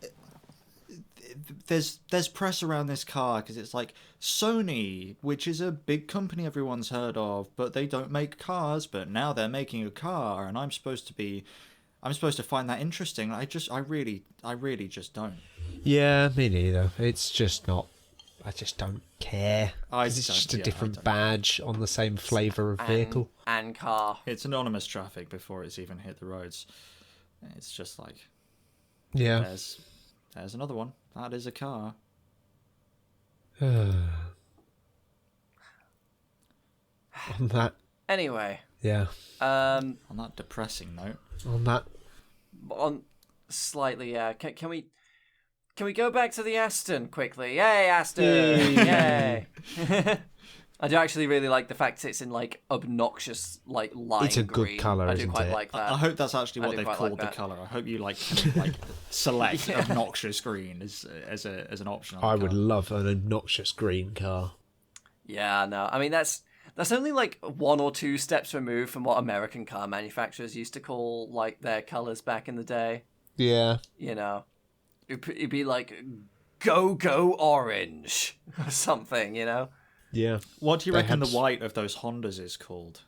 there's press around this car because it's like Sony, which is a big company everyone's heard of, but they don't make cars, but now they're making a car, and I'm supposed to find that interesting. I really just don't. Yeah, me neither. It's just not. I just don't care. It's just a different badge on the same flavour of vehicle. And car. It's anonymous traffic before it's even hit the roads. It's just like, yeah. There's another one. That is a car. On that. Anyway. Yeah. On that depressing note. On slightly, yeah. Can we go back to the Aston quickly? Yay, Aston! Yay! I do actually really like the fact it's in like obnoxious like lime It's a good green. colour, I do isn't quite it? like that. I hope that's actually what they've quite called like the that. colour. I hope you can select obnoxious green as an option. I would love an obnoxious green car. Yeah, no. I mean that's only like 1 or 2 steps removed from what American car manufacturers used to call like their colours back in the day. Yeah. It'd be like go orange or something, Yeah. What do you reckon the white of those Hondas is called?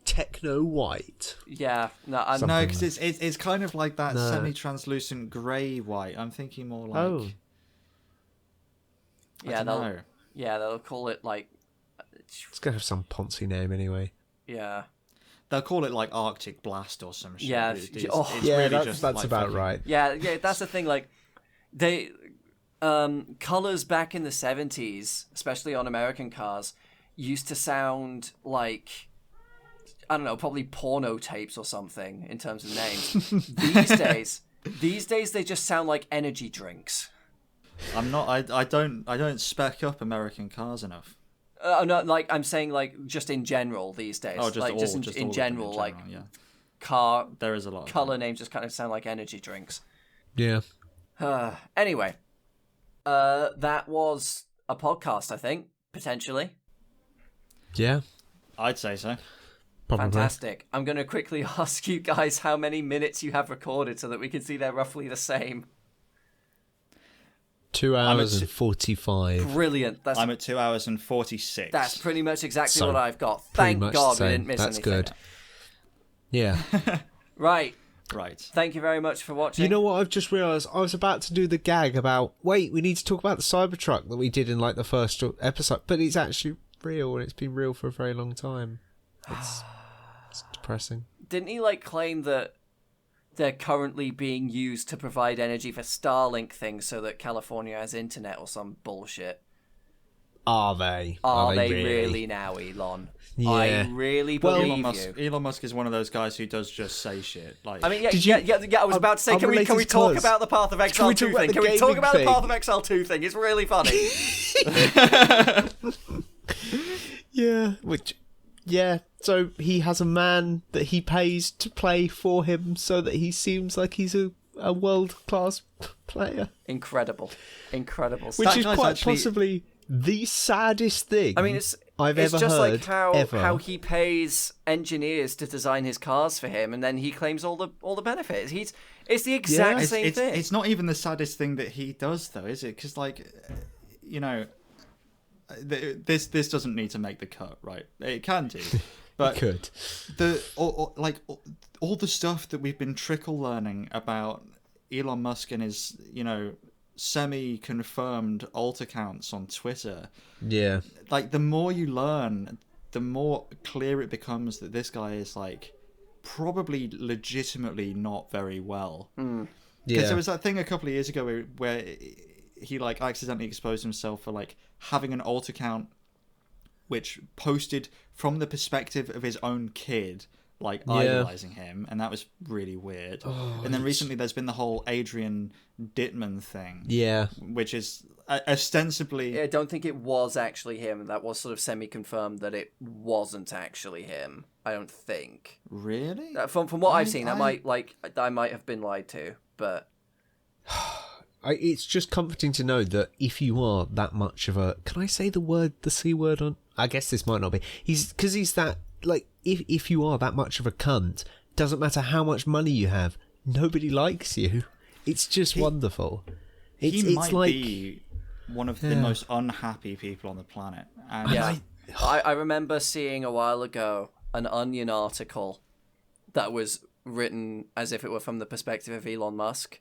Techno white. Yeah, no, No, because it's kind of like that semi-translucent grey white. I'm thinking more like. Oh. Yeah, know. they'll call it like. It's gonna have some poncy name anyway. Yeah. They'll call it like Arctic Blast or some shit. Yeah. It's Yeah, really that's just about fucking- right. Yeah, that's the thing. Like, they colors back in the 70s, especially on American cars, used to sound like, I don't know, probably porno tapes or something in terms of names. These days they just sound like energy drinks. I'm not. I don't spec up American cars enough. No, like I'm saying, like just in general these days. Oh, just like all, just in all general, of them in general, like yeah. car There is a lot. color names just kind of sound like energy drinks. Yeah. Anyway, that was a podcast, I think, potentially. Yeah. I'd say so. Probably. Fantastic. I'm going to quickly ask you guys how many minutes you have recorded so that we can see they're roughly the same. 2 hours and 45. Brilliant. I'm at 2 hours and 46. That's pretty much exactly So, what I've got. pretty Thank much God the we same. didn't miss That's anything. good. Yeah. Right. Right. Thank you very much for watching. You know what I've just realised? I was about to do the gag about, wait, we need to talk about the Cybertruck that we did in like the first episode, but it's actually real and it's been real for a very long time. It's depressing. Didn't he like claim that they're currently being used to provide energy for Starlink things so that California has internet or some bullshit? Are they? Are they really now, Elon? Yeah. I really believe you. Elon Musk is one of those guys who does just say shit. Like, I mean, Did you- I was about to say, can we unrelated talk colours. about the Path of Can we Exile talk 2 about thing? the Can we talk gaming about the thing? Path of Exile 2 thing? It's really funny. Yeah. So he has a man that he pays to play for him so that he seems like he's a world-class player. Incredible. Which That is guy's quite actually- possibly the saddest thing I mean, it's I've it's ever just heard. like how ever. he pays engineers to design his cars for him, and then he claims all the benefits. It's the exact same thing. It's not even the saddest thing that he does, though, is it? Because, like, you know, this doesn't need to make the cut, right? It can do, but Could. all the stuff that we've been trickle learning about Elon Musk and his, you know, semi-confirmed alt accounts on Twitter. Yeah. Like, the more you learn, the more clear it becomes that this guy is, like, probably legitimately not very well. Because there was that thing a couple of years ago where he, like, accidentally exposed himself for, like, having an alt account which posted from the perspective of his own kid, like, idolizing him, and that was really weird. And then recently there's been the whole Adrian Dittman thing. Yeah. Which is ostensibly... I don't think it was actually him. That was sort of semi-confirmed that it wasn't actually him. I don't think. Really? From what I've seen, I might have been lied to, but It's just comforting to know that if you are that much of a... Can I say the C word on... I guess this might not be. He's that... Like, if you are that much of a cunt, doesn't matter how much money you have, nobody likes you. It's just wonderful. He It's might be one of the most unhappy people on the planet. And yeah. I remember seeing a while ago an Onion article that was written as if it were from the perspective of Elon Musk,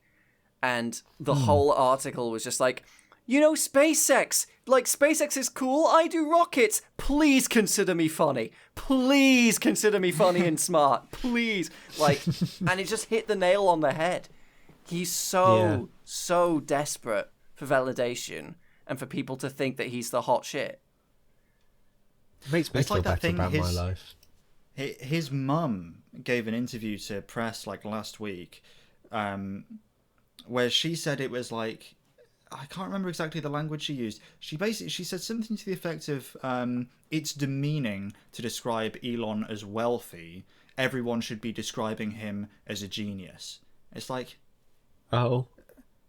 and the whole article was just like, you know, SpaceX. Like, SpaceX is cool. I do rockets. Please consider me funny. Please consider me funny and smart. Please. Like, and it just hit the nail on the head. He's so desperate for validation and for people to think that he's the hot shit. It makes me It's feel like that better thing, about my life. his mum gave an interview to press, like, last week, where she said it was like... I can't remember exactly the language she used. She said something to the effect of, it's demeaning to describe Elon as wealthy. Everyone should be describing him as a genius. It's like... Oh.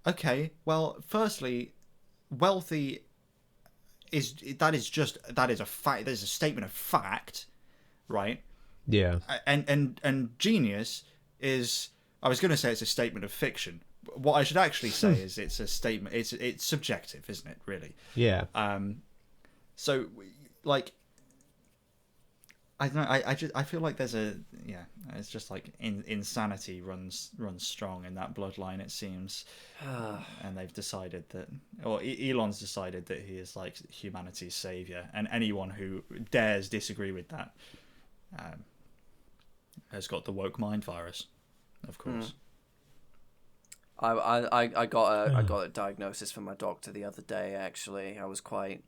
Okay, well, firstly, wealthy is a fact. There's a statement of fact, right? Yeah. And genius is... I was going to say it's a statement of fiction. What I should actually say is it's a statement. It's subjective, isn't it? Really. Yeah. So, like, I don't know. I feel like there's it's just like insanity runs strong in that bloodline, it seems. And they've decided that, or Elon's decided that he is like humanity's savior, and anyone who dares disagree with that has got the woke mind virus, of course. I got a diagnosis from my doctor the other day. Actually, I was quite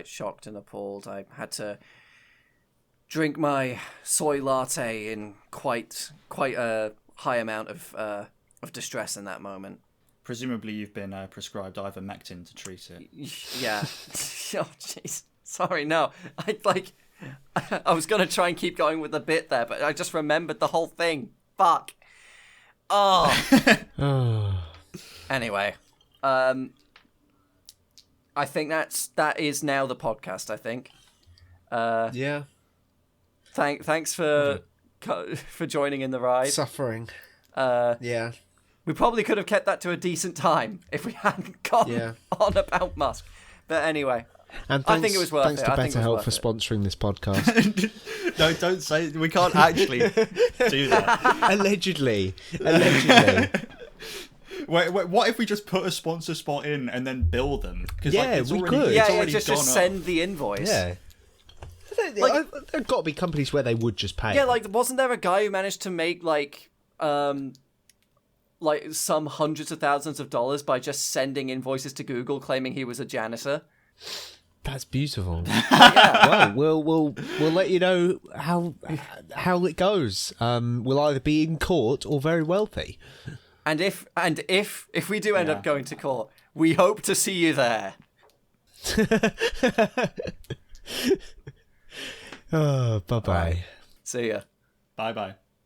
shocked and appalled. I had to drink my soy latte in quite a high amount of distress in that moment. Presumably, you've been prescribed ivermectin to treat it. Yeah. Oh, jeez. Sorry, no. I was going to try and keep going with the bit there, but I just remembered the whole thing. Fuck. Oh. Anyway, I think that is now the podcast, I think. Yeah. Thanks for joining in the ride. Suffering. Yeah. We probably could have kept that to a decent time if we hadn't gone on about Musk. But anyway, and I think it was worth thanks it. to Thanks to BetterHelp for sponsoring this podcast. No, don't say. We can't actually do that. Allegedly. Wait, what if we just put a sponsor spot in and then bill them? Yeah, we could. Just send the invoice. Yeah. There've got to be companies where they would just pay. Yeah, wasn't there a guy who managed to make some hundreds of thousands of dollars by just sending invoices to Google claiming he was a janitor? That's beautiful. Yeah. Well, we'll let you know how it goes. We'll either be in court or very wealthy. And if we do end up going to court, we hope to see you there. Oh, bye-bye. Right. See ya. Bye-bye.